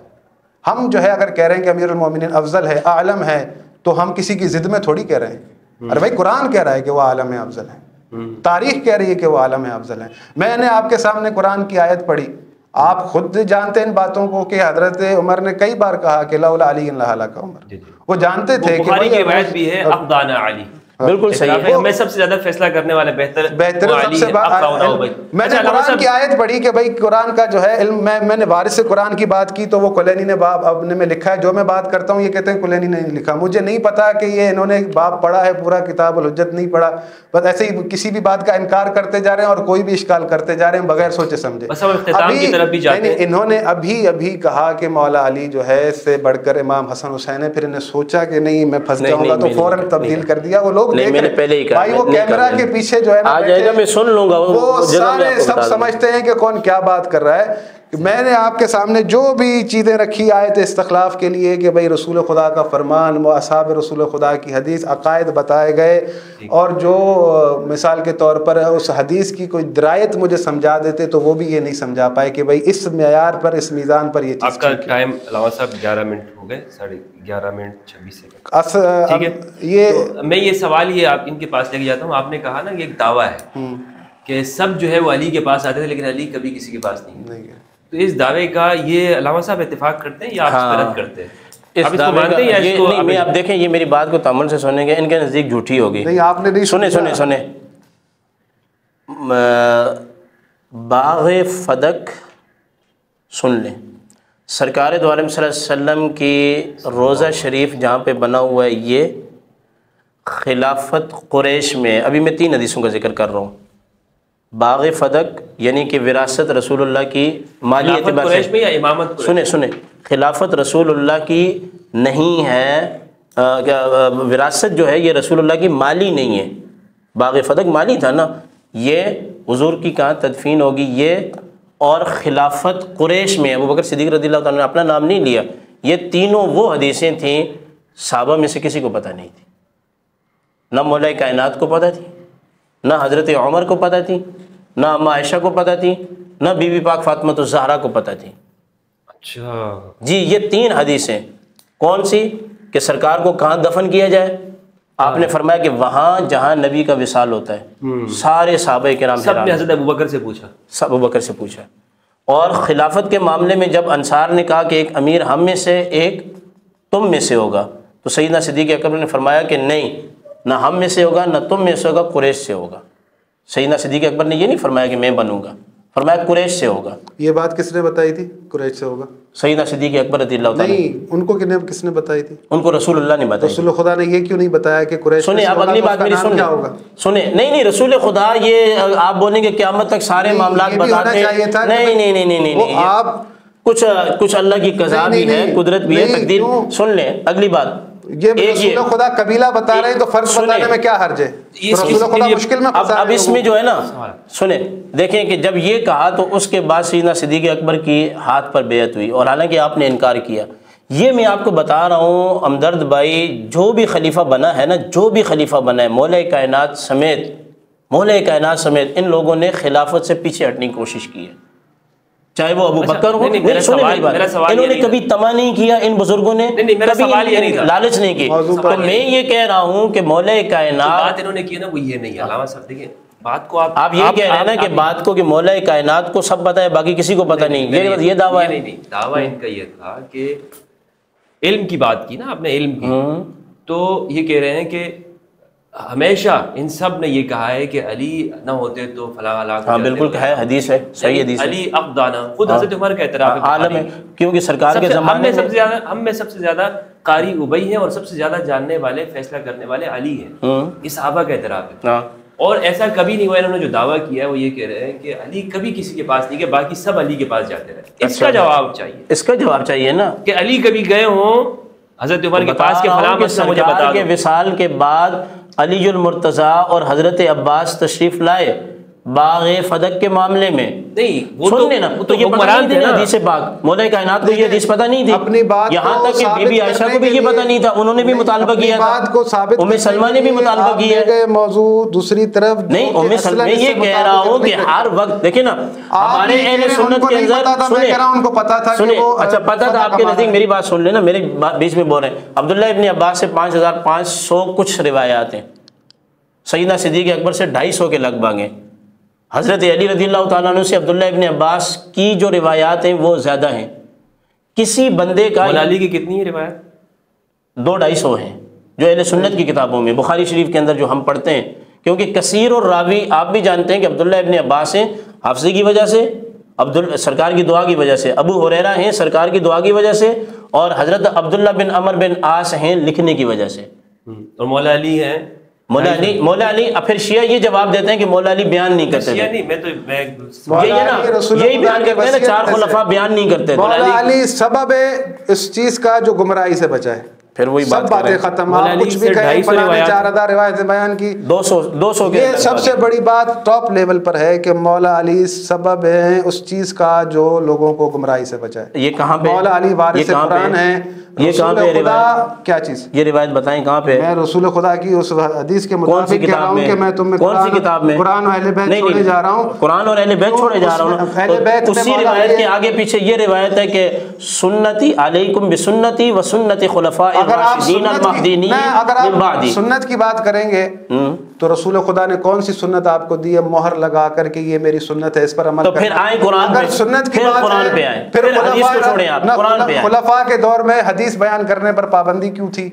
ہم جو ہے اگر کہہ رہے ہیں کہ امیر المومنین افضل ہے، عالم ہے، تو ہم کسی کی ضد میں تھوڑی کہہ رہے ہیں. ارے بھائی قرآن کہہ رہا ہے کہ وہ عالم افضل ہے، تاریخ کہہ رہی ہے کہ وہ عالم افضل ہے. میں نے آپ کے سامنے قرآن کی آیت پڑھی، آپ خود جانتے ہیں ان باتوں کو کہ حضرت عمر نے کئی بار کہا کہ لولا علی لہلک عمر. وہ جانتے تھے کہ بخاری کی روایت بھی ہے افضانا علی. بالکل صحیح ہے. میں سب سے زیادہ فیصلہ کرنے والے بہتر سب سے میں نے قرآن کی آیت پڑھی کہ بھائی قرآن کا جو ہے علم، میں نے وارث سے قرآن کی بات کی تو وہ کلینی نے باب اپنے میں لکھا ہے. جو میں بات کرتا ہوں یہ کہتے ہیں کلینی نے نہیں لکھا. مجھے نہیں پتا کہ یہ انہوں نے باب پڑھا ہے پورا، کتاب الحجت نہیں پڑھا، بس ایسے ہی کسی بھی بات کا انکار کرتے جا رہے ہیں اور کوئی بھی اشکال کرتے جا رہے ہیں بغیر سوچے سمجھے. انہوں نے ابھی کہا کہ مولا علی جو ہے اس سے بڑھ کر امام حسن حسین ہے. پھر انہیں سوچا کہ نہیں میں پھنس جاؤں گا تو فوراً تبدیل کر دیا. وہ لوگ بھائی وہ کیمرہ کے پیچھے جو ہے نا میں سن لوں گا، وہ سارے سب سمجھتے ہیں کہ کون کیا بات کر رہا ہے. میں نے آپ کے سامنے جو بھی چیزیں رکھی آیت استخلاف کے لیے کہ بھائی رسول خدا کا فرمان، اصحاب رسول خدا کی حدیث، عقائد بتائے گئے، اور جو مثال کے طور پر اس حدیث کی کوئی درایت مجھے سمجھا دیتے تو وہ بھی یہ نہیں سمجھا پائے کہ بھائی اس معیار پر، اس میزان پر یہ چیز. آپ کا ٹائم علامہ صاحب 11 منٹ ہو گئے، 11:26. ٹھیک ہے. یہ میں یہ سوال یہ آپ ان کے پاس لے کے جاتا ہوں. آپ نے کہا نا کہ ایک دعویٰ ہے کہ سب جو ہے وہ علی کے پاس آتے تھے لیکن علی کبھی کسی کے پاس نہیں ہے. تو اس دعوے کا یہ علامہ صاحب اتفاق کرتے ہیں یا آپ اس پر رد کرتے ہیں؟ اس آپ اس کو دعوے مانتے ہیں یا کا اس کو نہیں، میں آپ دیکھیں یہ میری بات کو تامل سے سنیں گے، ان کے نزدیک جھوٹی ہوگی. نہیں آپ نے نہیں سنیں باغ فدق سن لیں. سرکار دو عالم صلی اللہ علیہ وسلم کی روضہ شریف جہاں پہ بنا ہوا ہے یہ خلافت قریش میں، ابھی میں 3 حدیثوں کا ذکر کر رہا ہوں. باغ فدق یعنی کہ وراثت رسول اللہ کی مالی اعتبار قریش میں سے، یا امامت قریش؟ سنیں خلافت رسول اللہ کی نہیں ہے، وراثت جو ہے یہ رسول اللہ کی مالی نہیں ہے. باغ فدق مالی تھا نا، یہ حضور کی کہاں تدفین ہوگی یہ، اور خلافت قریش میں ابو بکر صدیق رضی اللہ تعالیٰ نے اپنا نام نہیں لیا. یہ تینوں وہ حدیثیں تھیں صحابہ میں سے کسی کو پتہ نہیں تھی، نہ مولا کائنات کو پتہ تھی، نہ حضرت عمر کو پتہ تھی، نہ اماں عائشہ کو پتہ تھی، نہ بی بی پاک فاطمہ الزہرا کو پتہ تھی. اچھا جی یہ 3 حدیثیں کون سی کہ سرکار کو کہاں دفن کیا جائے؟ آپ نے فرمایا کہ وہاں جہاں نبی کا وصال ہوتا ہے. سارے صحابہ کرام سب نے حضرت ابوبکر سے پوچھا، ابو بکر سے پوچھا. اور خلافت کے معاملے میں جب انصار نے کہا کہ ایک امیر ہم میں سے ایک تم میں سے ہوگا، تو سیدنا صدیق اکبر نے فرمایا کہ نہیں، نہ ہم میں سے ہوگا نہ تم میں سے ہوگا، قریش سے ہوگا. سیدنا صدیق اکبر نے یہ نہیں فرمایا کہ میں بنوں گا، فرمایا قریش سے ہوگا. یہ بات کس نے بتائی تھی قریش سے ہوگا؟ سیدنا صدیق اکبر رضی اللہ تعالیٰ. نہیں ان کو کس نے بتائی تھی؟ ان کو رسول اللہ نے بتایا. رسول خدا نے یہ کیوں نہیں بتایا کہ قریش سنیں آپ اگلی بات میری کیا ہوگا؟ سنیں نہیں رسول خدا یہ آپ بولیں گے قیامت تک سارے معاملات بتاتے ہیں. نہیں آپ کچھ اللہ کی قضا بھی ہے، قدرت بھی ہے، تقدیر. سن لیں اگلی بات، یہ رسول خدا قبیلہ بتا رہے ہیں تو فرض بتانے میں کیا حرج ہے؟ رسول خدا مشکل میں اب اس میں جو ہے نا سنیں دیکھیں کہ جب یہ کہا تو اس کے بعد سیدنا صدیق اکبر کی ہاتھ پر بیعت ہوئی، اور حالانکہ آپ نے انکار کیا. یہ میں آپ کو بتا رہا ہوں ہمدرد بھائی، جو بھی خلیفہ بنا ہے نا، جو بھی خلیفہ بنا ہے مولا کائنات سمیت ان لوگوں نے خلافت سے پیچھے ہٹنے کی کوشش کی ہے، چاہے وہ ابو بکر ہو. انہوں نے کبھی طمع نہیں کیا، ان بزرگوں نے کبھی لالچ نہیں کی. تو میں یہ کہہ رہا ہوں کہ مولا کائنات بات انہوں نے کی نا وہ یہ نہیں. علامہ صاحب دیکھیں بات کو آپ یہ کہہ رہے ہیں نا کہ بات کو کہ مولا کائنات کو سب پتہ ہے باقی کسی کو پتہ نہیں، یہ دعویٰ ہے. نہیں دعویٰ ان کا یہ تھا کہ علم کی بات کی نا آپ نے، علم کی، تو یہ کہہ رہے ہیں کہ ہمیشہ ان سب نے یہ کہا ہے کہ علی نہ ہوتے تو فلاں ہلاک. ہاں بالکل ہے، حدیث ہے، صحیح حدیث ہے. علی افدانا، خود حضرت عمر کا اعتراف ہے، عالم ہے، کیونکہ سرکار کے زمانے میں ہم میں سب سے زیادہ قاری ابی ہیں اور سب سے زیادہ جاننے والے فیصلہ کرنے والے علی ہیں. یہ صحابہ کا اعتراف ہے. اور ایسا کبھی نہیں ہوا، انہوں نے جو دعویٰ کیا ہے وہ یہ کہہ رہے ہیں کہ علی کبھی کسی کے پاس نہیں گئے، باقی سب علی کے پاس جاتے رہے. اس کا جواب چاہیے، اس کا جواب چاہیے نا کہ علی کبھی گئے ہوں حضرت عمر کے پاس کے فلاں مسئلہ مجھے بتا دو. کے وصال کے بعد علی المرتضیٰ اور حضرت عباس تشریف لائے باغ فدق کے معاملے میں. نہیں وہ سن لینا تو یہ حکمران تھے نا حدیث پاک. مولا کائنات کو یہ حدیث پتہ نہیں تھی، اپنی بات یہاں تک کہ بی بی عائشہ کو بھی یہ پتہ نہیں تھا، انہوں نے بھی مطالبہ کیا تھا. بات کو ثابت ام سلمہ نے بھی مطالبہ کیا ہے. موضوع دوسری طرف نہیں ام سلمہ یہ کہہ رہا ہوں کہ ہر وقت دیکھیں نا ہمارے اہل سنت کے اندر سنیں اچھا پتہ تھا آپ کے نزدیک. میری بات سن لینا، میرے بیچ میں بول رہے ہیں. عبداللہ ابن عباس سے 5500 کچھ روایات ہیں، سیدنا صدیق اکبر سے 250 کے لگ بھگ ہیں. حضرت علی رضی اللہ تعالیٰ عنہ سے عبداللہ ابن عباس کی جو روایات ہیں وہ زیادہ ہیں. کسی بندے کا مولا علی کی کتنی ہے روایت؟ 200-250 ہیں جو اہل سنت کی کتابوں میں، بخاری شریف کے اندر جو ہم پڑھتے ہیں. کیونکہ کثیر اور راوی آپ بھی جانتے ہیں کہ عبداللہ ابن عباس ہیں حافظی کی وجہ سے، سرکار کی دعا کی وجہ سے، ابو ہریرہ ہیں سرکار کی دعا کی وجہ سے، اور حضرت عبداللہ بن عمر بن عاص ہیں لکھنے کی وجہ سے. اور مولا علی ہیں مولا علی پھر شیعہ یہ جواب دیتے ہیں کہ مولا علی بیان نہیں کرتے تھے. یہی بیان کرتے ہیں نا 4 خلفاء بیان نہیں کرتے تھے. مولا علی سبب ہے اس چیز کا جو گمراہی سے بچائے. پھر وہی سب باتیں ختم. آپ کچھ بھی کہیں، فلاں نے 4000 روایتیں بیان کی، 200 کے. یہ سب سے بڑی بات ٹاپ لیول پر ہے کہ مولا علی سبب ہے اس چیز کا جو لوگوں کو گمراہی سے بچائے. یہ کہاں پہ مولا علی وارث قرآن ہے. یہ کہاں پہ روایت کیا چیز؟ یہ روایت بتائیں کہاں پہ؟ میں رسول خدا کی اس حدیث کے مطابق کہہ رہا ہوں کہ میں تم میں کون سی کتاب میں قرآن اور اہل بیت چھوڑے جا رہا ہوں. قرآن اور اہل بیت چھوڑے جا رہا ہوں. اسی روایت کے آگے پیچھے یہ روایت ہے کہ سنتی علیکم بسنتی و سنت خلفاء اگر آپ الراشدین المہدیین اگر من آپ بعدی۔ سنت کی بات کریں گے تو رسول خدا نے کون سی سنت آپ کو دی ہے مہر لگا کر کے یہ میری سنت ہے اس پر عمل تو پھر آئیں قرآن پہ، اگر سنت کی پھر بات قرآن ہے پہ آئیں، پھر پھر حدیث کو چھوڑیں آپ، قرآن پہ آئیں۔ خلفاء کے دور میں حدیث بیان کرنے پر پابندی کیوں تھی؟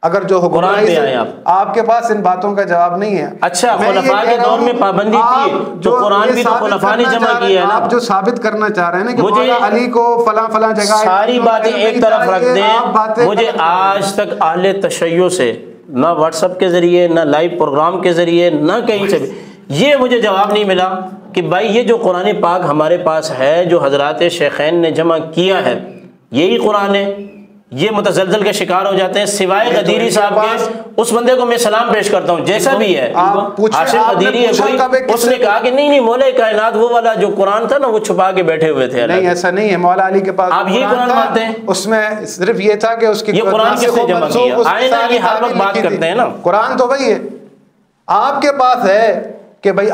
اگر جو قرآن پہ آئیں آپ کے پاس ان باتوں کا جواب نہیں ہے۔ اچھا میں یہ خلفاء کے کہہ رہا دور ہوں، میں پابندی آپ تھی جو تو قرآن یہ بھی تو ثابت خلفاء نے کرنا جمع چاہ رہے کیا ہے ہیں، نا۔ آپ جو ثابت کرنا چاہ رہے ہیں نا کہ مجھے مولا علی کو فلاں فلاں جگہ ساری باتیں ایک طرف رکھ دیں، مجھے آج تک اہل تشیع سے نہ واٹس ایپ کے ذریعے، نہ لائیو پروگرام کے ذریعے، نہ کہیں سے بھی یہ مجھے جواب نہیں ملا کہ بھائی یہ جو قرآن پاک ہمارے پاس ہے، جو حضرات شیخین نے جمع کیا ہے، یہی قرآن ہے۔ یہ متزلزل کے شکار ہو جاتے ہیں، سوائے غدیری صاحب کے۔ اس بندے کو میں سلام پیش کرتا ہوں جیسا بھی ہے، ہاشم غدیری ہے کوئی، اس نے کہا کہ نہیں نہیں مولا کائنات وہ والا جو قرآن تھا نا وہ چھپا کے بیٹھے ہوئے تھے۔ نہیں ایسا نہیں ہے، مولا علی کے پاس آپ یہ قرآن مانتے ہیں؟ اس میں صرف یہ تھا کہ اس کی یہ قرآن کس نے جمع کیا؟ آئے نا یہ ہر وقت بات کرتے ہیں نا، قرآن تو وہی ہے۔ آپ کے پاس ہے کہ بھائی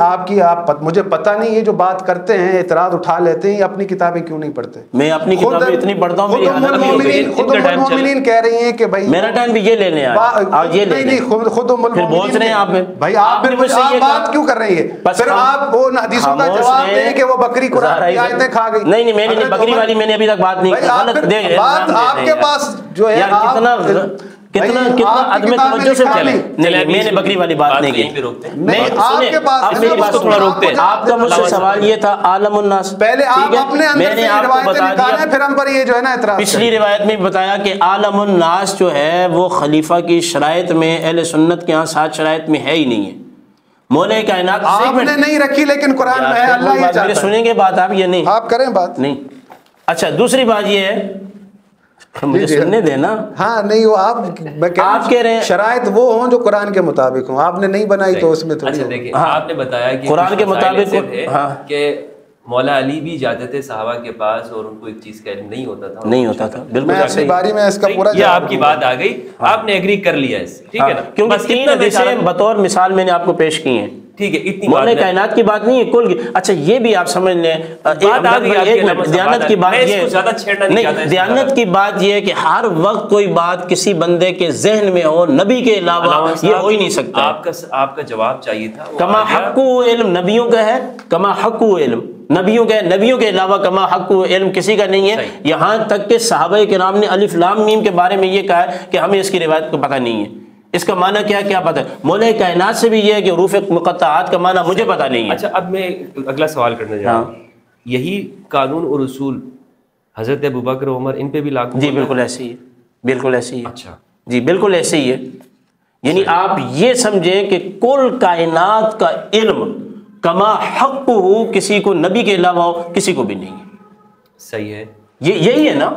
مجھے پتہ نہیں یہ جو بات کرتے ہیں اعتراض اٹھا لیتے ہیں، یہ اپنی کتابیں کیوں نہیں پڑھتے؟ میں اپنی کتابیں اتنی پڑھتا ہوں، میری حالت بھی ہو گئی۔ خود المؤمنین کہہ رہی ہیں کہ بھائی میرا ٹائم بھی یہ لینے آج یہ لینے، خود پھر بول رہے ہیں آپ بھائی آپ بات کیوں کر رہی ہے؟ پھر آپ وہ حدیثوں کا جواب دیں کہ وہ بکری قرآن کی آیتیں کھا گئی۔ نہیں میں نے بکری والی میں نے ابھی تک بات نہیں کی، غلط دے بات آپ کے پاس جو ہے کتنا عدم توجہ سے چلے۔ نہیں میں نے بکری والی بات نہیں کی۔ آپ کا مجھ سے سوال یہ تھا عالم الناس، پہلے آپ اپنے اندر سے روایتیں نکالیں پھر ہم پر یہ جو ہے نا اعتراض۔ پچھلی روایت میں بتایا کہ عالم الناس جو ہے وہ خلیفہ کی شرائط میں، اہل سنت کے ہاں 7 شرائط میں ہے ہی نہیں ہے۔ مولا کائنات آپ نے نہیں رکھی لیکن قرآن میں ہے، اللہ یہ چاہتا ہے۔ سنیں گے بات آپ، یہ نہیں آپ کریں بات نہیں۔ اچھا دوسری بات یہ ہے، مجھے سننے دینا۔ ہاں نہیں وہ آپ کہہ رہے ہیں شرائط وہ ہوں جو قرآن کے مطابق ہوں، آپ نے نہیں بنائی تو اس میں اچھا دیکھیں آپ نے بتایا کہ قرآن کے مطابق کہ مولا علی بھی جاتے تھے صحابہ کے پاس اور ان کو ایک چیز کا علم نہیں ہوتا تھا۔ بالکل میں اپنی باری میں اس کا پورا یہ آپ کی بات آ گئی، آپ نے ایگری کر لیا اس سے، ٹھیک ہے نا؟ کیونکہ 3 حدیثیں بطور مثال میں نے آپ کو پیش کی ہیں، ٹھیک ہے، اتنی مولا کائنات کی بات نہیں ہے کل کی۔ اچھا یہ بھی آپ سمجھ لیں، دیانت کی بات یہ نہیں، دیانت کی بات یہ ہے کہ ہر وقت کوئی بات کسی بندے کے ذہن میں ہو نبی کے علاوہ یہ ہو ہی نہیں سکتا۔ آپ کا جواب چاہیے تھا کما حق علم نبیوں کا ہے، کما حق علم نبیوں کا ہے، نبیوں کے علاوہ کما حق علم کسی کا نہیں ہے۔ یہاں تک کہ صحابہ کرام نے الف لام میم کے بارے میں یہ کہا ہے کہ ہمیں اس کی روایت کو پتہ نہیں ہے، اس کا معنی کیا پتہ ہے۔ مولا کائنات سے بھی یہ ہے کہ حروف مقطعات کا معنی مجھے پتہ نہیں ہے۔ اچھا اب میں اگلا سوال کرنے جا رہا ہوں، یہی قانون اور اصول حضرت ابوبکر عمر ان پہ بھی لاگو؟ جی بالکل ایسے ہی ہے، بالکل ایسے ہی ہے۔ اچھا جی بالکل ایسے ہی ہے، یعنی آپ یہ سمجھیں کہ کل کائنات کا علم کما حق ہو کسی کو نبی کے علاوہ ہو کسی کو بھی نہیں ہے۔ صحیح ہے، یہی ہے نا،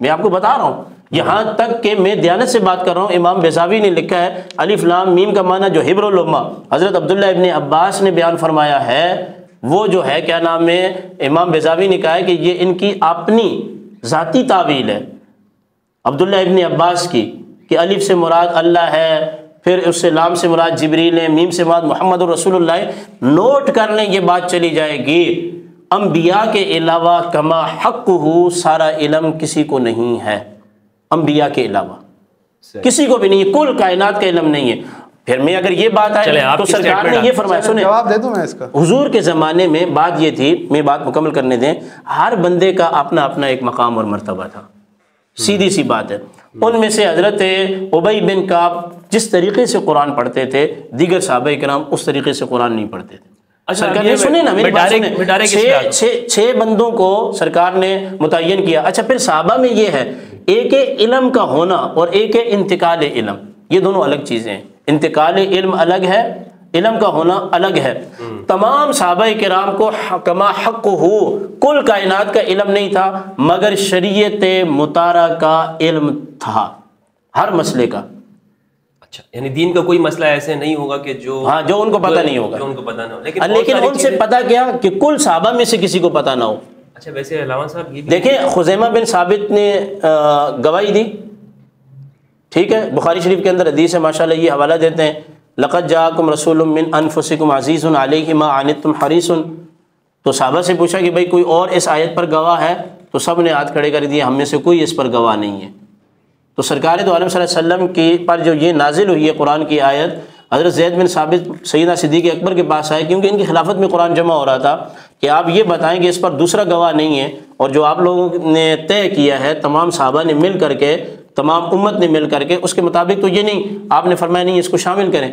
میں آپ کو بتا رہا ہوں۔ یہاں تک کہ میں دیانت سے بات کر رہا ہوں، امام بیضاوی نے لکھا ہے الف لام میم کا معنی جو حبر الامہ حضرت عبداللہ ابن عباس نے بیان فرمایا ہے، وہ جو ہے کیا نام ہے، امام بیضاوی نے کہا ہے کہ یہ ان کی اپنی ذاتی تعویل ہے عبداللہ ابن عباس کی، کہ الف سے مراد اللہ ہے، پھر اس سے لام سے مراد جبریل ہے، میم سے مراد محمد رسول اللہ۔ نوٹ کر لیں یہ بات چلی جائے گی، انبیاء کے علاوہ کما حق ہو سارا علم کسی کو نہیں ہے، انبیاء کے علاوہ کسی کو بھی نہیں ہے، کل کائنات کا علم نہیں ہے۔ پھر میں اگر یہ بات آئے تو سرکار نے یہ فرمایا، سنیں جواب دے دوں میں اس کا۔ حضور کے زمانے میں بات یہ تھی، میں بات مکمل کرنے دیں، ہر بندے کا اپنا اپنا ایک مقام اور مرتبہ تھا، سیدھی سی بات ہے۔ ان میں سے حضرت ابی بن کعب جس طریقے سے قرآن پڑھتے تھے دیگر صحابہ کرام اس طریقے سے قرآن نہیں پڑھتے تھے۔ سرکار نے سنیں نا میری بات سنیں، 6 بندوں کو سرکار نے متعین کیا۔ اچھا پھر صحابہ میں یہ ہے ایک علم کا ہونا اور ایک انتقال علم، یہ دونوں الگ چیزیں ہیں، انتقال علم الگ ہے، علم کا ہونا الگ ہے۔ تمام صحابہ کرام کو کما حق ہو کل کائنات کا علم نہیں تھا، مگر شریعت مطالعہ کا علم تھا ہر مسئلے کا۔ اچھا یعنی دین کا کوئی مسئلہ ایسے نہیں ہوگا کہ جو ان کو پتہ نہیں ہوگا، جو ان کو پتہ نہ ہو، لیکن ان سے پتہ کیا کہ کل صحابہ میں سے کسی کو پتہ نہ ہو۔ اچھا ویسے علامہ صاحب یہ دیکھیں خزیمہ بن ثابت نے گواہی دی، ٹھیک ہے، بخاری شریف کے اندر حدیث ہے، ماشاءاللہ یہ حوالہ دیتے ہیں، لقد جاءکم رسول من انفسکم عزیز علیہ ما عنتم حریص۔ تو صحابہ سے پوچھا کہ بھائی کوئی اور اس آیت پر گواہ ہے؟ تو سب نے ہاتھ کھڑے کر دیے، ہم میں سے کوئی اس پر گواہ نہیں ہے۔ تو سرکار دو عالم صلی اللہ علیہ وسلم کی پر جو یہ نازل ہوئی ہے قرآن کی آیت، حضرت زید بن ثابت سیدنا صدیق اکبر کے پاس آئے، کیونکہ ان کی خلافت میں قرآن جمع ہو رہا تھا کہ آپ یہ بتائیں کہ اس پر دوسرا گواہ نہیں ہے، اور جو آپ لوگوں نے طے کیا ہے تمام صحابہ نے مل کر کے، تمام امت نے مل کر کے، اس کے مطابق تو یہ نہیں۔ آپ نے فرمایا نہیں، اس کو شامل کریں۔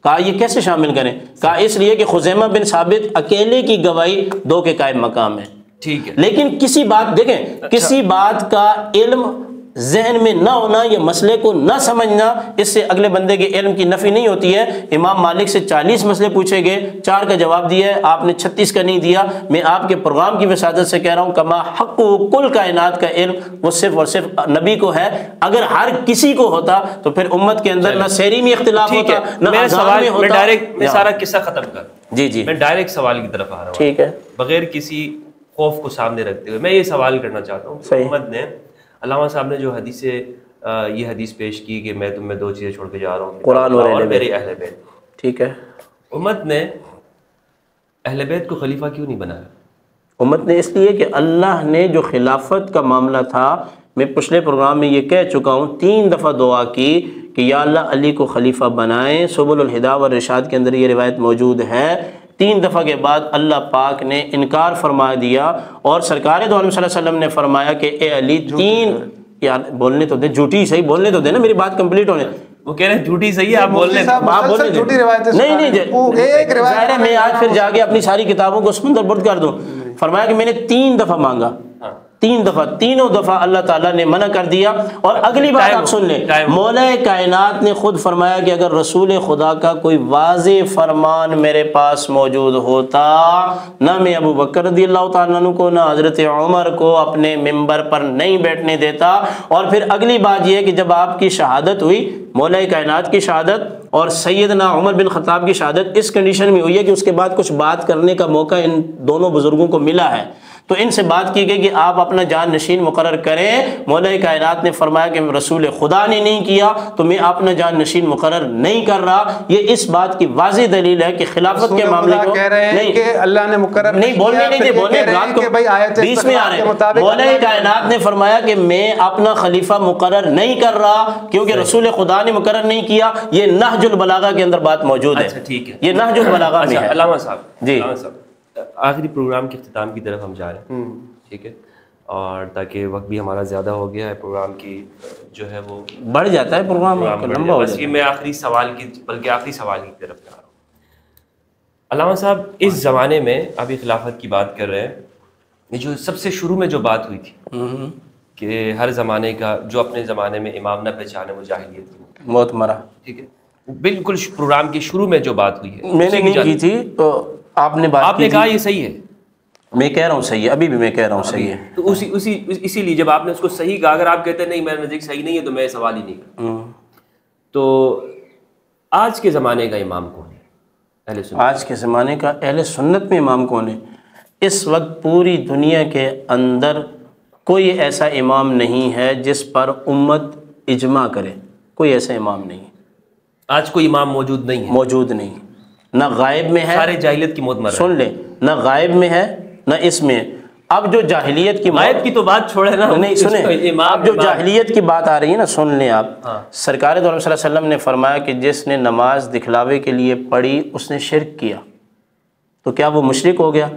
کہا یہ کیسے شامل کریں؟ کہا اس لیے کہ خزیمہ بن ثابت اکیلے کی گواہی 2 کے قائم مقام ہے۔ ٹھیک ہے، لیکن کسی بات دیکھیں، کسی بات کا علم ذہن میں نہ ہونا، یہ مسئلے کو نہ سمجھنا، اس سے اگلے بندے کے علم کی نفی نہیں ہوتی ہے۔ امام مالک سے 40 مسئلے پوچھے گئے، 4 کا جواب دیا ہے، آپ نے 36 کا نہیں دیا۔ میں آپ کے پروگرام کی وسادت سے کہہ رہا ہوں، کما حق کل کائنات کا علم وہ صرف اور صرف نبی کو ہے۔ اگر ہر کسی کو ہوتا تو پھر امت کے اندر نہ سحری میں اختلاف ہوتا، نہ میرا اذان سوال میں میں ہوتا۔ ڈائریکٹ میں سارا قصہ ختم کر، جی میں ڈائریکٹ سوال کی طرف آ رہا ہوں، ٹھیک ہے، بغیر کسی خوف کو سامنے رکھتے ہوئے۔ میں یہ سوال کرنا چاہتا ہوں، صحیح۔ امت نے، علامہ صاحب نے جو یہ حدیث پیش کی کہ میں تم میں 2 چیزیں چھوڑ کے جا رہا ہوں، قرآن اور میرے اہل بیت، ٹھیک ہے۔ امت نے اہل بیت کو خلیفہ کیوں نہیں بنایا؟ امت نے اس لیے کہ اللہ نے جو خلافت کا معاملہ تھا، میں پچھلے پروگرام میں یہ کہہ چکا ہوں، 3 دفعہ دعا کی کہ یا اللہ علی کو خلیفہ بنائیں۔ سبل الہدا والرشاد کے اندر یہ روایت موجود ہے۔ 3 دفعہ کے بعد اللہ پاک نے انکار فرما دیا، اور سرکار دو عالم صلی اللہ علیہ وسلم نے فرمایا کہ اے علی 3، یار بولنے تو دے، جھوٹی صحیح بولنے تو دے نا، میری بات کمپلیٹ ہونے۔ وہ کہہ رہے ہیں جھوٹی صحیح ہے، آپ بول لیں، آپ بولنے جھوٹی روایتیں نہیں، ظاہر ہے میں آج پھر جا کے اپنی ساری کتابوں کو سمندر برد کر دوں۔ فرمایا کہ میں نے 3 دفعہ مانگا، 3 دفعہ، تینوں دفعہ اللہ تعالیٰ نے منع کر دیا۔ اور اگلی بات آپ سن لیں، مولا کائنات نے خود فرمایا کہ اگر رسول خدا کا کوئی واضح فرمان میرے پاس موجود ہوتا، نہ میں ابو بکر رضی اللہ تعالیٰ عنہ کو، نہ حضرت عمر کو اپنے ممبر پر نہیں بیٹھنے دیتا۔ اور پھر اگلی بات یہ ہے کہ جب آپ کی شہادت ہوئی، مولا کائنات کی شہادت اور سیدنا عمر بن خطاب کی شہادت اس کنڈیشن میں ہوئی ہے کہ اس کے بعد کچھ بات کرنے کا موقع ان دونوں بزرگوں کو ملا ہے، تو ان سے بات کی گئی کہ آپ اپنا جان نشین مقرر کریں۔ مولا کائنات نے فرمایا کہ رسول خدا نے نہیں کیا تو میں اپنا جان نشین مقرر نہیں کر رہا۔ یہ اس بات کی واضح دلیل ہے کہ خلافت کے معاملے کو کہہ رہے ہیں کہ اللہ نے مقرر نہیں بولنے نہیں دے، بولنے رات کو بیچ میں آ رہے ہیں۔ مولا کائنات نے فرمایا کہ میں اپنا خلیفہ مقرر نہیں کر رہا کیونکہ رسول خدا نے مقرر نہیں کیا۔ یہ نہج البلاغہ کے اندر بات موجود ہے، ٹھیک ہے، یہ نہج البلاغہ میں ہے۔ علامہ صاحب، جی آخری پروگرام کے اختتام کی طرف ہم جا رہے ہیں، ٹھیک ہے، اور تاکہ وقت بھی ہمارا زیادہ ہو گیا ہے، پروگرام کی جو ہے وہ بڑھ جاتا ہے، پروگرام لمبا ہو جاتا ہے۔ میں آخری سوال کی طرف جا رہا ہوں۔ علامہ صاحب، اس زمانے میں ابھی خلافت کی بات کر رہے ہیں، یہ جو سب سے شروع میں جو بات ہوئی تھی کہ ہر زمانے کا جو اپنے زمانے میں امام نہ پہچانے وہ جاہلیت کی موت مرا، ٹھیک ہے، بالکل پروگرام کے شروع میں جو بات ہوئی ہے میں نے نہیں کی تھی تو آپ نے بات کی، کہا یہ صحیح ہے، میں کہہ رہا ہوں صحیح ہے، ابھی بھی میں کہہ رہا ہوں صحیح ہے۔ تو اسی لیے جب آپ نے اس کو صحیح کہا، اگر آپ کہتے ہیں نہیں میرے نزدیک صحیح نہیں ہے تو میں سوال ہی نہیں کرتا۔ تو آج کے زمانے کا امام کون ہے اہل سنت؟ آج کے زمانے کا اہل سنت میں امام کون ہے؟ اس وقت پوری دنیا کے اندر کوئی ایسا امام نہیں ہے جس پر امت اجماع کرے، کوئی ایسا امام نہیں، آج کوئی امام موجود نہیں ہے، موجود نہیں، نہ غائب میں ہے، سارے جاہلیت کی موت مر رہے ہیں، سن لیں، نہ غائب میں ہے نہ اس میں۔ اب جو جاہلیت کی غائب کی تو بات چھوڑے نا، نہیں سنیں، اب جو جاہلیت کی بات آ رہی ہے نا، سن لیں آپ۔ سرکار دو عالم صلی اللہ علیہ وسلم نے فرمایا کہ جس نے نماز دکھلاوے کے لیے پڑھی اس نے شرک کیا، تو کیا وہ مشرک ہو گیا؟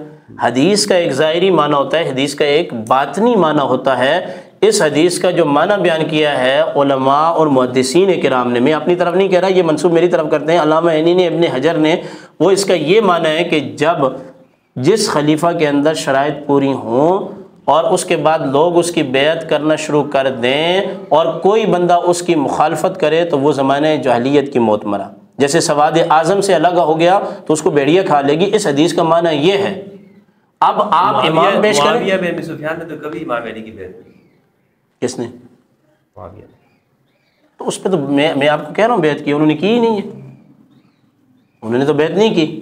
حدیث کا ایک ظاہری معنی ہوتا ہے، حدیث کا ایک باطنی معنی ہوتا ہے۔ اس حدیث کا جو معنی بیان کیا ہے علماء اور محدثین کرام نے، میں اپنی طرف نہیں کہہ رہا، یہ منسوب میری طرف کرتے ہیں علامہ عینی نے، ابن حجر نے، وہ اس کا یہ معنی ہے کہ جب جس خلیفہ کے اندر شرائط پوری ہوں اور اس کے بعد لوگ اس کی بیعت کرنا شروع کر دیں اور کوئی بندہ اس کی مخالفت کرے تو وہ زمانہ جاہلیت کی موت مرا۔ جیسے سواد اعظم سے الگ ہو گیا تو اس کو بھیڑیا کھا لے گی، اس حدیث کا معنی یہ ہے۔ اب آپ امام پیش کریں، معاویہ بن سفیان نے تو کبھی امام علی کی بیعت نہیں کی۔ کس نے؟ معاویہ نے۔ تو اس پہ تو میں آپ کو کہہ رہا ہوں بیعت کی، انہوں نے کی ہی نہیں ہے، انہوں نے تو بیعت نہیں کی۔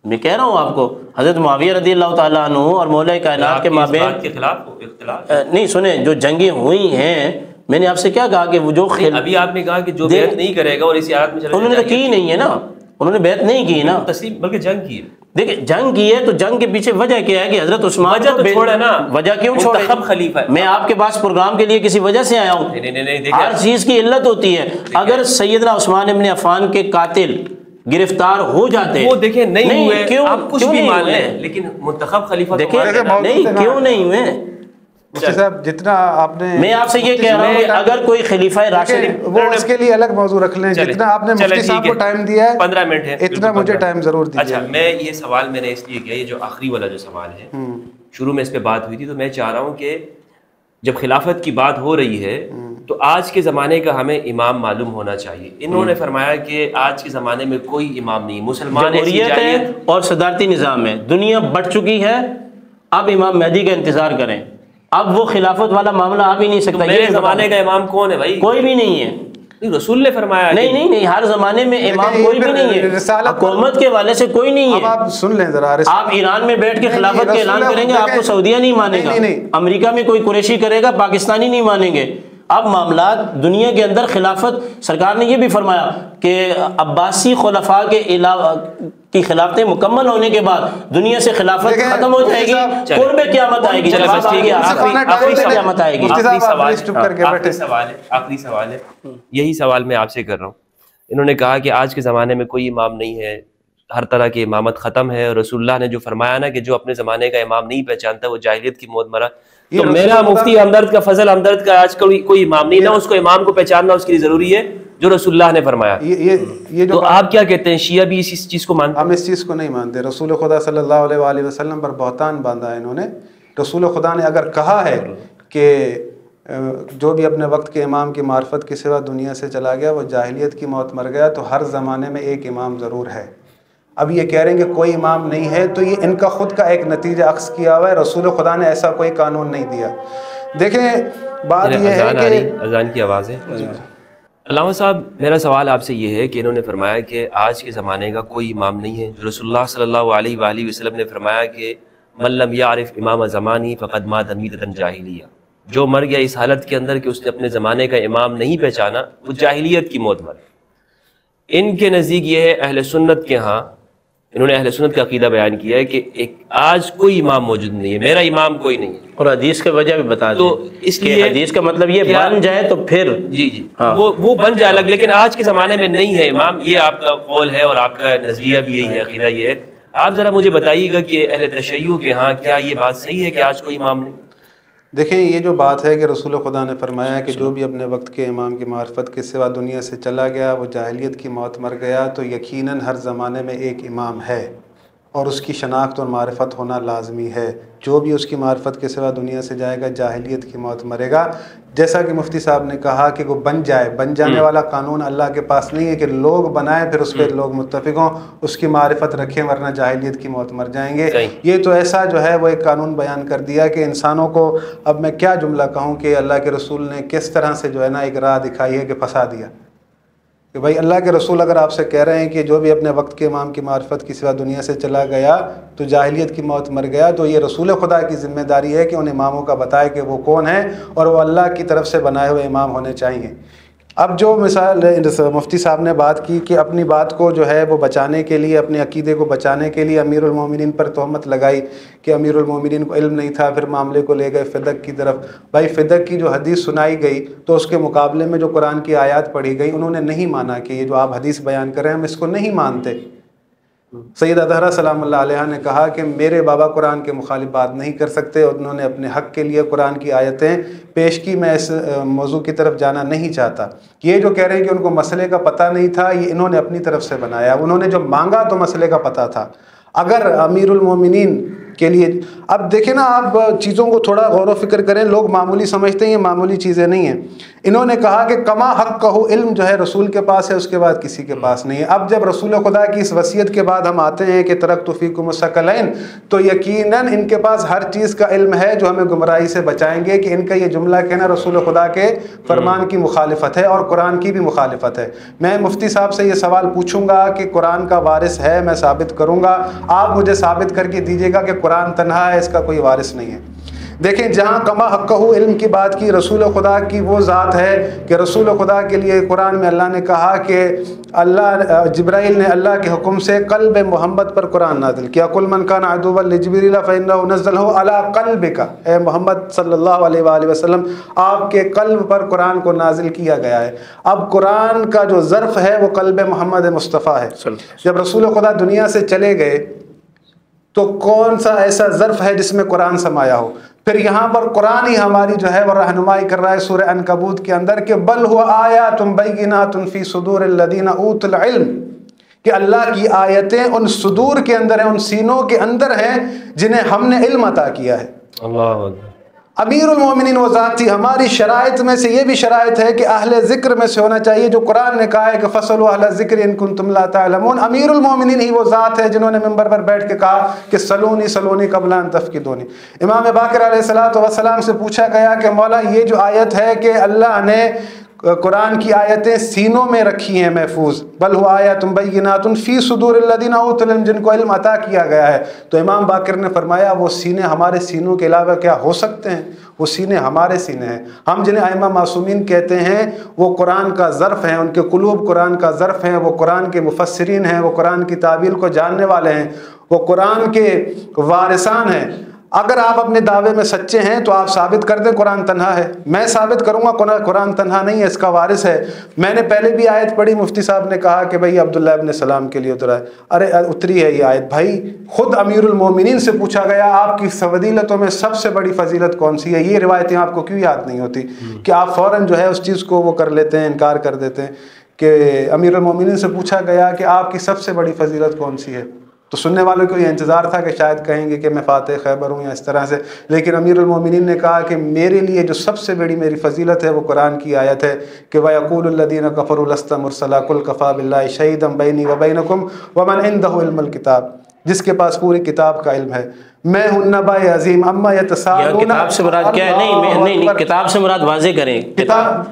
میں کہہ رہا ہوں آپ کو، حضرت معاویہ رضی اللہ تعالیٰ عنہ اور مولا کائنات کے مابین کے خلاف اختلاف نہیں، سنیں، جو جنگیں ہوئی ہیں، میں نے آپ سے کیا کہا کہ وہ جو ابھی آپ نے کہا کہ جو بیعت نہیں کرے گا اور اسی آیت میں انہوں نے تو کی ہی نہیں ہے نا، انہوں نے بیعت نہیں کی نا، تسلیم بلکہ جنگ کی ہے. دیکھیں جنگ کی ہے تو جنگ کے پیچھے وجہ کیا ہے کہ حضرت عثمان وجہ تو چھوڑا نا، وجہ کیوں چھوڑے؟ منتخب خلیفہ ہے. میں آپ کے پاس پروگرام کے لیے کسی وجہ سے آیا ہوں؟ نہیں ہر چیز کی علت ہوتی ہے. اگر سیدنا عثمان ابن عفان کے قاتل گرفتار ہو جاتے، وہ دیکھیں نہیں ہوئے، کیوں آپ کچھ کیوں بھی نہیں مان ہوئے؟ لیں لیکن منتخب خلیفہ تو دیکھیں مان لینا. نہیں کیوں نہیں ہوئے؟ مفتی صاحب جتنا آپ نے، میں آپ سے یہ کہہ رہا ہوں کہ اگر کوئی خلیفہ راشد، وہ اس کے لیے الگ موضوع رکھ لیں. جتنا آپ نے مفتی صاحب کو ٹائم دیا ہے 15 منٹ ہے، اتنا مجھے ٹائم ضرور دیجیے. اچھا میں یہ سوال میں نے اس لیے کیا، یہ جو آخری والا جو سوال ہے شروع میں اس پہ بات ہوئی تھی، تو میں چاہ رہا ہوں کہ جب خلافت کی بات ہو رہی ہے تو آج کے زمانے کا ہمیں امام معلوم ہونا چاہیے. انہوں نے فرمایا کہ آج کے زمانے میں کوئی امام نہیں، مسلمان جمہوریت ہے اور صدارتی نظام ہے، دنیا بڑھ چکی ہے. اب امام مہدی کا انتظار کریں، اب وہ خلافت والا معاملہ آ بھی نہیں سکتا. میرے زمانے کا امام کون ہے بھائی؟ کوئی بھی نہیں ہے. رسول نے فرمایا نہیں ہر زمانے میں امام کوئی بھی نہیں ہے، حکومت کے حوالے سے کوئی نہیں ہے. آپ سن لیں ذرا، آپ ایران میں بیٹھ کے خلافت کے اعلان کریں گے، آپ کو سعودیہ نہیں مانے گا، امریکہ میں کوئی قریشی کرے گا، پاکستانی نہیں مانیں گے. اب معاملات دنیا کے اندر خلافت، سرکار نے یہ بھی فرمایا کہ عباسی خلفاء کے علاوہ کی خلافتیں مکمل ہونے کے بعد دنیا سے خلافت ختم ہو جائے گی، قرب قیامت آئے گی. قیامت آئے گی. آخری سوال ہے، یہی سوال میں آپ سے کر رہا ہوں. انہوں نے کہا کہ آج کے زمانے میں کوئی امام نہیں ہے، ہر طرح کی امامت ختم ہے، اور رسول اللہ نے جو فرمایا نا کہ جو اپنے زمانے کا امام نہیں پہچانتا وہ جاہلیت کی موت مرا. تو میرا مفتی ہمدرد کا، فضل ہمدرد کا آج کوئی امام نہیں، نہ اس کو امام کو پہچاننا اس کے لیے ضروری ہے جو رسول اللہ نے فرمایا. تو آپ کیا کہتے ہیں، شیعہ بھی اس چیز کو مانتے ہیں؟ ہم اس چیز کو نہیں مانتے. رسول خدا صلی اللہ علیہ وآلہ وسلم پر بہتان باندھا ہے انہوں نے. رسول خدا نے اگر کہا ہے کہ جو بھی اپنے وقت کے امام کی معرفت کے سوا دنیا سے چلا گیا وہ جاہلیت کی موت مر گیا، تو ہر زمانے میں ایک امام ضرور ہے. اب یہ کہہ رہے ہیں کہ کوئی امام نہیں ہے، تو یہ ان کا خود کا ایک نتیجہ عکس کیا ہوا ہے. رسول خدا نے ایسا کوئی قانون نہیں دیا. دیکھیں بات یہ ہے کہ اذان کی آواز ہے. علامہ صاحب میرا سوال آپ سے یہ ہے کہ انہوں نے فرمایا کہ آج کے زمانے کا کوئی امام نہیں ہے. رسول اللہ صلی اللہ علیہ وآلہ وسلم نے فرمایا کہ من لم یعرف امام زمانی فقد مات میتۃ جاہلیہ، جو مر گیا اس حالت کے اندر کہ اس نے اپنے زمانے کا امام نہیں پہچانا وہ جاہلیت کی موت مر. ان کے نزدیک یہ ہے اہل سنت کے ہاں، انہوں نے اہل سنت کا عقیدہ بیان کیا ہے کہ آج کوئی امام موجود نہیں ہے، میرا امام کوئی نہیں ہے. اور حدیث کی وجہ بھی بتا دیں. تو اس لیے حدیث کا مطلب یہ بن جائے تو پھر جی وہ بن جائے الگ، لیکن آج کے زمانے میں نہیں ہے امام. یہ آپ کا قول ہے اور آپ کا نظریہ بھی یہی ہے، عقیدہ یہ ہے. آپ ذرا مجھے بتائیے گا کہ اہل تشیع کے ہاں کیا یہ بات صحیح ہے کہ آج کوئی امام نہیں؟ دیکھیں یہ جو بات ہے کہ رسول خدا نے فرمایا کہ جو بھی اپنے وقت کے امام کی معرفت کے سوا دنیا سے چلا گیا وہ جاہلیت کی موت مر گیا، تو یقیناً ہر زمانے میں ایک امام ہے اور اس کی شناخت اور معرفت ہونا لازمی ہے. جو بھی اس کی معرفت کے سوا دنیا سے جائے گا جاہلیت کی موت مرے گا. جیسا کہ مفتی صاحب نے کہا کہ وہ بن جانے والا قانون اللہ کے پاس نہیں ہے کہ لوگ بنائیں پھر اس پہ لوگ متفق ہوں، اس کی معرفت رکھیں ورنہ جاہلیت کی موت مر جائیں گے. یہ تو ایسا جو ہے وہ ایک قانون بیان کر دیا کہ انسانوں کو، اب میں کیا جملہ کہوں کہ اللہ کے رسول نے کس طرح سے جو ہے نا ایک راہ دکھائی ہے کہ پھنسا دیا کہ بھائی اللہ کے رسول اگر آپ سے کہہ رہے ہیں کہ جو بھی اپنے وقت کے امام کی معرفت کی سوا دنیا سے چلا گیا تو جاہلیت کی موت مر گیا، تو یہ رسول خدا کی ذمہ داری ہے کہ ان اماموں کا بتائے کہ وہ کون ہیں اور وہ اللہ کی طرف سے بنائے ہوئے امام ہونے چاہیے. اب جو مثال مفتی صاحب نے بات کی کہ اپنی بات کو جو ہے وہ بچانے کے لیے، اپنے عقیدے کو بچانے کے لیے امیر المومنین پر تہمت لگائی کہ امیر المومنین کو علم نہیں تھا، پھر معاملے کو لے گئے فدق کی طرف. بھائی فدق کی جو حدیث سنائی گئی تو اس کے مقابلے میں جو قرآن کی آیات پڑھی گئی انہوں نے نہیں مانا کہ یہ جو آپ حدیث بیان کر رہے ہیں ہم اس کو نہیں مانتے. سیدہ زہرا سلام اللہ علیہ نے کہا کہ میرے بابا قرآن کے مخالف بات نہیں کر سکتے، اور انہوں نے اپنے حق کے لیے قرآن کی آیتیں پیش کی. میں اس موضوع کی طرف جانا نہیں چاہتا. یہ جو کہہ رہے ہیں کہ ان کو مسئلے کا پتہ نہیں تھا، یہ انہوں نے اپنی طرف سے بنایا. انہوں نے جو مانگا تو مسئلے کا پتہ تھا. اگر امیر المومنین کے لیے، اب دیکھیں نا آپ چیزوں کو تھوڑا غور و فکر کریں. لوگ معمولی سمجھتے ہیں، یہ معمولی چیزیں نہیں ہیں. انہوں نے کہا کہ کما حق کہو، علم جو ہے رسول کے پاس ہے، اس کے بعد کسی کے پاس نہیں ہے. اب جب رسول خدا کی اس وصیت کے بعد ہم آتے ہیں کہ ترکت فیکم الثقلین، تو یقیناً ان کے پاس ہر چیز کا علم ہے جو ہمیں گمراہی سے بچائیں گے. کہ ان کا یہ جملہ کہنا رسول خدا کے فرمان کی مخالفت ہے اور قرآن کی بھی مخالفت ہے. میں مفتی صاحب سے یہ سوال پوچھوں گا کہ قرآن کا وارث ہے، میں ثابت کروں گا، آپ مجھے ثابت کر کے دیجیے گا کہ قرآن تنہا ہے، اس کا کوئی وارث نہیں ہے. دیکھیں جہاں کما حقہ علم کی بات کی، رسول خدا کی وہ ذات ہے کہ رسول خدا کے لیے قرآن میں اللہ نے کہا کہ اللہ جبرائیل نے اللہ کے حکم سے قلب محمد پر قرآن نازل کیا، قل من کان عدوا لجبریل فإنه نزلہ علی قلبک، اے محمد صلی اللہ علیہ وآلہ وسلم آپ کے قلب پر قرآن کو نازل کیا گیا ہے۔ اب قرآن کا جو ظرف ہے وہ قلب محمد مصطفیٰ ہے۔ جب رسول خدا دنیا سے چلے گئے تو کون سا ایسا ظرف ہے جس میں قرآن سمایا ہو؟ پھر یہاں پر قرآن ہی ہماری جو ہے وہ رہنمائی کر رہا ہے سورہ عنکبوت کے اندر کہ بل هو آیات بینات فی صدور الذین اوتوا العلم، کہ اللہ کی آیتیں ان صدور کے اندر ہیں، ان سینوں کے اندر ہیں جنہیں ہم نے علم عطا کیا ہے۔ اللہ اکبر۔ امیر المومنین وہ ذات تھی۔ ہماری شرائط میں سے یہ بھی شرائط ہے کہ اہل ذکر میں سے ہونا چاہیے، جو قرآن نے کہا ہے کہ فَاسْأَلُوا أَهْلَ الذِّكْرِ إِن كُنتُمْ لَا تَعْلَمُونَ۔ امیر المومنین ہی وہ ذات ہے جنہوں نے منبر پر بیٹھ کے کہا کہ سلونی سلونی قبل ان تفقدونی۔ امام باقر علیہ السلام سے پوچھا گیا کہ مولا یہ جو آیت ہے کہ اللہ نے قرآن کی آیتیں سینوں میں رکھی ہیں محفوظ، بل هو آیات بینات فی صدور الذین اوتوا العلم، جن کو علم عطا کیا گیا ہے، تو امام باقر نے فرمایا وہ سینے ہمارے سینوں کے علاوہ کیا ہو سکتے ہیں؟ وہ سینے ہمارے سینے ہیں۔ ہم جنہیں ائمہ معصومین کہتے ہیں وہ قرآن کا ظرف ہیں، ان کے قلوب قرآن کا ظرف ہیں، وہ قرآن کے مفسرین ہیں، وہ قرآن کی تعبیر کو جاننے والے ہیں، وہ قرآن کے وارثان ہیں۔ اگر آپ اپنے دعوے میں سچے ہیں تو آپ ثابت کر دیں قرآن تنہا ہے۔ میں ثابت کروں گا قرآن تنہا نہیں ہے، اس کا وارث ہے۔ میں نے پہلے بھی آیت پڑھی، مفتی صاحب نے کہا کہ بھئی عبداللہ ابن سلام کے لیے اترا ہے، ارے اتری ہے یہ آیت بھائی، خود امیر المومنین سے پوچھا گیا آپ کی فضیلتوں میں سب سے بڑی فضیلت کون سی ہے؟ یہ روایتیں آپ کو کیوں یاد نہیں ہوتی کہ آپ فوراً جو ہے اس چیز کو وہ کر لیتے ہیں، انکار کر دیتے ہیں کہ امیر المومنین سے پوچھا گیا کہ آپ کی سب سے بڑی فضیلت کون سی ہے؟ تو سننے والوں کو یہ انتظار تھا کہ شاید کہیں گے کہ میں فاتح خیبر ہوں یا اس طرح سے، لیکن امیر المومنین نے کہا کہ میرے لیے جو سب سے بڑی میری فضیلت ہے وہ قرآن کی آیت ہے کہ وَيَقُولُ الَّذِينَ كَفَرُوا لَسْتَ مُرْسَلًا قُلْ كَفَىٰ بِاللَّهِ شَهِيدًا بَيْنِي وَبَيْنَكُمْ وَمَنْ عِندَهُ عِلْمُ الْكِتَابِ، جس کے پاس پوری کتاب کا علم ہے۔ میں ہوں نبأ عظیم اما یتساءلون۔ کتاب سے مراد کیا ہے؟ نہیں کتاب سے مراد واضح کریں۔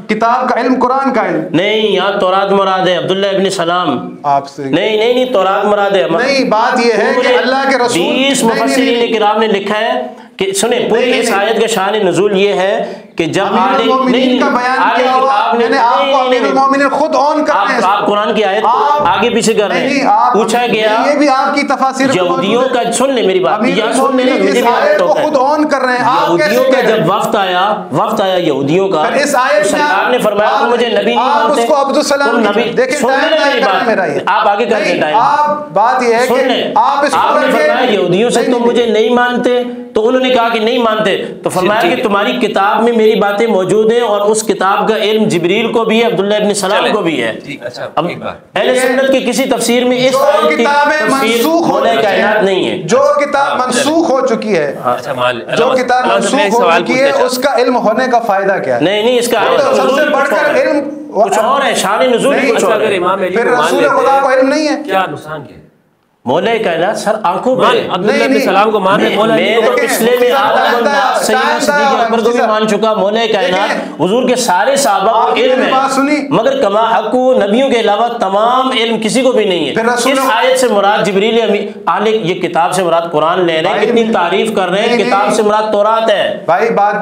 کتاب کا علم قرآن کا علم نہیں، یہاں تورات مراد ہے، عبداللہ ابن سلام آپ سے نہیں تورات مراد ہے۔ نہیں، بات یہ ہے کہ اللہ کے رسول 20 مفسرین کرام نے لکھا ہے کہ سنیں پوری اس آیت کا شان نزول یہ ہے کہ جب امیر المومنین کا بیان کیا ہوا، میں نے آپ کو امیر المومنین خود آن کر رہے ہیں، آپ قرآن کی آیت آگے پیچھے کر رہے ہیں۔ پوچھا گیا یہ بھی آپ کی تفاسیر یہودیوں کا، سن لیں میری بات، سن لیں مجھے بھی آیت کو خود آن کر رہے ہیں۔ یہودیوں کا جب وفد آیا یہودیوں کا، اس آیت میں سرکار نے فرمایا تم مجھے نبی نہیں مانتے، آپ اس کو عبدالسلام دیکھیں، سن لیں میری بات، آپ آگے کر دیں ٹائم۔ بات یہ ہے کہ آپ اس کو نے فرمایا یہودیوں سے تم مجھے نہیں مانتے، تو انہوں نے کہا کہ نہیں مانتے، تو فرمایا کہ تمہاری کتاب میں میری باتیں موجود ہیں اور اس کتاب کا علم جبریل کو بھی ہے، عبداللہ ابن سلام کو بھی ہے۔ اب اہل سنت کی کسی تفسیر میں اس آیت کی تفسیر مولا کائنات نہیں ہے۔ جو کتاب منسوخ ہو چکی ہے، جو کتاب منسوخ ہو چکی ہے، اس کا علم ہونے کا فائدہ کیا ہے؟ نہیں اس کا سب سے بڑھ کر علم کچھ اور ہے، شان نزول کچھ اور ہے۔ پھر رسول خدا کو علم نہیں ہے؟ کیا نقصان کیا؟ مولا کائنات سر آنکھوں پر عبداللہ ابن سلام کو مان، میں تو پچھلے میں سیدنا صدیق اکبر کو بھی مان چکا۔ مولا کائنات حضور کے سارے صحابہ کو علم ہے، مگر کما حق نبیوں کے علاوہ تمام علم کسی کو بھی نہیں ہے۔ اس آیت سے مراد جبریل امین، یہ کتاب سے مراد قرآن لے رہے ہیں، کتنی تعریف کر رہے ہیں، کتاب سے مراد تورات ہے۔ بھائی بات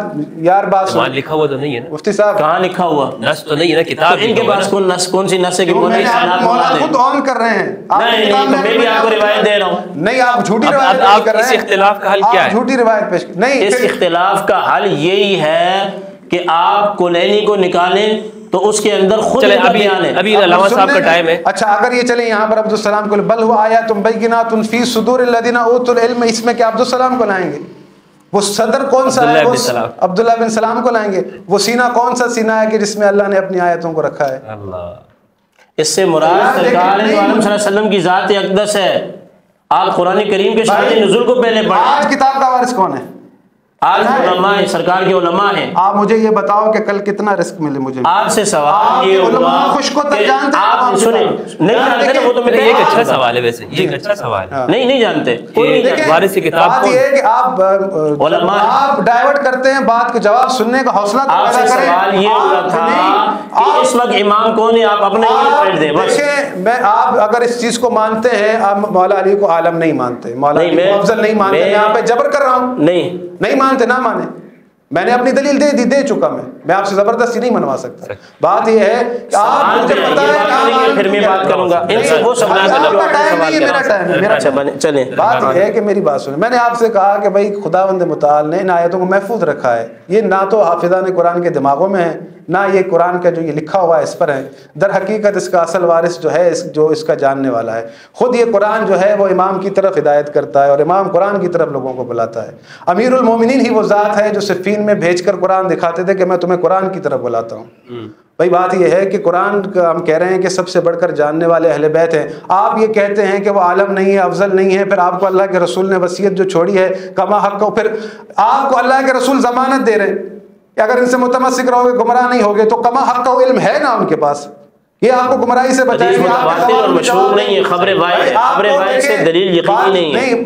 یار بات وہاں لکھا ہوا تو نہیں ہے نا مفتی صاحب، کہاں لکھا ہوا؟ نص تو نہیں ہے نا کتاب۔ ان کے پاس کون سی نص ہے کہ مولا خود آن کر رہے ہیں؟ نہیں، میں بھی آپ کو روایت دے رہا ہوں۔ نہیں، آپ جھوٹی روایت پیش کر رہے ہیں۔ اس اختلاف کا حل کیا ہے؟ جھوٹی روایت پیش نہیں، اس اختلاف کا حل یہی ہے کہ آپ کلینی کو نکالیں تو اس کے اندر خود بیان ہے۔ ابھی علامہ صاحب کا ٹائم ہے۔ اچھا اگر یہ چلیں یہاں پر عبدالسلام کو بل هو آیات بینات فی صدور الذین اوتوا العلم، اس میں کیا عبدالسلام کو لائیں گے؟ وہ صدر کون سا ہے؟ عبداللہ بن سلام کو لائیں گے۔ وہ سینہ کون سا سینہ ہے کہ جس میں اللہ نے اپنی آیتوں کو رکھا ہے؟ اس سے مراد سرکار عالم صلی اللہ علیہ وسلم کی ذات اقدس ہے۔ آپ قرآن کریم کے شان نزول کو پہلے پڑھیں۔ آج کتاب کا وارث کون ہے؟ آج علماء ہیں، سرکار کے علماء ہیں۔ آپ مجھے یہ بتاؤ کہ کل کتنا رزق ملے مجھے؟ آپ سے سوال یہ ہوگا کہ آپ سنیں، نہیں جانتے، وہ تو میرے ایک اچھا سوال ہے، ویسے یہ ایک اچھا سوال ہے۔ نہیں جانتے، کوئی نہیں جانتا۔ وارث کی کتاب بات یہ ہے کہ آپ ڈائیورٹ کرتے ہیں بات کو، جواب سننے کا حوصلہ تو آپ سے سوال یہ ہو رہا تھا کہ اس وقت امام کون ہے، آپ اپنے یہ دیں بس۔ دیکھیں، میں آپ اگر اس چیز کو مانتے ہیں، آپ مولا علی کو عالم نہیں مانتے، مولا علی کو افضل نہیں مانتے، میں یہاں پہ جبر کر رہا ہوں؟ نہیں نہیں مانتے۔ مانتے نہ مانے، میں نے اپنی دلیل دے چکا، میں آپ سے زبردستی نہیں منوا سکتا۔ بات یہ ہے کہ آپ مجھے پتہ ہے، پھر میں بات کروں گا ان سے، وہ سوال کا ٹائم نہیں ہے، میرا ٹائم ہے، میرا چلیں۔ بات یہ ہے کہ میری بات سنیں، میں نے آپ سے کہا کہ بھائی خداوند متعال نے ان آیتوں کو محفوظ رکھا ہے، یہ نہ تو حافظان قرآن کے دماغوں میں ہے، نہ یہ قرآن کا جو یہ لکھا ہوا ہے اس پر ہے، در حقیقت اس کا اصل وارث جو ہے جو اس کا جاننے والا ہے، خود یہ قرآن جو ہے وہ امام کی طرف ہدایت کرتا ہے اور امام قرآن کی طرف لوگوں کو بلاتا ہے۔ امیر المومنین ہی وہ ذات ہے جو صفین میں بھیج کر قرآن دکھاتے تھے کہ میں تمہیں قرآن کی طرف بلاتا ہوں۔ بھائی بات یہ ہے کہ قرآن کا ہم کہہ رہے ہیں کہ سب سے بڑھ کر جاننے والے اہل بیت ہیں، آپ یہ کہتے ہیں کہ وہ عالم نہیں ہے، افضل نہیں ہے، پھر آپ کو اللہ کے رسول نے وصیت جو چھوڑی ہے کما حق کو، پھر آپ کو اللہ کے رسول ضمانت دے رہے ہیں کہ اگر ان سے متمسک رہو گے گمراہ نہیں ہوگے، تو کما حق کا علم ہے نا ان کے پاس، یہ آپ کو گمراہی سے بچائیں گے۔ اور مشہور نہیں ہے، خبر واحد سے دلیل یقینی نہیں ہے،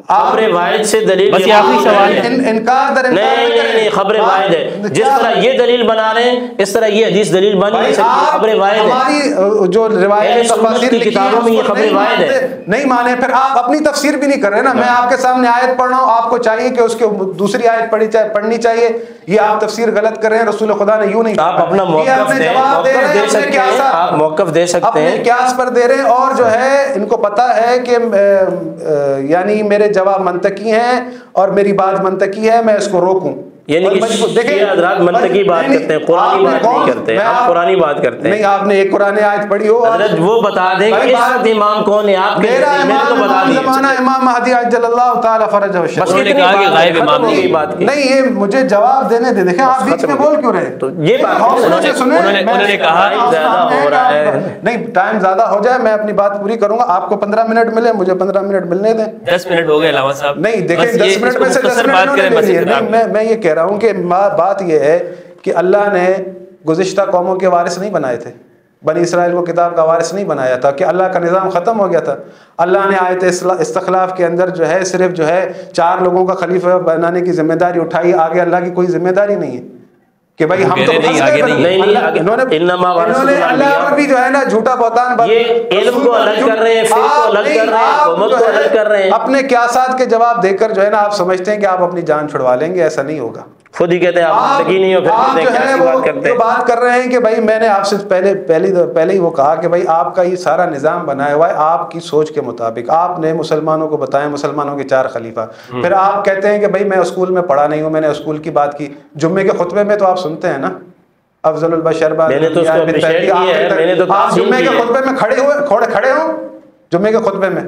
خبر واحد سے دلیل بس یہ آخری سوال ہے، انکار در نہیں، خبر واحد ہے، جس طرح یہ دلیل بنا رہے ہیں اس طرح یہ حدیث دلیل بن نہیں سکتی، خبر واحد ہے۔ ہماری جو روایت کی کتابوں میں یہ خبر واحد ہے، نہیں مانے، پھر آپ اپنی تفسیر بھی نہیں کر رہے نا، میں آپ کے سامنے آیت پڑھ رہا ہوں، آپ کو چاہیے کہ اس کے دوسری آیت پڑھنی چاہیے، یہ آپ تفسیر غلط کر رہے ہیں، رسول خدا نے یوں نہیں، آپ اپنا موقف دے سکتے ہیں، آپ موقف دے سکتے ہیں، اپنے قیاس پر دے رہے ہیں، اور جو ہے ان کو پتا ہے کہ یعنی میرے جواب منطقی ہیں اور میری بات منطقی ہے، میں اس کو روکوں، یعنی کہ حضرات منطقی بات کرتے ہیں، قرآنی بات نہیں کرتے، آپ قرآنی بات کرتے ہیں۔ نہیں، آپ نے ایک قرآن آیت پڑھی ہو، حضرت وہ بتا دیں کہ اس وقت امام کون ہے آپ کے، میرا میں تو بتا امام زمانہ امام مہدی عجل اللہ تعالی فرجہ بس الشریف، انہوں نے کہا کہ غائب امام کی بات کی، نہیں یہ مجھے جواب دینے دے، دیکھیں آپ بیچ میں بول کیوں رہے، تو یہ بات انہوں نے کہا زیادہ ہو رہا ہے، نہیں ٹائم زیادہ ہو جائے میں اپنی بات پوری کروں گا، آپ کو 15 منٹ ملے، مجھے 15 منٹ ملنے دیں۔ 10 منٹ ہو گئے علامہ صاحب، نہیں دیکھیں 10 منٹ میں سے 10 منٹ میں یہ کہہ رہا ہوں کہ بات یہ ہے کہ اللہ نے گزشتہ قوموں کے وارث نہیں بنائے تھے، بنی اسرائیل کو کتاب کا وارث نہیں بنایا تھا کہ اللہ کا نظام ختم ہو گیا تھا، اللہ نے آیت استخلاف کے اندر جو ہے صرف جو ہے 4 لوگوں کا خلیفہ بنانے کی ذمہ داری اٹھائی، آگے اللہ کی کوئی ذمہ داری نہیں ہے کہ بھائی ہم تو انہوں نے اللہ پر بھی جو ہے نا جھوٹا بہتان، یہ علم کو الگ کر رہے ہیں، فقہ کو الگ کر رہے ہیں، قومت کو الگ کر رہے ہیں، اپنے قیاسات کے جواب دے کر جو ہے نا آپ سمجھتے ہیں کہ آپ اپنی جان چھڑوا لیں گے، ایسا نہیں ہوگا، خود ہی کہتے ہیں آپ منطقی نہیں ہو، پھر جو ہے وہ بات کر رہے ہیں کہ بھائی میں نے آپ سے پہلے ہی وہ کہا کہ بھائی آپ کا یہ سارا نظام بنایا ہوا ہے آپ کی سوچ کے مطابق، آپ نے مسلمانوں کو بتائیں مسلمانوں کے 4 خلیفہ، پھر آپ کہتے ہیں کہ بھائی میں اسکول میں پڑھا نہیں ہوں، میں نے اسکول کی بات کی، جمعے کے خطبے میں تو آپ سنتے ہیں نا افضل البشر، میں نے تو اس کو اپریشیٹ کیا ہے، میں نے تو آپ جمعے کے خطبے میں کھڑے ہوں، جمعے کے خطبے میں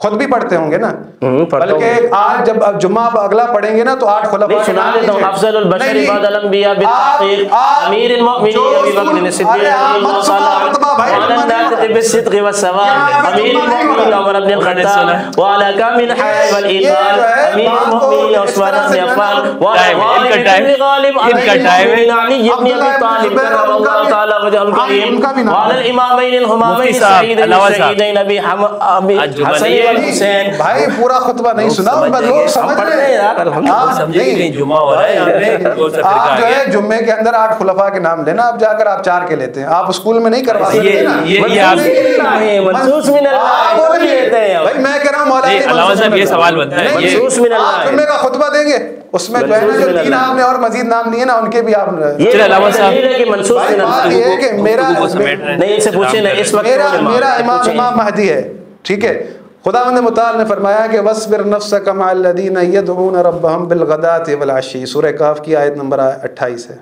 خود بھی پڑھتے ہوں گے نا، بلکہ آج جب جمعہ اگلا پڑھیں گے نا تو 8 خلفاء سنا دیتا ہوں، افضل البشر بعد الانبیاء بالتحقیق امیر المؤمنین ابی بکر الصدیق رضی اللہ تعالی عنہ وعلى بالصدق والثواب امیر المؤمنین عمر بن الخطاب وعلى كامل الحياء والايمان امیر المؤمنین عثمان بن عفان وعلى غالب علي بن ابي طالب کرم اللہ تعالی وجهه الكريم وعلى الامامین الهمامین السعیدین ابی حسن حسین۔ بھائی پورا خطبہ نہیں سنا، لوگ سمجھ رہے ہیں، آپ جو ہے جمعے کے اندر 8 خلفاء کے نام لینا، آپ جا کر آپ 4 کے لیتے ہیں، آپ اسکول میں نہیں کروا سکتے نا، منصوص من اللہ بھائی میں کہہ رہا ہوں علامہ صاحب یہ سوال بنتا ہے، منصوص من اللہ جمعے کا خطبہ دیں گے اس میں جو ہے نا جو 3 آپ نے اور مزید نام لیے نا ان کے بھی آپ یہ علامہ صاحب کہ منصوص من اللہ، یہ ہے کہ میرا نہیں ان سے پوچھیں نا اس وقت میرا امام مہدی ہے، ٹھیک ہے، خداوند متعال نے فرمایا کہ وَاصْبِرْ نَفْسَكَ مَعَ الَّذِينَ يَدْعُونَ رَبَّهُمْ بِالْغَدَاةِ وَالْعَشِيِّ، سورہ کہف کی آیت نمبر 28 ہے،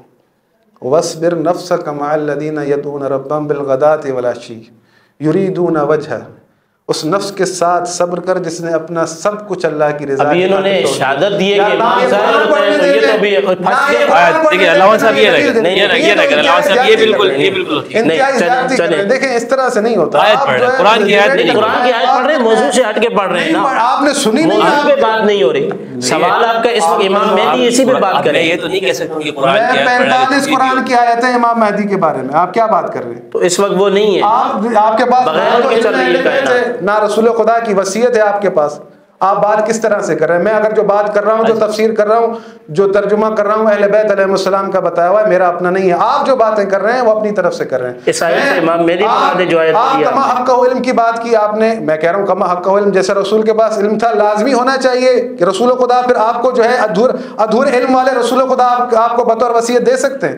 وَاصْبِرْ نَفْسَكَ مَعَ الَّذِينَ يَدْعُونَ رَبَّهُمْ بِالْغَدَاةِ وَالْعَشِيِّ يُرِيدُونَ وَجْهَهُ، اس نفس کے ساتھ صبر کر جس نے اپنا سب کچھ اللہ کی رضا، ابھی انہوں نے شہادت دی ہے کہ امام صاحب تو یہ تو بھی دیکھیں علامہ صاحب یہ رکھ علامہ صاحب یہ بالکل دیکھیں اس طرح سے نہیں ہوتا، قرآن کی آیت نہیں، قرآن کی آیت پڑھ رہے ہیں، موضوع سے ہٹ کے پڑھ رہے ہیں نا، آپ نے سنی نہیں، موضوع پہ بات نہیں ہو رہی، سوال آپ کا اس وقت امام مہدی اسی پہ بات کریں، یہ تو نہیں کہہ سکتے کہ قرآن کی آیت 45 قرآن کی آیتیں امام مہدی کے بارے میں، آپ کیا بات کر رہے ہیں؟ تو اس وقت وہ نہیں ہے، آپ کے پاس بغیر کے چل رہی ہے نہ رسول خدا کی وصیت ہے آپ کے پاس، آپ بات کس طرح سے کر رہے ہیں؟ میں اگر جو بات کر رہا ہوں، جو تفسیر کر رہا ہوں، جو ترجمہ کر رہا ہوں اہل بیت علیہ السلام کا بتایا ہوا ہے، میرا اپنا نہیں ہے. آپ جو باتیں کر رہے ہیں وہ اپنی طرف سے کر رہے ہیں. آپ کما حق علم کی بات کی آپ نے، میں کہہ رہا ہوں کما حق علم، جیسے رسول کے پاس علم تھا لازمی ہونا چاہیے کہ رسول خدا پھر آپ کو جو ہے ادھورے علم والے رسول خدا آپ کو بطور وصیت دے سکتے ہیں.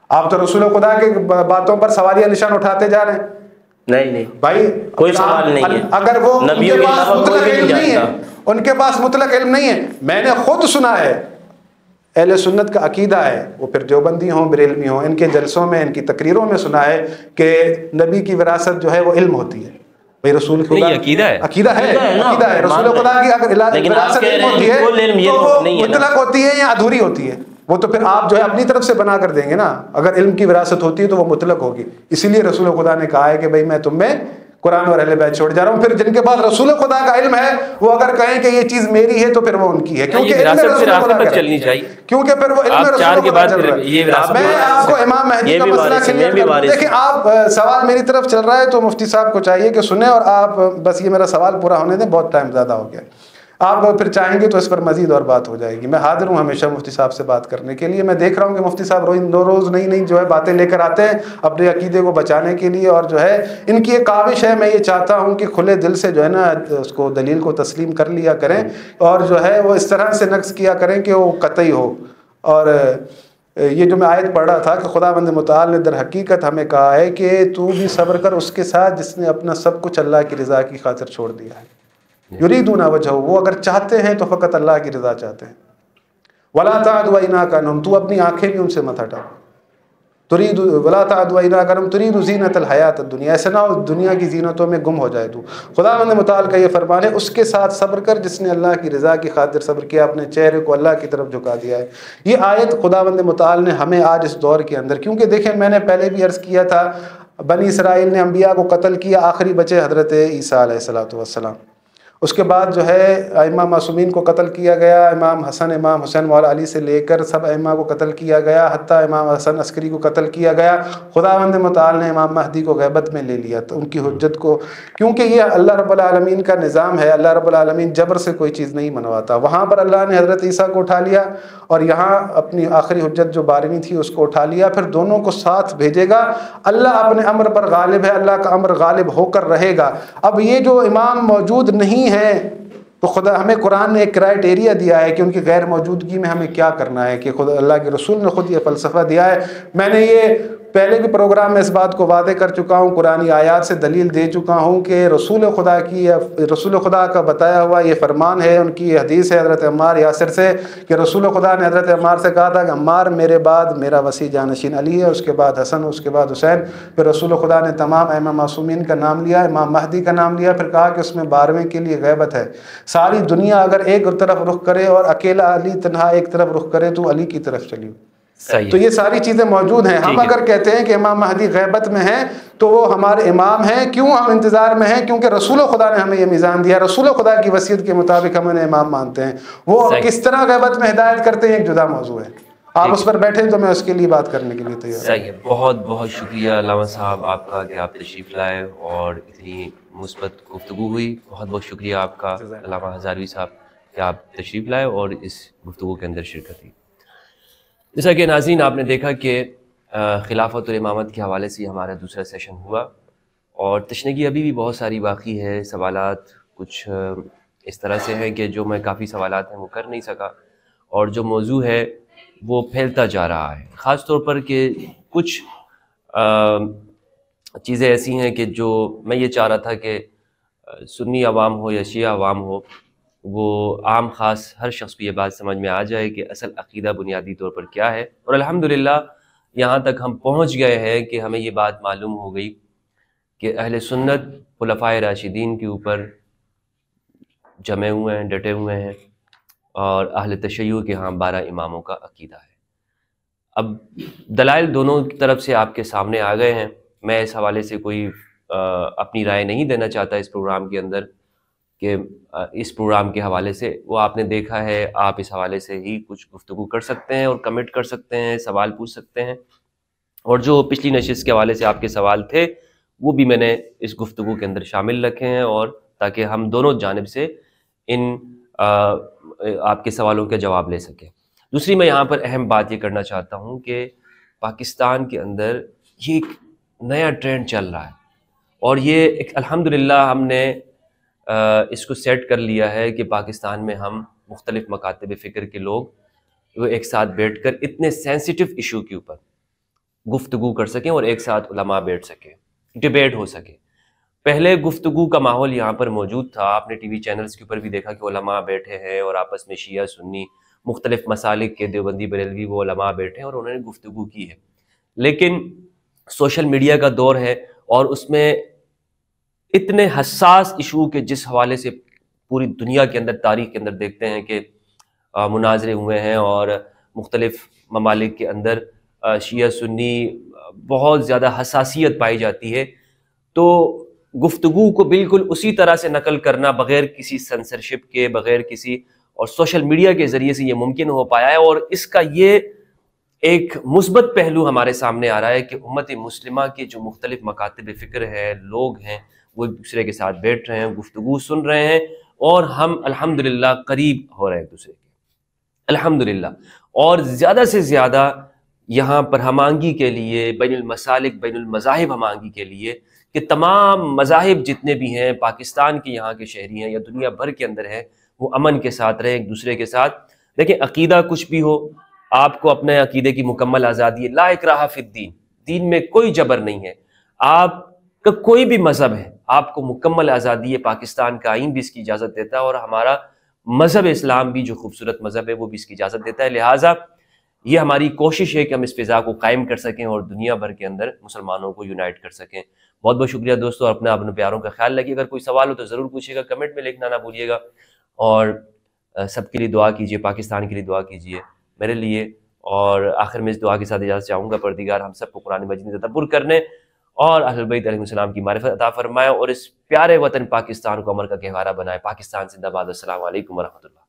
آپ تو رسول خدا کے باتوں پر سوالیہ نشان اٹھاتے جا رہے ہیں. نہیں بھائی کوئی سوال نہیں ہے. اگر وہ ان کے پاس مطلق علم نہیں ہے، ان کے پاس مطلق علم نہیں ہے. میں نے خود سنا ہے، اہل سنت کا عقیدہ ہے، وہ پھر دیوبندی ہوں بریلوی ہوں، ان کے جلسوں میں ان کی تقریروں میں سنا ہے کہ نبی کی وراثت جو ہے وہ علم ہوتی ہے. بھائی رسول خدا عقیدہ ہے رسول خدا کی اگر وراثت علم ہوتی ہے تو وہ مطلق ہوتی ہے یا ادھوری ہوتی ہے؟ وہ تو پھر آپ جو ہے اپنی طرف سے بنا کر دیں گے نا. اگر علم کی وراثت ہوتی ہے تو وہ مطلق ہوگی. اسی لیے رسول خدا نے کہا ہے کہ بھائی میں تم میں قرآن اور اہل بیت چھوڑ جا رہا ہوں. پھر جن کے پاس رسول خدا کا علم ہے وہ اگر کہیں کہ یہ چیز میری ہے تو پھر وہ ان کی ہے، کیونکہ علم رسول خدا کا چلنی چاہیے، کیونکہ پھر وہ علم رسول خدا چل رہا ہے. میں آپ کو امام مہدی کا مسئلہ کلیئر کر دوں. دیکھیں آپ سوال میری طرف چل رہا ہے تو مفتی صاحب کو چاہیے کہ سنیں، اور آپ بس یہ میرا سوال پورا ہونے دیں، بہت ٹائم زیادہ ہو گیا. آپ پھر چاہیں گے تو اس پر مزید اور بات ہو جائے گی. میں حاضر ہوں ہمیشہ مفتی صاحب سے بات کرنے کے لیے. میں دیکھ رہا ہوں کہ مفتی صاحب روز نئی جو ہے باتیں لے کر آتے ہیں اپنے عقیدے کو بچانے کے لیے، اور جو ہے ان کی ایک کاوش ہے. میں یہ چاہتا ہوں کہ کھلے دل سے جو ہے نا اس کو دلیل کو تسلیم کر لیا کریں، اور جو ہے وہ اس طرح سے نقص کیا کریں کہ وہ قطعی ہو. اور یہ جو میں آیت پڑھ رہا تھا کہ خداوند متعال نے در حقیقت ہمیں کہا ہے کہ تو بھی صبر کر اس کے ساتھ جس نے اپنا سب کچھ اللہ کی رضا کی خاطر چھوڑ دیا ہے. یریدون وجہہ، وہ اگر چاہتے ہیں تو فقط اللہ کی رضا چاہتے ہیں. ولا تعد عیناک عنہم، تو اپنی آنکھیں بھی ان سے مت ہٹا. ترید ولا تعد عیناک عنہم ترید زینت الحیات الدنیا، ایسا نہ ہو دنیا کی زینتوں میں گم ہو جائے تو. خداوند متعال کا یہ فرمان ہے اس کے ساتھ صبر کر جس نے اللہ کی رضا کی خاطر صبر کیا، اپنے چہرے کو اللہ کی طرف جھکا دیا ہے. یہ آیت خداوند متعال نے ہمیں آج اس دور کے اندر، کیونکہ دیکھیں میں نے پہلے بھی عرض کیا تھا بنی اسرائیل نے انبیاء کو قتل کیا، آخری بچے حضرت عیسیٰ علیہ السلام. اس کے بعد جو ہے ائمہ معصومین کو قتل کیا گیا، امام حسن امام حسین مولا علی سے لے کر سب ائمہ کو قتل کیا گیا، حتیٰ امام حسن عسکری کو قتل کیا گیا. خداوند متعال نے امام مہدی کو غیبت میں لے لیا تو ان کی حجت کو، کیونکہ یہ اللہ رب العالمین کا نظام ہے. اللہ رب العالمین جبر سے کوئی چیز نہیں منواتا. وہاں پر اللہ نے حضرت عیسیٰ کو اٹھا لیا اور یہاں اپنی آخری حجت جو 12ویں تھی اس کو اٹھا لیا. پھر دونوں کو ساتھ بھیجے گا. اللہ اپنے امر پر غالب ہے، اللہ کا امر غالب ہو کر رہے گا. اب یہ جو امام موجود نہیں ہے تو خدا ہمیں قرآن نے ایک کرائٹیریا دیا ہے کہ ان کی غیر موجودگی میں ہمیں کیا کرنا ہے، کہ خدا اللہ کے رسول نے خود یہ فلسفہ دیا ہے. میں نے یہ پہلے بھی پروگرام میں اس بات کو واضح کر چکا ہوں، قرآنی آیات سے دلیل دے چکا ہوں کہ رسول خدا کا بتایا ہوا یہ فرمان ہے. ان کی یہ حدیث ہے حضرت عمار یاسر سے کہ رسول خدا نے حضرت عمار سے کہا تھا کہ عمار میرے بعد میرا وسیع جانشین علی ہے، اس کے بعد حسن، اس کے بعد حسین. پھر رسول خدا نے تمام ائمہ معصومین کا نام لیا، امام مہدی کا نام لیا، پھر کہا کہ اس میں 12ویں کے لیے غیبت ہے. ساری دنیا اگر ایک طرف رخ کرے اور اکیلا علی تنہا ایک طرف رخ کرے تو علی کی طرف چلی. تو یہ ساری چیزیں موجود ہیں. ہم اگر کہتے ہیں کہ امام مہدی غیبت میں ہیں تو وہ ہمارے امام ہیں. کیوں ہم انتظار میں ہیں؟ کیونکہ رسول خدا نے ہمیں یہ میزان دیا، رسول خدا کی وصیت کے مطابق ہم انہیں امام مانتے ہیں. وہ کس طرح غیبت میں ہدایت کرتے ہیں ایک جدا موضوع ہے. آپ اس پر بیٹھیں تو میں اس کے لیے بات کرنے کے لیے تیار ہوں. صحیح. بہت بہت شکریہ علامہ صاحب آپ کا کہ آپ تشریف لائے اور اتنی مثبت گفتگو ہوئی. بہت بہت شکریہ آپ کا علامہ ہزاروی صاحب کہ آپ تشریف لائے اور اس گفتگو کے اندر شرکت کی. جیسا کہ ناظرین آپ نے دیکھا کہ خلافت الامامت کے حوالے سے ہمارا دوسرا سیشن ہوا اور تشنگی ابھی بھی بہت ساری باقی ہے. سوالات کچھ اس طرح سے ہیں کہ جو میں کافی سوالات ہیں وہ کر نہیں سکا، اور جو موضوع ہے وہ پھیلتا جا رہا ہے. خاص طور پر کہ کچھ چیزیں ایسی ہیں کہ جو میں یہ چاہ رہا تھا کہ سنی عوام ہو یا شیعہ عوام ہو، وہ عام خاص ہر شخص کو یہ بات سمجھ میں آ جائے کہ اصل عقیدہ بنیادی طور پر کیا ہے. اور الحمدللہ یہاں تک ہم پہنچ گئے ہیں کہ ہمیں یہ بات معلوم ہو گئی کہ اہل سنت خلفائے راشدین کے اوپر جمے ہوئے ہیں، ڈٹے ہوئے ہیں، اور اہل تشیع کے ہاں 12 اماموں کا عقیدہ ہے. اب دلائل دونوں طرف سے آپ کے سامنے آ گئے ہیں. میں اس حوالے سے کوئی اپنی رائے نہیں دینا چاہتا اس پروگرام کے اندر کہ اس پروگرام کے حوالے سے وہ آپ نے دیکھا ہے. آپ اس حوالے سے ہی کچھ گفتگو کر سکتے ہیں اور کمنٹ کر سکتے ہیں، سوال پوچھ سکتے ہیں. اور جو پچھلی نشست کے حوالے سے آپ کے سوال تھے وہ بھی میں نے اس گفتگو کے اندر شامل رکھے ہیں، اور تاکہ ہم دونوں جانب سے ان آپ کے سوالوں کے جواب لے سکیں۔ دوسری میں یہاں پر اہم بات یہ کرنا چاہتا ہوں کہ پاکستان کے اندر یہ ایک نیا ٹرینڈ چل رہا ہے، اور یہ ایک الحمدللہ ہم نے اس کو سیٹ کر لیا ہے کہ پاکستان میں ہم مختلف مکاتب فکر کے لوگ وہ ایک ساتھ بیٹھ کر اتنے سینسیٹیو ایشو کے اوپر گفتگو کر سکیں اور ایک ساتھ علماء بیٹھ سکیں، ڈیبیٹ ہو سکے۔ پہلے گفتگو کا ماحول یہاں پر موجود تھا، آپ نے ٹی وی چینلز کے اوپر بھی دیکھا کہ علماء بیٹھے ہیں اور آپس میں شیعہ سنی مختلف مسالک کے دیوبندی بریلوی وہ علماء بیٹھے ہیں اور انہوں نے گفتگو کی ہے۔ لیکن سوشل میڈیا کا دور ہے اور اس میں اتنے حساس ایشو کے جس حوالے سے پوری دنیا کے اندر تاریخ کے اندر دیکھتے ہیں کہ مناظرے ہوئے ہیں اور مختلف ممالک کے اندر شیعہ سنی بہت زیادہ حساسیت پائی جاتی ہے، تو گفتگو کو بالکل اسی طرح سے نقل کرنا بغیر کسی سنسرشپ کے، بغیر کسی اور سوشل میڈیا کے ذریعے سے یہ ممکن ہو پایا ہے، اور اس کا یہ ایک مثبت پہلو ہمارے سامنے آ رہا ہے کہ امت مسلمہ کے جو مختلف مکاتب فکر ہیں، لوگ ہیں، وہ ایک دوسرے کے ساتھ بیٹھ رہے ہیں، گفتگو سن رہے ہیں، اور ہم الحمدللہ قریب ہو رہے ہیں ایک دوسرے کے الحمدللہ، اور زیادہ سے زیادہ یہاں پر ہم آہنگی کے لیے، بین المسالک بین المذاہب ہم آہنگی کے لیے کہ تمام مذاہب جتنے بھی ہیں پاکستان کے یہاں کے شہری ہیں یا دنیا بھر کے اندر ہیں، وہ امن کے ساتھ رہیں ایک دوسرے کے ساتھ۔ دیکھیں عقیدہ کچھ بھی ہو، آپ کو اپنے عقیدے کی مکمل آزادی ہے، لا اکراہ فی الدین، دین میں کوئی جبر نہیں ہے، آپ کا کوئی بھی مذہب ہے آپ کو مکمل آزادی ہے، پاکستان کا آئین بھی اس کی اجازت دیتا ہے اور ہمارا مذہب اسلام بھی جو خوبصورت مذہب ہے وہ بھی اس کی اجازت دیتا ہے۔ لہٰذا یہ ہماری کوشش ہے کہ ہم اس فضا کو قائم کر سکیں اور دنیا بھر کے اندر مسلمانوں کو یونائٹ کر سکیں۔ بہت بہت شکریہ دوستو، اور اپنے پیاروں کا خیال رکھیے۔ اگر کوئی سوال ہو تو ضرور پوچھیے گا، کمنٹ میں لکھنا نہ بھولیے گا، اور سب کے لیے دعا کیجیے، پاکستان کے لیے دعا کیجیے، میرے لیے، اور آخر میں اس دعا کے ساتھ اجازت چاہوں گا، پروردگار ہم سب کو قرآن مجید میں تدبر کرنے اور اہل بیت علیہ السلام کی معرفت عطا فرمائے، اور اس پیارے وطن پاکستان کو امن کا گہوارہ بنائے۔ پاکستان زندہ باد۔ السلام علیکم ورحمۃ اللہ۔